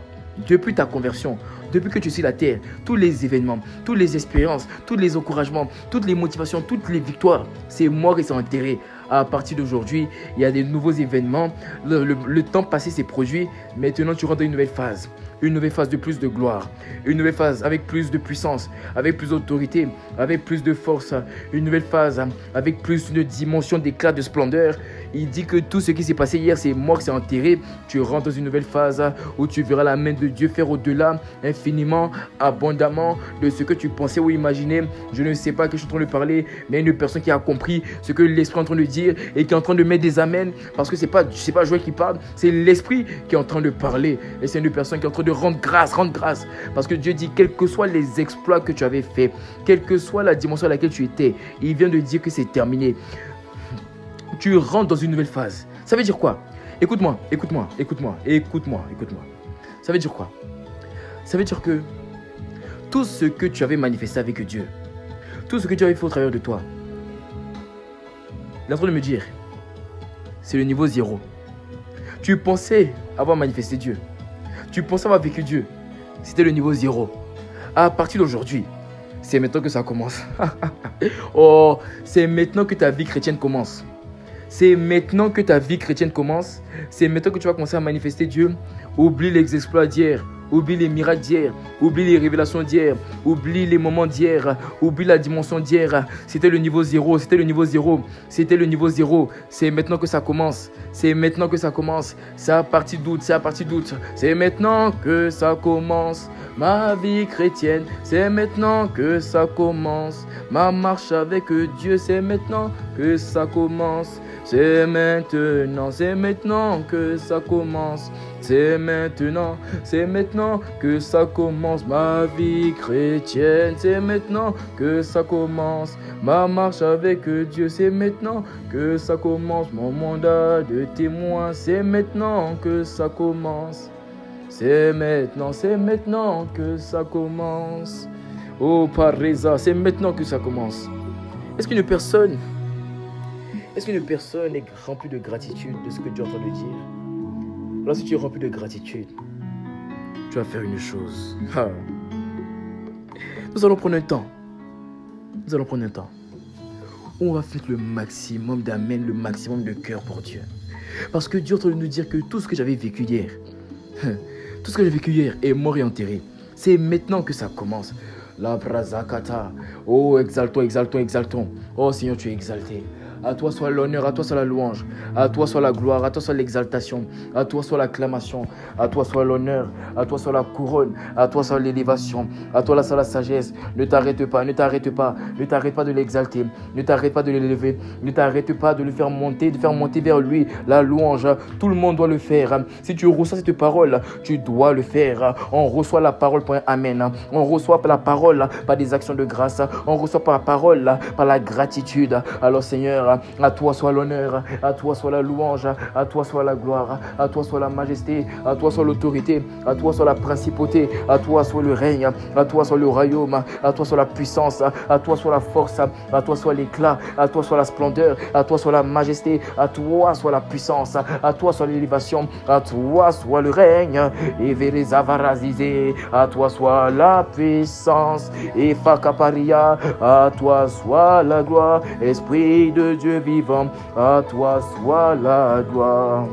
S2: depuis ta conversion, depuis que tu es sur la terre, tous les événements, toutes les expériences, tous les encouragements, toutes les motivations, toutes les victoires, c'est mort et c'est enterré. À partir d'aujourd'hui, il y a des nouveaux événements. Le temps passé s'est produit. Maintenant, tu rentres dans une nouvelle phase. Une nouvelle phase de plus de gloire. Une nouvelle phase avec plus de puissance, avec plus d'autorité, avec plus de force. Une nouvelle phase avec plus de dimension d'éclat, de splendeur. il dit que tout ce qui s'est passé hier, c'est mort, c'est enterré. Tu rentres dans une nouvelle phase où tu verras la main de Dieu faire au-delà, infiniment, abondamment de ce que tu pensais ou imaginais. Je ne sais pas que je suis en train de parler, mais il y a une personne qui a compris ce que l'Esprit est en train de dire et qui est en train de mettre des amens, parce que c'est pas Joël qui parle, c'est l'Esprit qui est en train de parler. Et c'est une personne qui est en train de rendre grâce, parce que Dieu dit, quels que soient les exploits que tu avais faits, quelle que soit la dimension à laquelle tu étais, il vient de dire que c'est terminé. Tu rentres dans une nouvelle phase. Ça veut dire quoi? Écoute-moi. Ça veut dire quoi? Ça veut dire que tout ce que tu avais manifesté avec Dieu, tout ce que tu avais fait au travers de toi, il est en train de me dire, c'est le niveau 0. Tu pensais avoir manifesté Dieu. Tu pensais avoir vécu Dieu. C'était le niveau 0. À partir d'aujourd'hui, c'est maintenant que ça commence. Oh, c'est maintenant que ta vie chrétienne commence. C'est maintenant que ta vie chrétienne commence. C'est maintenant que tu vas commencer à manifester Dieu. Oublie les exploits d'hier. Oublie les miracles d'hier. Oublie les révélations d'hier. Oublie les moments d'hier. Oublie la dimension d'hier. C'était le niveau 0. C'était le niveau 0. C'était le niveau 0. C'est maintenant que ça commence. C'est maintenant que ça commence. C'est à partir d'août. C'est à partir d'août. C'est maintenant que ça commence. Ma vie chrétienne, c'est maintenant que ça commence. Ma marche avec Dieu, c'est maintenant que ça commence. C'est maintenant que ça commence. C'est maintenant que ça commence. Ma vie chrétienne, c'est maintenant que ça commence. Ma marche avec Dieu, c'est maintenant que ça commence. Mon mandat de témoin, c'est maintenant que ça commence. C'est maintenant que ça commence. Oh, Paresa, c'est maintenant que ça commence. Est-ce qu'une personne est remplie de gratitude de ce que Dieu est en train de dire? Alors si tu es rempli de gratitude, tu vas faire une chose. Nous allons prendre un temps. Où on va faire le maximum d'amen, le maximum de cœur pour Dieu. Parce que Dieu est en train de nous dire que tout ce que j'avais vécu hier, tout ce que j'ai vécu hier est mort et enterré. C'est maintenant que ça commence. La brazakata. Oh, exaltons. Oh Seigneur, tu es exalté. À toi soit l'honneur, à toi soit la louange, à toi soit la gloire, à toi soit l'exaltation, à toi soit l'acclamation, à toi soit l'honneur, à toi soit la couronne, à toi soit l'élévation, à toi soit la sagesse. Ne t'arrête pas de l'exalter, ne t'arrête pas de l'élever, ne t'arrête pas de le faire monter, vers lui la louange. Tout le monde doit le faire. Si tu reçois cette parole, tu dois le faire. On reçoit la parole par un amen. On reçoit la parole par des actions de grâce. On reçoit par la parole par la gratitude. Alors Seigneur, à toi soit l'honneur, à toi soit la louange, à toi soit la gloire, à toi soit la majesté, à toi soit l'autorité, à toi soit la principauté, à toi soit le règne, à toi soit le royaume, à toi soit la puissance, à toi soit la force, à toi soit l'éclat, à toi soit la splendeur, à toi soit la majesté, à toi soit la puissance, à toi soit l'élévation, à toi soit le règne, et Verezavarazizé, à toi soit la puissance, et Fakaparia, à toi soit la gloire, Esprit de Dieu vivant, à toi soit la gloire.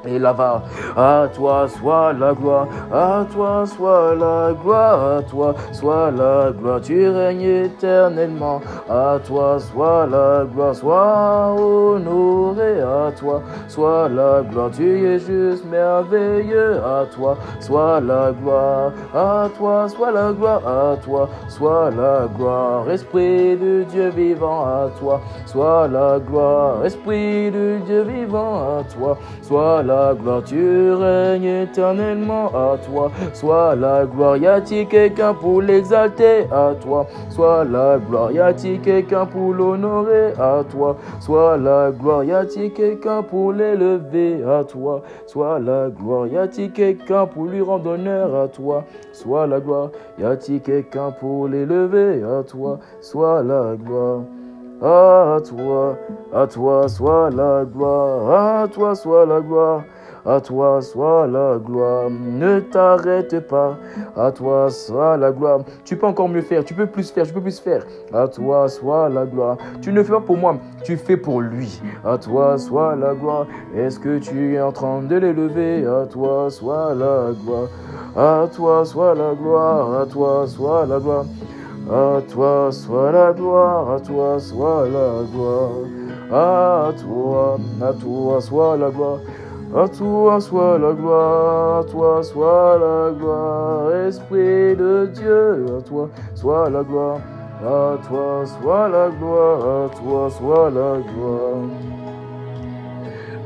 S2: Et là-bas, à toi soit la gloire, à toi soit la gloire, à toi soit la gloire, tu règnes éternellement, à toi soit la gloire, sois honoré, à toi soit la gloire, tu es juste merveilleux, à toi soit la gloire, à toi soit la gloire, à toi soit la gloire, Esprit de Dieu vivant, à toi soit la gloire, Esprit de Dieu vivant, à toi soit la gloire, tu règnes éternellement, à toi soit la gloire, y a-t-il quelqu'un pour l'exalter, à toi soit la gloire, y a-t-il quelqu'un pour l'honorer, à toi soit la gloire, y a-t-il quelqu'un pour l'élever, à toi soit la gloire, y a-t-il quelqu'un pour lui rendre honneur, à toi soit la gloire, y a-t-il quelqu'un pour l'élever, à toi soit la gloire. À toi soit la gloire, à toi soit la gloire, à toi soit la gloire, ne t'arrête pas, à toi soit la gloire, tu peux encore mieux faire, tu peux plus faire, à toi soit la gloire, tu ne fais pas pour moi, tu fais pour lui, à toi soit la gloire, est-ce que tu es en train de l'élever, à toi soit la gloire, à toi soit la gloire, à toi soit la gloire. À toi soit la gloire, à toi soit la gloire, À toi soit la gloire. À toi soit la gloire, à toi soit la gloire, Esprit de Dieu, à toi soit la gloire, à toi soit la gloire, à toi soit la gloire,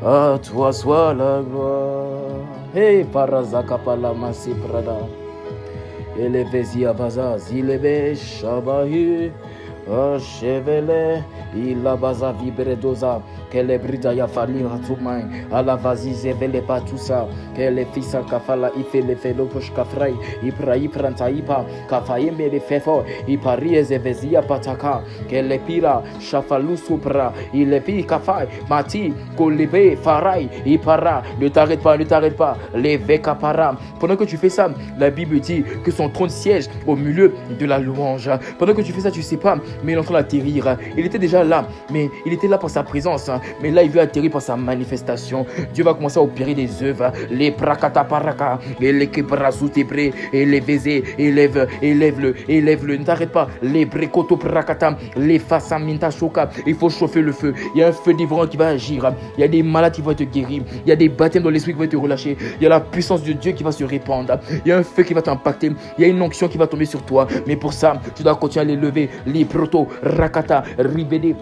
S2: à toi soit la gloire. Hey, parazaka palamasi prada, elevezia vaza zilebe shabahi, achevele, ilabaza vibredoza. Qu'elle brida ya fali hatumai ala vazi zevele pas tout ça qu'elle fils kafala ife le felo posh kafrai ipra ipranta ipa kafayembe le fefo ipari ezevezia pataka qu'elle pira shafalu supra il pi kafai mati kolebe farai ipara ne t'arrête pas leve kapara. Pendant que tu fais ça, la Bible dit que son trône siège au milieu de la louange. Pendant que tu fais ça, tu sais pas, mais il est en train d'atterrir. Il était déjà là, mais il était là par sa présence. Mais là, il veut atterrir par sa manifestation. Dieu va commencer à opérer des œuvres. Les prakata paraka, et les kebrasoutebré, et les vezé, élève-le. Ne t'arrête pas. Les brekoto prakata, les fasaminta choka. Il faut chauffer le feu. Il y a un feu dévorant qui va agir. Il y a des malades qui vont être guéris. Il y a des baptêmes dans l'esprit qui vont être relâchés. Il y a la puissance de Dieu qui va se répandre. Il y a un feu qui va t'impacter. Il y a une onction qui va tomber sur toi. Mais pour ça, tu dois continuer à les lever. Les proto, rakata, ribede.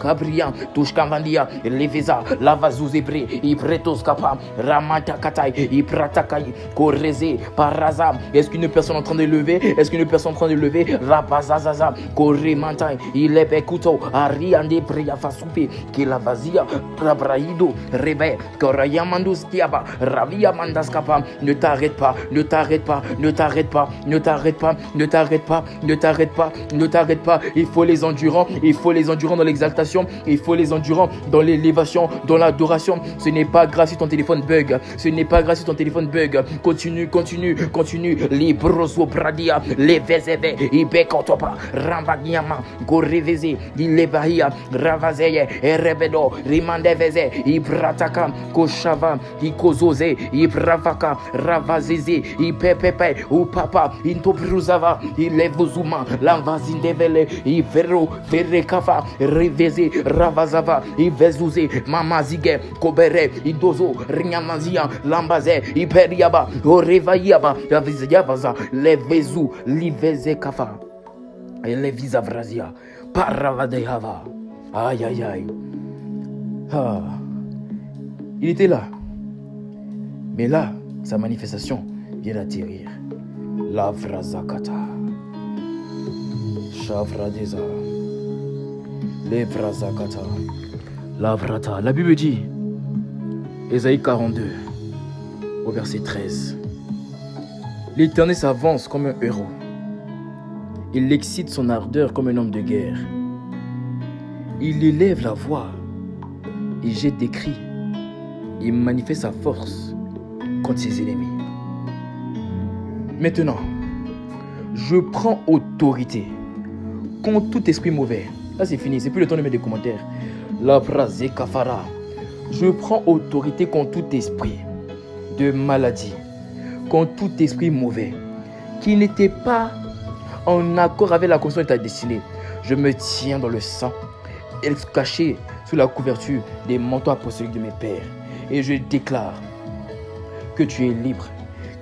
S2: Gabriel, Tushkavandia, Leveza, Lavazuzebre, Ibretos Kapa, Ramata Katai, Ipratakai, Koreze, Paraza. Est-ce qu'une personne est en train de lever? Est-ce qu'une personne est en train de lever? Rabazazaza, Koremantai, Ilebekuto, Ariande Priafasupe, Kilavazia, Rabraido, Rebe, Korayamandus Kiaba, Ravia Mandaskapa. Ne t'arrête pas, ne t'arrête pas, ne t'arrête pas, ne t'arrête pas, ne t'arrête pas, ne t'arrête pas, ne t'arrête pas. Il faut les endurants dans l'exaltation. Il faut les endurants dans l'élévation, dans l'adoration. Ce n'est pas grave si ton téléphone bug. Ce n'est pas grave si ton téléphone bug. Continue. Les broso bradia, les vezeve, ibekotopa, rambagiama, goreveze, ilebahia, ravazeye, erebedo, rimandeveze, ibrataka, koshava, ikozoze, ibravaka, ravazeze, ipepepe, upapa, intobruzava, ilevuzuma, lamvazindevele, ivero, verekafa, reveze. Ravazava, Ivezuze, Mamazige, Kobere, Idozo, Rinyamazia, Lambaze, Iperiaba, Orevayaba, Yavizayabaza, Levezu, Liveze Kafa, et Levisa Vrazia, Paravadehava. Aïe. Ah. Il était là. Mais là, sa manifestation vient d'atterrir. La Vrazakata. Chavradeza. La Bible dit, Ésaïe 42, au verset 13, l'Éternel s'avance comme un héros. Il excite son ardeur comme un homme de guerre. Il élève la voix, il jette des cris, il manifeste sa force contre ses ennemis. Maintenant, je prends autorité contre tout esprit mauvais. Là, c'est fini, c'est plus le temps de mettre des commentaires. La phrase kafara. Je prends autorité contre tout esprit de maladie, contre tout esprit mauvais qui n'était pas en accord avec la conscience de ta destinée. Je me tiens dans le sang, caché sous la couverture des manteaux apostoliques de mes pères. Et je déclare que tu es libre.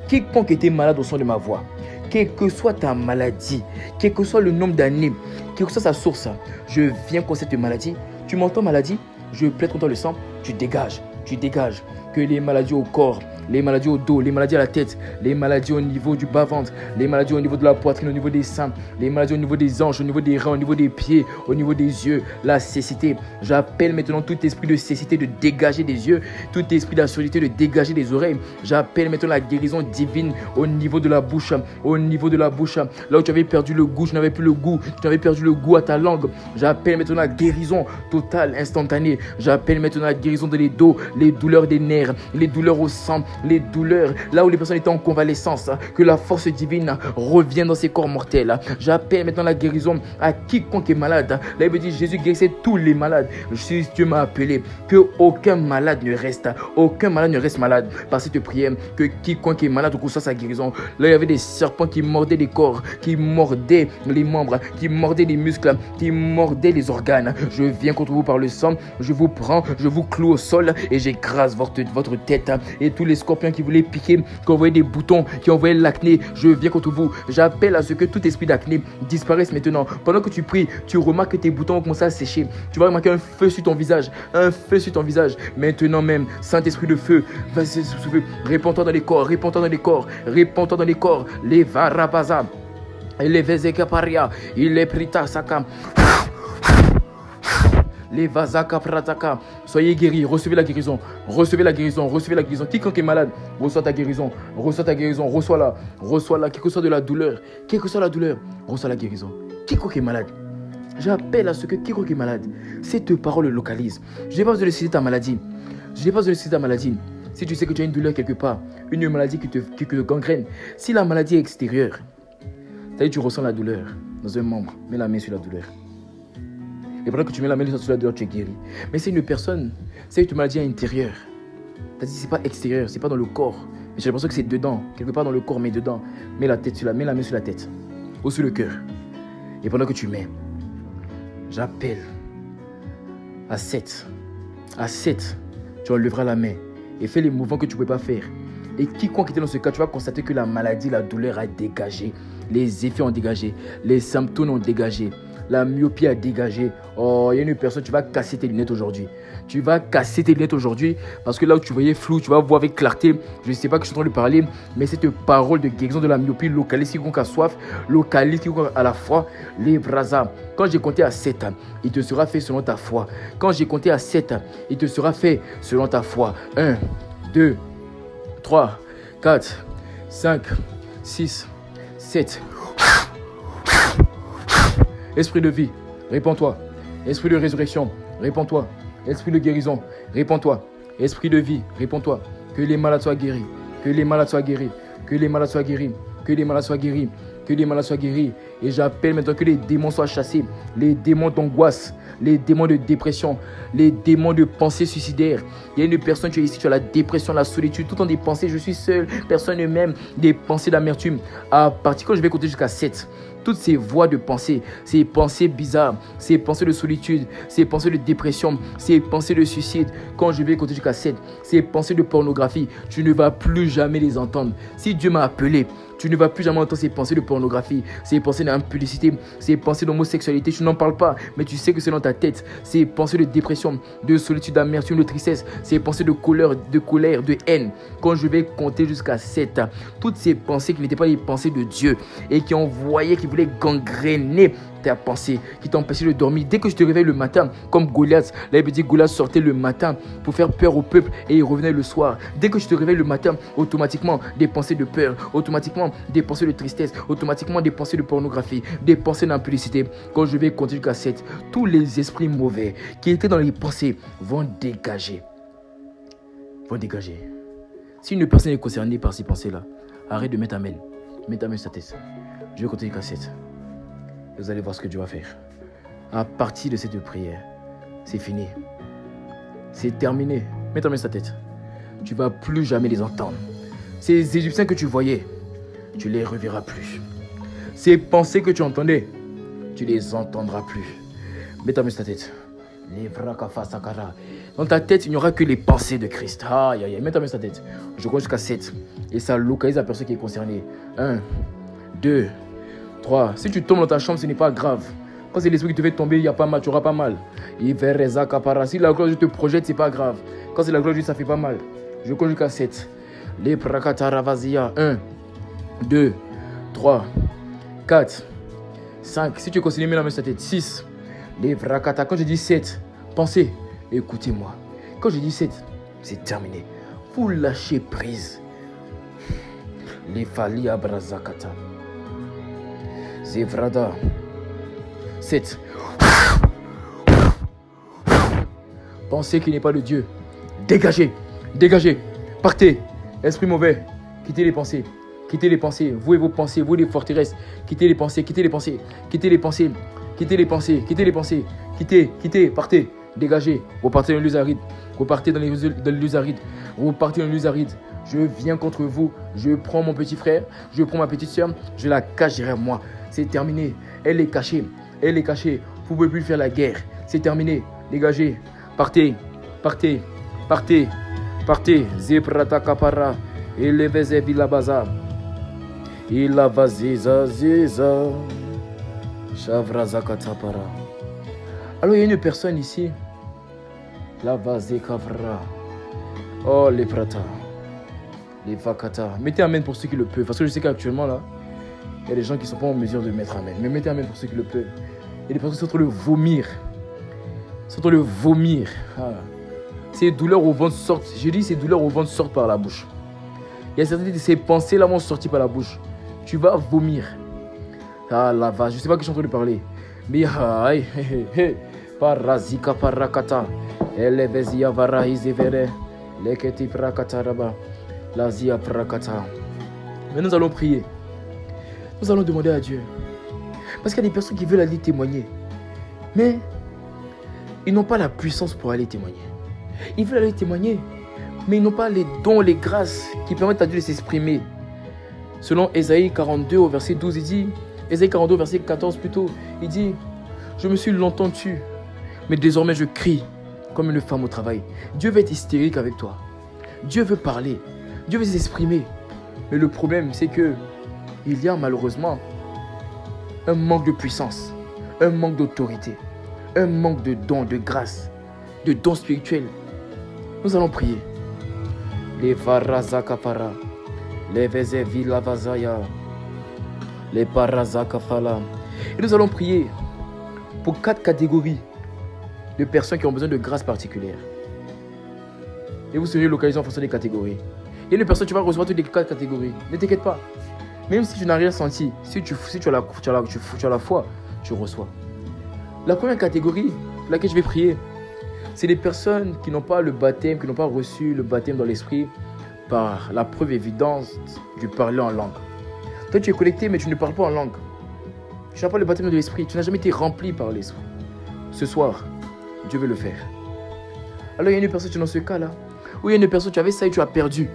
S2: Quiconque était malade au son de ma voix, quelle que soit ta maladie, quel que soit le nombre d'années, quelle que soit sa source, je viens contre cette maladie. Tu m'entends, maladie? Je plaide contre le sang, tu dégages. Que les maladies au corps, les maladies au dos, les maladies à la tête, les maladies au niveau du bas-ventre, les maladies au niveau de la poitrine, au niveau des seins, les maladies au niveau des hanches, au niveau des reins, au niveau des pieds, au niveau des yeux, la cécité. J'appelle maintenant tout esprit de cécité de dégager des yeux, tout esprit d'absurdité de dégager des oreilles. J'appelle maintenant la guérison divine au niveau de la bouche, Là où tu avais perdu le goût, tu n'avais plus le goût, tu avais perdu le goût à ta langue. J'appelle maintenant la guérison totale, instantanée. J'appelle maintenant la guérison dans les dos, les douleurs des nerfs, les douleurs au sang, les douleurs, là où les personnes étaient en convalescence, que la force divine revienne dans ces corps mortels. J'appelle maintenant la guérison à quiconque est malade. La Bible dit Jésus guérissait tous les malades. Si Dieu m'a appelé, que aucun malade ne reste malade par cette prière, que quiconque est malade reçoive sa guérison. Là il y avait des serpents qui mordaient les corps, qui mordaient les membres, qui mordaient les muscles, qui mordaient les organes. Je viens contre vous par le sang, je vous prends, je vous cloue au sol et j'écrase votre tête. Et tous les scorpions qui voulaient piquer, qui envoyaient des boutons, qui envoyaient l'acné, je viens contre vous. J'appelle à ce que tout esprit d'acné disparaisse maintenant. Pendant que tu pries, tu remarques que tes boutons vont commencer à sécher. Tu vas remarquer un feu sur ton visage, un feu sur ton visage. Maintenant même, Saint-Esprit de feu, vas-y, répands-toi dans les corps, répands-toi dans les corps, répands-toi dans les corps. Les varabaza, les vezekaparia, il est prita saka. Les vazaka prataka, soyez guéris, recevez la guérison, recevez la guérison, recevez la guérison. Quiconque est malade, reçois ta guérison, reçois-la, quelle que soit de la douleur, quelle que soit la douleur, reçois la guérison. Quiconque est malade, j'appelle à ce que quiconque est malade, cette parole le localise. Je n'ai pas besoin de citer ta maladie, Si tu sais que tu as une douleur quelque part, une maladie qui te gangrène, si la maladie est extérieure, c'est-à-dire tu ressens la douleur dans un membre, mets la main sur la douleur. Et pendant que tu mets la main sur la douleur, tu es guéri. Mais c'est une personne, c'est une maladie intérieure. C'est-à-dire c'est pas extérieur, c'est pas dans le corps. Mais j'ai l'impression que c'est dedans, quelque part dans le corps, mais dedans. Mets la main sur la tête, ou sur le cœur. Et pendant que tu mets, j'appelle à 7. À 7, tu enlèveras la main et fais les mouvements que tu ne pouvais pas faire. Et quiconque était dans ce cas, tu vas constater que la maladie, la douleur a dégagé. Les effets ont dégagé. Les symptômes ont dégagé. La myopie a dégagé. Oh, il y a une personne, tu vas casser tes lunettes aujourd'hui. Parce que là où tu voyais flou, tu vas voir avec clarté. Je ne sais pas que je suis en train de parler, mais cette parole de guérison de la myopie localise quiconque a soif, localise quiconque a la foi. Les brasas. Quand j'ai compté à 7, il te sera fait selon ta foi. Quand j'ai compté à 7, il te sera fait selon ta foi. 1, 2, 3, 4, 5, 6, 7. Esprit de vie, répands-toi. Esprit de résurrection, répands-toi. Esprit de guérison, répands-toi. Esprit de vie, répands-toi. Que les malades soient guéris. Que les malades soient guéris. Que les malades soient guéris. Que les malades soient guéris. Que les malades soient guéris. Et j'appelle maintenant que les démons soient chassés. Les démons d'angoisse. Les démons de dépression, les démons de pensée suicidaire. Il y a une personne, tu es ici, tu as la dépression, la solitude, tout en des pensées, je suis seul, personne ne m'aime, des pensées d'amertume. À partir quand je vais compter jusqu'à 7, toutes ces voies de pensée, ces pensées bizarres, ces pensées de solitude, ces pensées de dépression, ces pensées de suicide, quand je vais compter jusqu'à 7, ces pensées de pornographie, tu ne vas plus jamais les entendre. Si Dieu m'a appelé, tu ne vas plus jamais entendre ces pensées de pornographie, ces pensées d'impudicité, ces pensées d'homosexualité. Tu n'en parles pas, mais tu sais que c'est dans ta tête. Ces pensées de dépression, de solitude, d'amertume, de tristesse, ces pensées de colère, de haine. Quand je vais compter jusqu'à 7, toutes ces pensées qui n'étaient pas les pensées de Dieu et qui envoyaient, qui voulaient gangréner ta pensée, qui t'empêchait de dormir. Dès que je te réveille le matin, comme Goliath, la Bible dit Goliath sortait le matin pour faire peur au peuple et il revenait le soir. Dès que je te réveille le matin, automatiquement des pensées de peur, automatiquement des pensées de tristesse, automatiquement des pensées de pornographie, des pensées d'impudicité. Quand je vais compter jusqu'à 7, tous les esprits mauvais qui étaient dans les pensées vont dégager. Si une personne est concernée par ces pensées-là, arrête de mettre ta main. Mets ta main sur ta tête. Je vais compter jusqu'à 7. Vous allez voir ce que Dieu va faire. À partir de cette prière, c'est fini. C'est terminé. Mets ta main sur ta tête. Tu ne vas plus jamais les entendre. Ces Égyptiens que tu voyais, tu ne les reverras plus. Ces pensées que tu entendais, tu ne les entendras plus. Mets ta main sur ta tête. Dans ta tête, il n'y aura que les pensées de Christ. Aïe, aïe, aïe. Mets ta main sur ta tête. Je compte jusqu'à 7. Et ça localise la personne qui est concernée. 1, 2, 3. Si tu tombes dans ta chambre, ce n'est pas grave. Quand c'est l'esprit qui te fait tomber, il n'y a pas mal, tu n'auras pas mal. Si la gloire de Dieu te projette, ce n'est pas grave. Quand c'est la gloire de Dieu, ça fait pas mal. Je compte jusqu'à 7. Les prakataravazia. 1, 2, 3, 4, 5. Si tu continues, mets la main sur ta tête. 6. Les prakata. Quand je dis 7, pensez, écoutez-moi. Quand je dis 7, c'est terminé. Vous lâchez prise. Les falia brazakata. Zevrada. 7. Pensez qu'il n'est pas de Dieu. Dégagez. Dégagez. Partez. Esprit mauvais, quittez les pensées. Quittez les pensées. Vous et vos pensées, vous les forteresses. Quittez les pensées, quittez les pensées. Quittez les pensées. Quittez les pensées, quittez les pensées. Quittez, partez. Dégagez. Vous partez dans les lieux arides. Vous partez dans les lieux arides. Vous partez dans les lieux arides. Je viens contre vous. Je prends mon petit frère. Je prends ma petite soeur. Je la cache derrière moi. C'est terminé. Elle est cachée. Elle est cachée. Vous ne pouvez plus faire la guerre. C'est terminé. Dégagez. Partez. Partez. Partez. Partez. Zeprata kapara. Eleveze vilabaza. Il a vaziza ziza. Chavraza katapara. Alors il y a une personne ici. La vazé kavra. Oh les prata. Les vakata. Mettez amen pour ceux qui le peuvent. Parce que je sais qu'actuellement là, il y a des gens qui ne sont pas en mesure de mettre amen. Mais mettez amen pour ceux qui le peuvent. Il y a des personnes qui sont en train de vomir. Ils sont en train de vomir. Ah. Ces douleurs au ventre sortent. Je dis ces douleurs au ventre sortent par la bouche. Il y a certaines de ces pensées là vont sortir par la bouche. Tu vas vomir. Ah la vache, je ne sais pas que je suis en train de parler. Mais aïe, parazika parakata. Elevezia varahizevere. Leketi prakataraba. Lazia prakata. Mais nous allons prier. Nous allons demander à Dieu. Parce qu'il y a des personnes qui veulent aller témoigner. Mais ils n'ont pas la puissance pour aller témoigner. Ils veulent aller témoigner. Mais ils n'ont pas les dons, les grâces qui permettent à Dieu de s'exprimer. Selon Ésaïe 42 au verset 12, il dit, Ésaïe 42 au verset 14 plutôt, il dit, je me suis longtemps tu, mais désormais je crie comme une femme au travail. Dieu veut être hystérique avec toi. Dieu veut parler. Dieu veut s'exprimer. Mais le problème, c'est que il y a malheureusement un manque de puissance, un manque d'autorité, un manque de dons, de grâce, de dons spirituels. Nous allons prier. Les Varazakapara, les Vezevilavazaya, les Parazakafala. Et nous allons prier pour 4 catégories de personnes qui ont besoin de grâce particulière. Et vous serez localisés en fonction des catégories. Il y a une personne, tu vas recevoir toutes les 4 catégories. Ne t'inquiète pas. Même si tu n'as rien senti, si tu as la foi, tu reçois. La première catégorie pour laquelle je vais prier, c'est les personnes qui n'ont pas le baptême, qui n'ont pas reçu le baptême dans l'esprit par la preuve évidente du parler en langue. Toi, tu es connecté, mais tu ne parles pas en langue. Tu n'as pas le baptême de l'esprit. Tu n'as jamais été rempli par l'esprit. Ce soir, Dieu veut le faire. Alors, il y a une personne, tu es dans ce cas-là, où il y a une personne, tu avais ça et tu as perdu.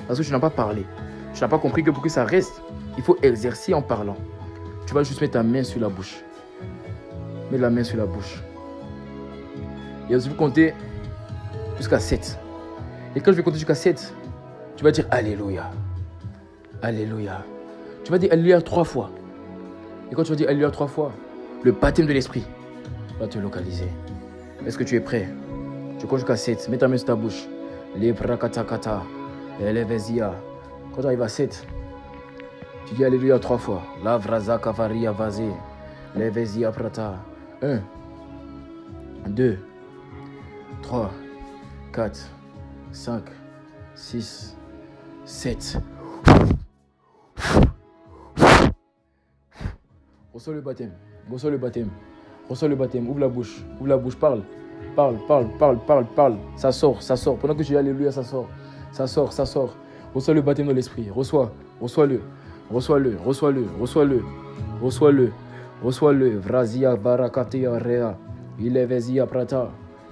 S2: Parce que tu n'as pas parlé. Tu n'as pas compris que pour que ça reste, il faut exercer en parlant. Tu vas juste mettre ta main sur la bouche. Mets la main sur la bouche. Et ensuite, vous comptez jusqu'à 7. Et quand je vais compter jusqu'à 7, tu vas dire Alléluia. Alléluia. Tu vas dire Alléluia 3 fois. Et quand tu vas dire Alléluia 3 fois, le baptême de l'esprit va te localiser. Est-ce que tu es prêt? Tu comptes jusqu'à 7. Mets ta main sur ta bouche. Les prakatakata. Elevezia. Quand tu arrives à 7, tu dis Alléluia 3 fois. La vraza kavaria vazé. Levezia prata. 1, 2, 3, 4, 5, 6, 7. Reçois le baptême. Reçois le baptême. Reçois le baptême. Ouvre la bouche. Ouvre la bouche. Parle. Parle, parle, parle, parle, parle. Ça sort, ça sort. Pendant que tu dis Alléluia, ça sort. Ça sort, ça sort. Reçois le baptême de l'esprit. Reçois. Reçois-le. Reçois-le. Reçois-le. Reçois-le. Reçois-le. Reçois-le. Vrazia barakatea rea. Ilevezia prata.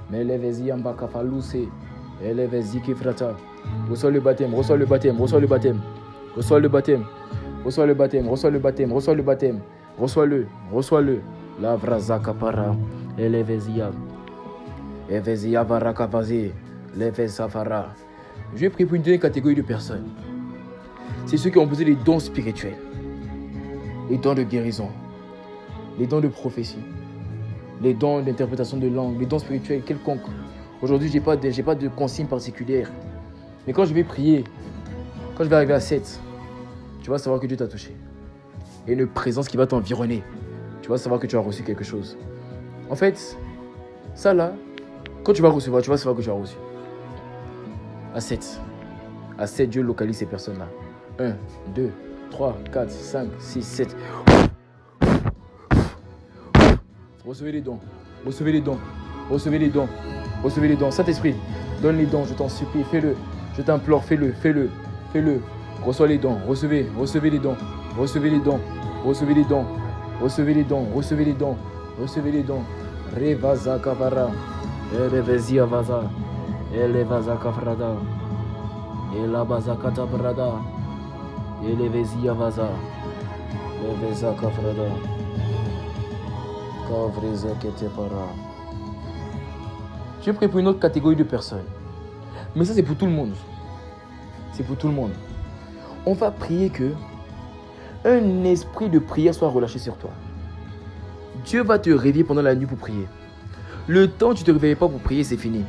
S2: Melevezia mbakafaluse. Elevezi kifrata. Reçois le baptême. Reçois le baptême. Reçois le baptême. Reçois le baptême. Reçois le baptême. Reçois le baptême. Reçois le baptême. Reçois-le. Reçois-le. La vraza kapara. Elevezia. Evezia varakavazi. Levezafara. Je vais prier pour une deuxième catégorie de personnes. C'est ceux qui ont besoin des dons spirituels. Les dons de guérison. Les dons de prophétie. Les dons d'interprétation de langue. Les dons spirituels quelconques. Aujourd'hui, je n'ai pas de consigne particulière. Mais quand je vais prier, quand je vais arriver à 7, tu vas savoir que Dieu t'a touché. Il y a une présence qui va t'environner. Tu vas savoir que tu as reçu quelque chose. En fait, ça là, quand tu vas recevoir, tu vas savoir que tu as reçu. À 7. À 7, Dieu localise ces personnes-là. 1, 2, 3, 4, 5, 6, 7. Recevez les dons. Recevez les dons. Recevez les dons. Recevez les dons. Saint-Esprit, donne les dons, je t'en supplie. Fais-le. Je t'implore, fais-le. Fais-le. Fais-le. Reçois les dons. Recevez les dons. Recevez les dons. Recevez les dons. Recevez les dons. Recevez les dons. Recevez les dons. Revaza kavara. Elevezia vaza. Elevaza kavrada. Elabaza katabrada. Elevezia vaza. Eleveza kavrada. Kavreza ketepara. Je prie pour une autre catégorie de personnes. Mais ça, c'est pour tout le monde. C'est pour tout le monde. On va prier que un esprit de prière soit relâché sur toi. Dieu va te réveiller pendant la nuit pour prier. Le temps où tu ne te réveilles pas pour prier, c'est fini.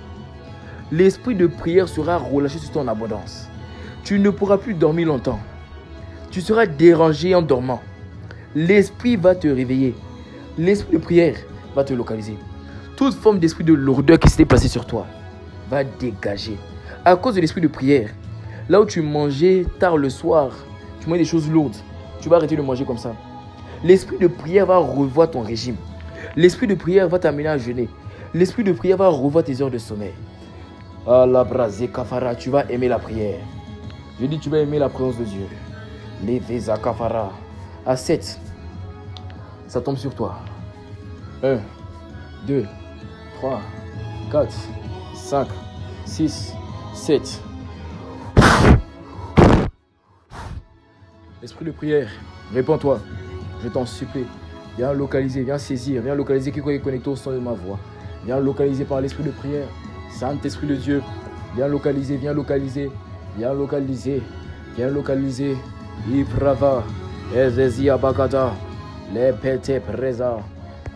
S2: L'esprit de prière sera relâché sur toi en abondance. Tu ne pourras plus dormir longtemps. Tu seras dérangé en dormant. L'esprit va te réveiller. L'esprit de prière va te localiser. Toute forme d'esprit de lourdeur qui s'était placée sur toi va dégager. À cause de l'esprit de prière, là où tu mangeais tard le soir, tu mangeais des choses lourdes, tu vas arrêter de manger comme ça. L'esprit de prière va revoir ton régime. L'esprit de prière va t'amener à jeûner. L'esprit de prière va revoir tes heures de sommeil. Allah brazé kafara, tu vas aimer la prière. Je dis tu vas aimer la présence de Dieu. Leveza kafara. À 7, ça tombe sur toi. 1, 2, 3, 4, 5, 6, 7. Esprit de prière, réponds-toi. Je t'en supplie. Viens localiser, viens saisir, viens localiser quiconque est connecté au son de ma voix. Viens localiser par l'esprit de prière. Saint-Esprit de Dieu, viens localiser, viens localiser, viens localiser, viens localiser. Iprava, Ezezia Bakata, Lepete Preza,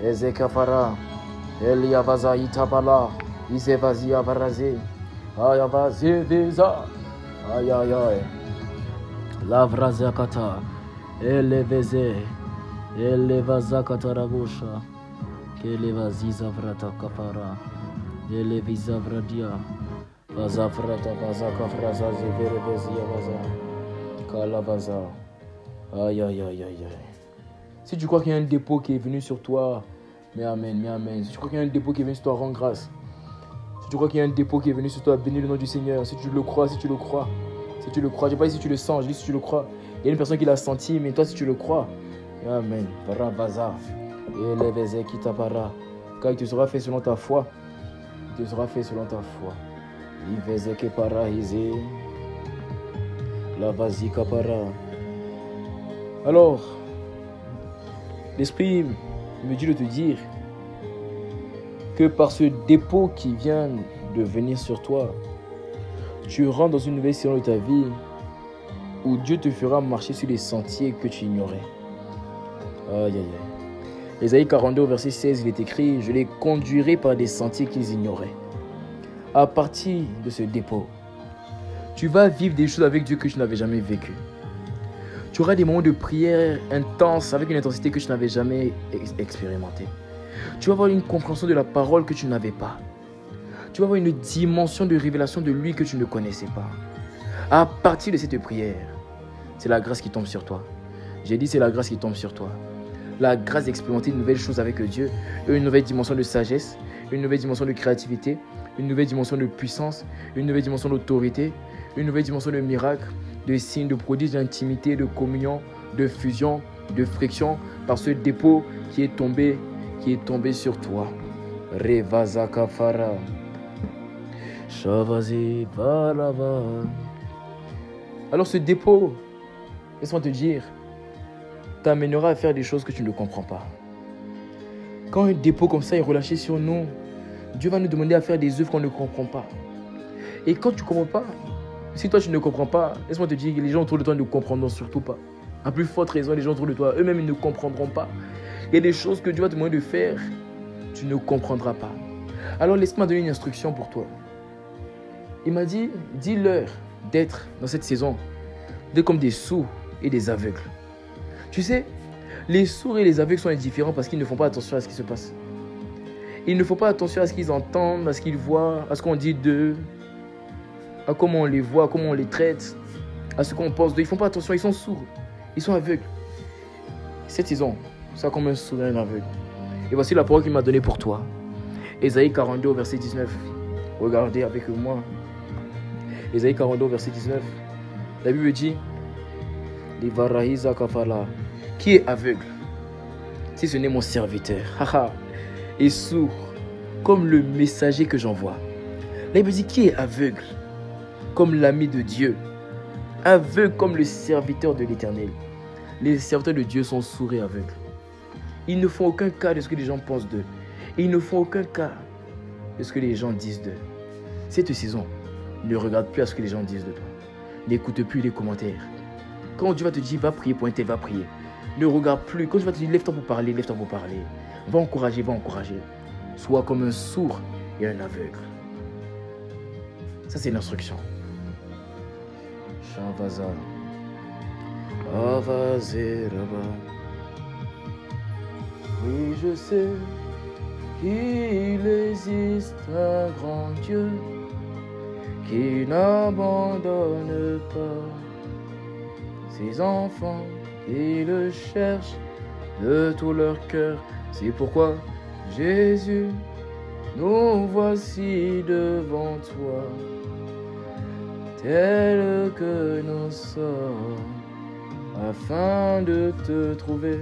S2: Ezekafara, Eliavaza Itapala, Isevazia Baraze, Ayavaze Veza, Ayayay, Lavrazakata, Eleveze, Elevazakata Rabusha, Kelevaziza Vrata Kapara, Eleviza Vradia, Vazafrata Vazakafraza Zeverevezia Vaza, Kalavaza, aïe aïe aïe aïe aïe. Si tu crois qu'il y a un dépôt qui est venu sur toi, mais amen, mais amen. Si tu crois qu'il y a un dépôt qui est venu sur toi, rends grâce. Si tu crois qu'il y a un dépôt qui est venu sur toi, bénis le nom du Seigneur. Si tu le crois, si tu le crois, si tu le crois. Je ne sais pas si tu le sens, je dis si tu le crois. Il y a une personne qui l'a senti, mais toi si tu le crois, amen. Baravaza, eleveze kitapara. Car il te sera fait selon ta foi. Il te sera fait selon ta foi. Iveze kepara hizé. La vasi kapara. Alors, l'Esprit me dit de te dire que par ce dépôt qui vient de venir sur toi, tu rentres dans une nouvelle saison de ta vie où Dieu te fera marcher sur les sentiers que tu ignorais. Aïe aïe aïe. Ésaïe 42 verset 16, il est écrit: je les conduirai par des sentiers qu'ils ignoraient. À partir de ce dépôt, tu vas vivre des choses avec Dieu que tu n'avais jamais vécues. Tu auras des moments de prière intenses avec une intensité que tu n'avais jamais expérimentée. Tu vas avoir une compréhension de la parole que tu n'avais pas. Tu vas avoir une dimension de révélation de lui que tu ne connaissais pas. À partir de cette prière, c'est la grâce qui tombe sur toi. J'ai dit c'est la grâce qui tombe sur toi. La grâce d'expérimenter une nouvelle chose avec Dieu, une nouvelle dimension de sagesse, une nouvelle dimension de créativité, une nouvelle dimension de puissance, une nouvelle dimension d'autorité, une nouvelle dimension de miracle, de signes, de prodiges, d'intimité, de communion, de fusion, de friction par ce dépôt qui est tombé sur toi. Revaza kafara. Shavazi balava. Alors ce dépôt, laisse-moi te dire, t'amènera à faire des choses que tu ne comprends pas. Quand un dépôt comme ça est relâché sur nous, Dieu va nous demander à faire des œuvres qu'on ne comprend pas. Et quand tu ne comprends pas, si toi tu ne comprends pas, laisse-moi te dire que les gens autour de toi ne comprendront surtout pas. À plus forte raison, les gens autour de toi, eux-mêmes, ils ne comprendront pas. Il y a des choses que Dieu va te demander de faire, tu ne comprendras pas. Alors laisse-moi donner une instruction pour toi. Il m'a dit, dis-leur d'être dans cette saison, d'être comme des sourds et des aveugles. Tu sais, les sourds et les aveugles sont indifférents parce qu'ils ne font pas attention à ce qui se passe. Ils ne font pas attention à ce qu'ils entendent, à ce qu'ils voient, à ce qu'on dit d'eux, à comment on les voit, à comment on les traite, à ce qu'on pense d'eux. Ils ne font pas attention, ils sont sourds, ils sont aveugles. Cette saison, c'est comme un sourd et un aveugle. Et voici la parole qu'il m'a donnée pour toi. Ésaïe 42, verset 19. Regardez avec moi. Ésaïe 42, verset 19. La Bible dit, qui est aveugle, si ce n'est mon serviteur, et sourd, comme le messager que j'envoie. La Bible dit, qui est aveugle, comme l'ami de Dieu, aveugle comme le serviteur de l'Éternel. Les serviteurs de Dieu sont sourds et aveugles. Ils ne font aucun cas de ce que les gens pensent d'eux. Ils ne font aucun cas de ce que les gens disent d'eux. Cette saison, ne regarde plus à ce que les gens disent de toi. N'écoute plus les commentaires. Quand Dieu va te dire, va prier pour un tel, va prier. Ne regarde plus. Quand Dieu va te dire, lève-toi pour parler, lève-toi pour parler. Va encourager, va encourager. Sois comme un sourd et un aveugle. Ça, c'est l'instruction.
S1: Shavaza. Avazeraba.
S2: Oui, je sais qu'il existe un grand Dieu qui n'abandonne pas ses enfants qui le cherchent de tout leur cœur. C'est pourquoi, Jésus, nous voici devant toi, tels que nous sommes, afin de te trouver.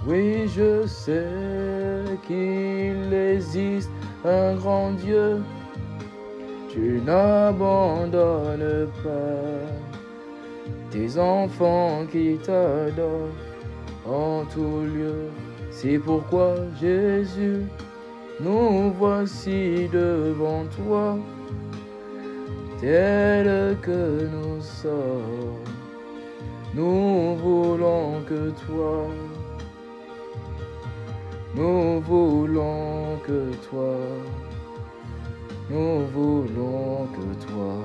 S2: Oui, je sais qu'il existe un grand Dieu, tu n'abandonnes pas tes enfants qui t'adorent en tout lieu. C'est pourquoi, Jésus, nous voici devant toi, tels que nous sommes. Nous voulons que toi, nous voulons que toi, nous voulons que toi,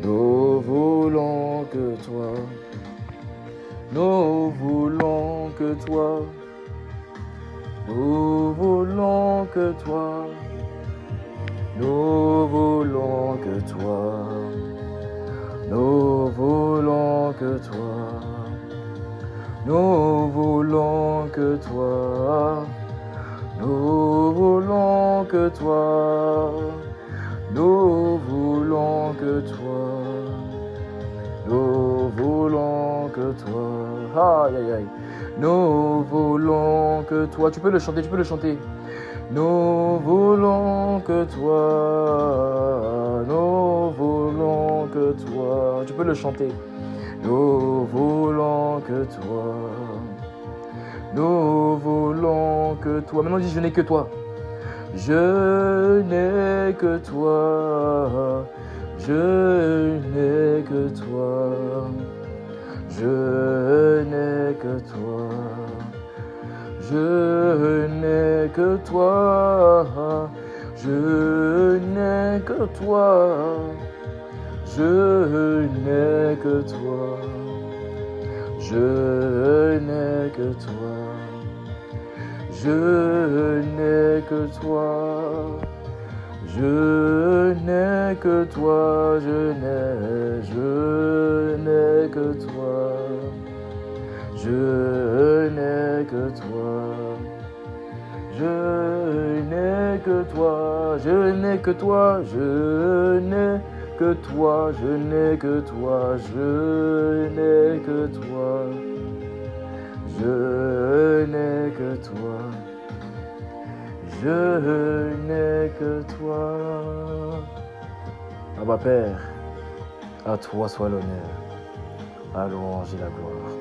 S2: nous voulons que toi, nous voulons que toi, nous voulons que toi, nous voulons que toi, nous voulons que toi. Nous voulons que toi, nous voulons que toi, nous voulons que toi, nous voulons que toi. Aïe aïe aïe. Nous voulons que toi. Tu peux le chanter, tu peux le chanter. Nous voulons que toi, nous voulons que toi. Tu peux le chanter. Nous voulons que toi, nous voulons que toi. Maintenant dis, je n'ai que toi. Je n'ai que toi, je n'ai que toi, je n'ai que toi, je n'ai que toi, je n'ai que toi. Je n'ai que toi, je n'ai que toi, je n'ai que toi, je n'ai que toi, je n'ai que toi, je n'ai que toi, je n'ai que toi, je n'ai que toi, je n'ai que toi, je n'ai que toi, je n'ai que toi, je n'ai que toi, je n'ai que toi. Abba Père, à toi soit l'honneur, à louange et la gloire.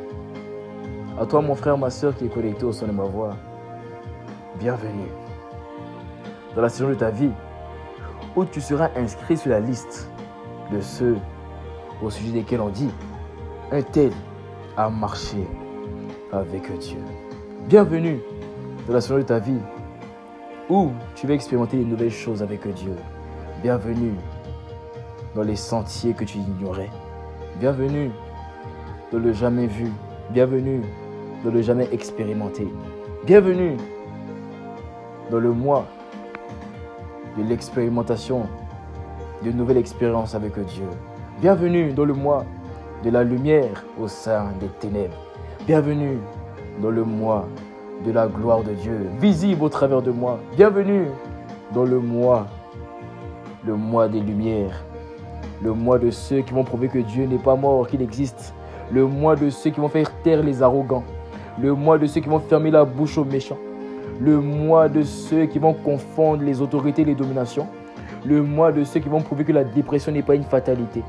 S2: À toi mon frère, ma soeur qui est connecté au son de ma voix, bienvenue dans la saison de ta vie où tu seras inscrit sur la liste de ceux au sujet desquels on dit un tel a marché avec Dieu. Bienvenue dans la saison de ta vie où tu vas expérimenter de nouvelles choses avec Dieu. Bienvenue dans les sentiers que tu ignorais. Bienvenue dans le jamais vu. Bienvenue dans le jamais expérimenté. Bienvenue dans le mois de l'expérimentation, de nouvelles expériences avec Dieu. Bienvenue dans le mois de la lumière au sein des ténèbres. Bienvenue dans le mois de la gloire de Dieu, visible au travers de moi. Bienvenue dans le mois des lumières, Le moi de ceux qui vont prouver que Dieu n'est pas mort, qu'il existe. Le moi de ceux qui vont faire taire les arrogants. Le moi de ceux qui vont fermer la bouche aux méchants. Le moi de ceux qui vont confondre les autorités et les dominations. Le moi de ceux qui vont prouver que la dépression n'est pas une fatalité.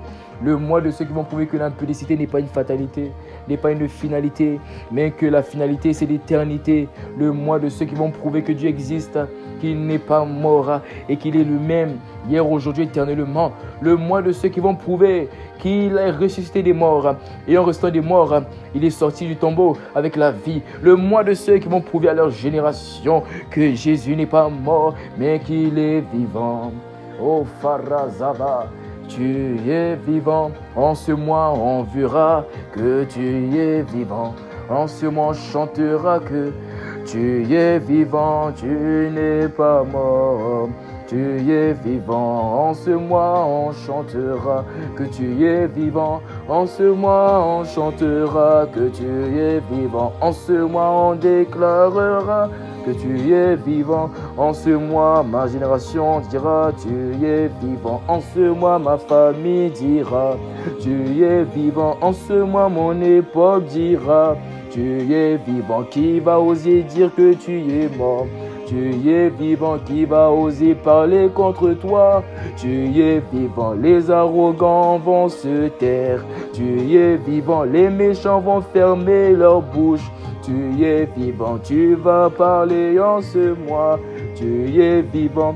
S2: Le moi de ceux qui vont prouver que l'impudicité n'est pas une fatalité, n'est pas une finalité, mais que la finalité c'est l'éternité. Le moi de ceux qui vont prouver que Dieu existe, qu'il n'est pas mort et qu'il est le même hier, aujourd'hui, éternellement. Le moi de ceux qui vont prouver qu'il est ressuscité des morts et en restant des morts, il est sorti du tombeau avec la vie. Le moi de ceux qui vont prouver à leur génération que Jésus n'est pas mort, mais qu'il est vivant. Oh Farazava, tu es vivant. En ce mois, on verra que tu es vivant. En ce mois, on chantera que tu es vivant. Tu n'es pas mort. Tu es vivant. En ce mois, on chantera que tu es vivant. En ce mois, on chantera que tu es vivant. En ce mois, on déclarera que tu es vivant. En ce mois, ma génération dira tu es vivant. En ce mois, ma famille dira tu es vivant. En ce mois, mon époque dira tu es vivant. Qui va oser dire que tu es mort? Tu es vivant. Qui va oser parler contre toi? Tu es vivant. Les arrogants vont se taire. Tu es vivant. Les méchants vont fermer leur bouche. Tu es vivant, tu vas parler en ce mois. Tu es vivant.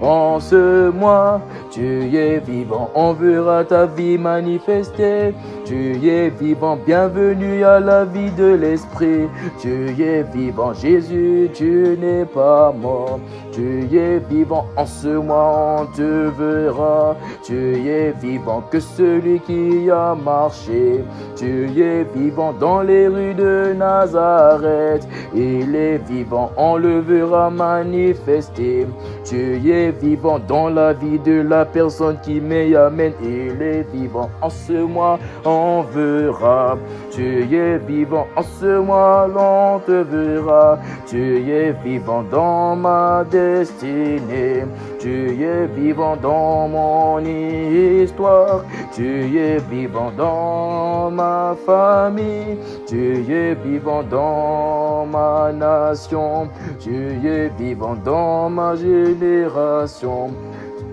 S2: En ce mois, tu es vivant, on verra ta vie manifestée. Tu es vivant, bienvenue à la vie de l'esprit. Tu es vivant, Jésus, tu n'es pas mort. Tu es vivant, en ce mois on te verra. Tu es vivant, que celui qui a marché. Tu es vivant dans les rues de Nazareth. Il est vivant, on le verra manifester. Tu es vivant dans la vie de la personne qui met amen. Il est vivant, en ce mois on verra. Tu es vivant, en ce mois l'on te verra. Tu es vivant dans ma destinée. Tu es vivant dans mon histoire. Tu es vivant dans ma famille. Tu es vivant dans ma nation. Tu es vivant dans ma génération.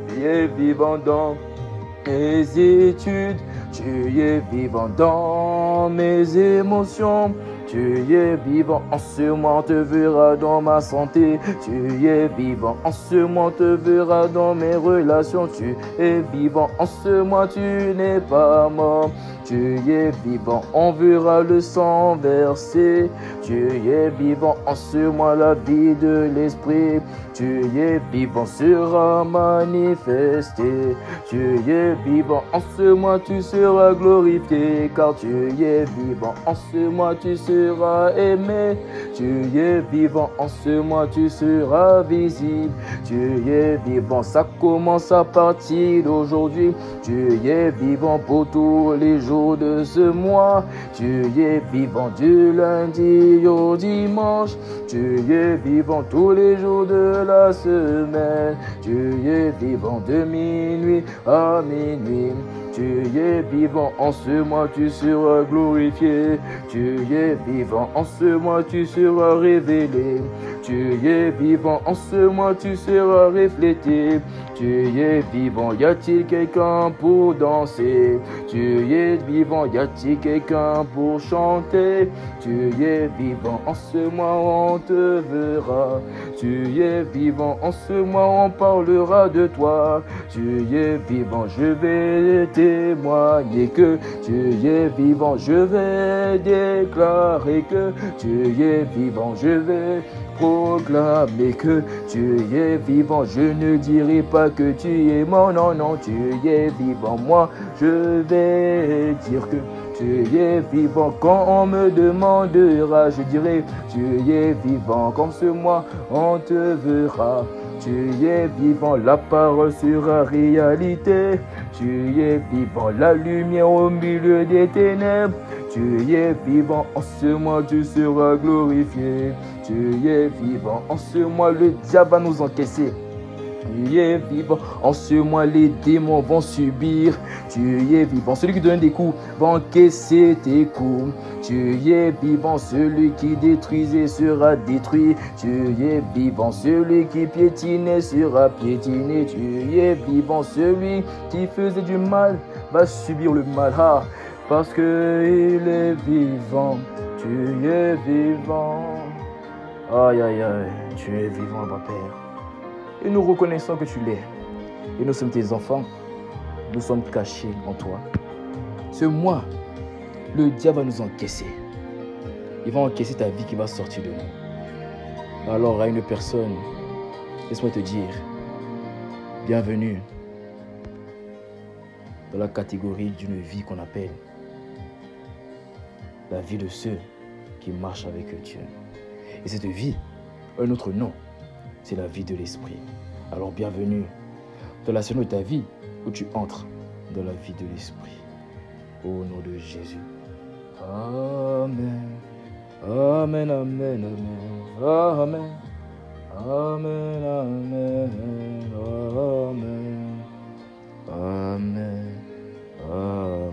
S2: Tu es vivant dans mes études. Tu es vivant dans mes émotions. Tu es vivant, en ce mois on te verra dans ma santé. Tu es vivant, en ce mois on te verra dans mes relations. Tu es vivant, en ce mois tu n'es pas mort. Tu es vivant, on verra le sang versé. Tu es vivant, en ce mois la vie de l'esprit. Tu es vivant, sera manifesté. Tu es vivant, en ce mois tu seras glorifié. Car tu es vivant, en ce mois tu seras aimé. Tu es vivant, en ce mois tu seras visible. Tu es vivant, ça commence à partir d'aujourd'hui. Tu es vivant pour tous les jours de ce mois. Tu es vivant du lundi au dimanche. Tu es vivant tous les jours de la semaine. Tu es vivant de minuit à minuit. Tu es vivant, en ce mois tu seras glorifié. Tu es vivant, en ce mois tu seras révélé. Tu es vivant, en ce mois tu seras reflété. Tu es vivant, y a-t-il quelqu'un pour danser? Tu es vivant, y a-t-il quelqu'un pour chanter? Tu es vivant, en ce mois on te verra. Tu es vivant, en ce mois on parlera de toi. Tu es vivant, je vais témoigner que tu es vivant. Je vais déclarer que tu es vivant. Je vais proclamer que tu es vivant. Je ne dirai pas que tu es mort. Non, non, tu es vivant. Moi, je vais dire que tu es vivant. Quand on me demandera, je dirai tu es vivant. Comme ce mois, on te verra. Tu es vivant, la parole sera réalité. Tu es vivant, la lumière au milieu des ténèbres. Tu es vivant, en ce mois tu seras glorifié. Tu es vivant, en ce mois le diable va nous encaisser. Tu es vivant. En ce mois, les démons vont subir. Tu es vivant. Celui qui donne des coups va encaisser tes coups. Tu es vivant. Celui qui détruisait sera détruit. Tu es vivant. Celui qui piétinait sera piétiné. Tu es vivant. Celui qui faisait du mal va subir le mal. Ah, parce qu'il est vivant. Tu es vivant. Aïe, aïe, aïe. Tu es vivant, ma Père. Et nous reconnaissons que tu l'es. Et nous sommes tes enfants. Nous sommes cachés en toi. Ce mois, le diable va nous encaisser. Il va encaisser ta vie qui va sortir de nous. Alors à une personne, laisse-moi te dire, bienvenue dans la catégorie d'une vie qu'on appelle la vie de ceux qui marchent avec Dieu. Et cette vie, un autre nom, c'est la vie de l'esprit. Alors bienvenue dans la saison de ta vie où tu entres dans la vie de l'esprit. Au nom de Jésus. Amen. Amen, amen, amen. Amen. Amen, amen. Amen. Amen. Amen.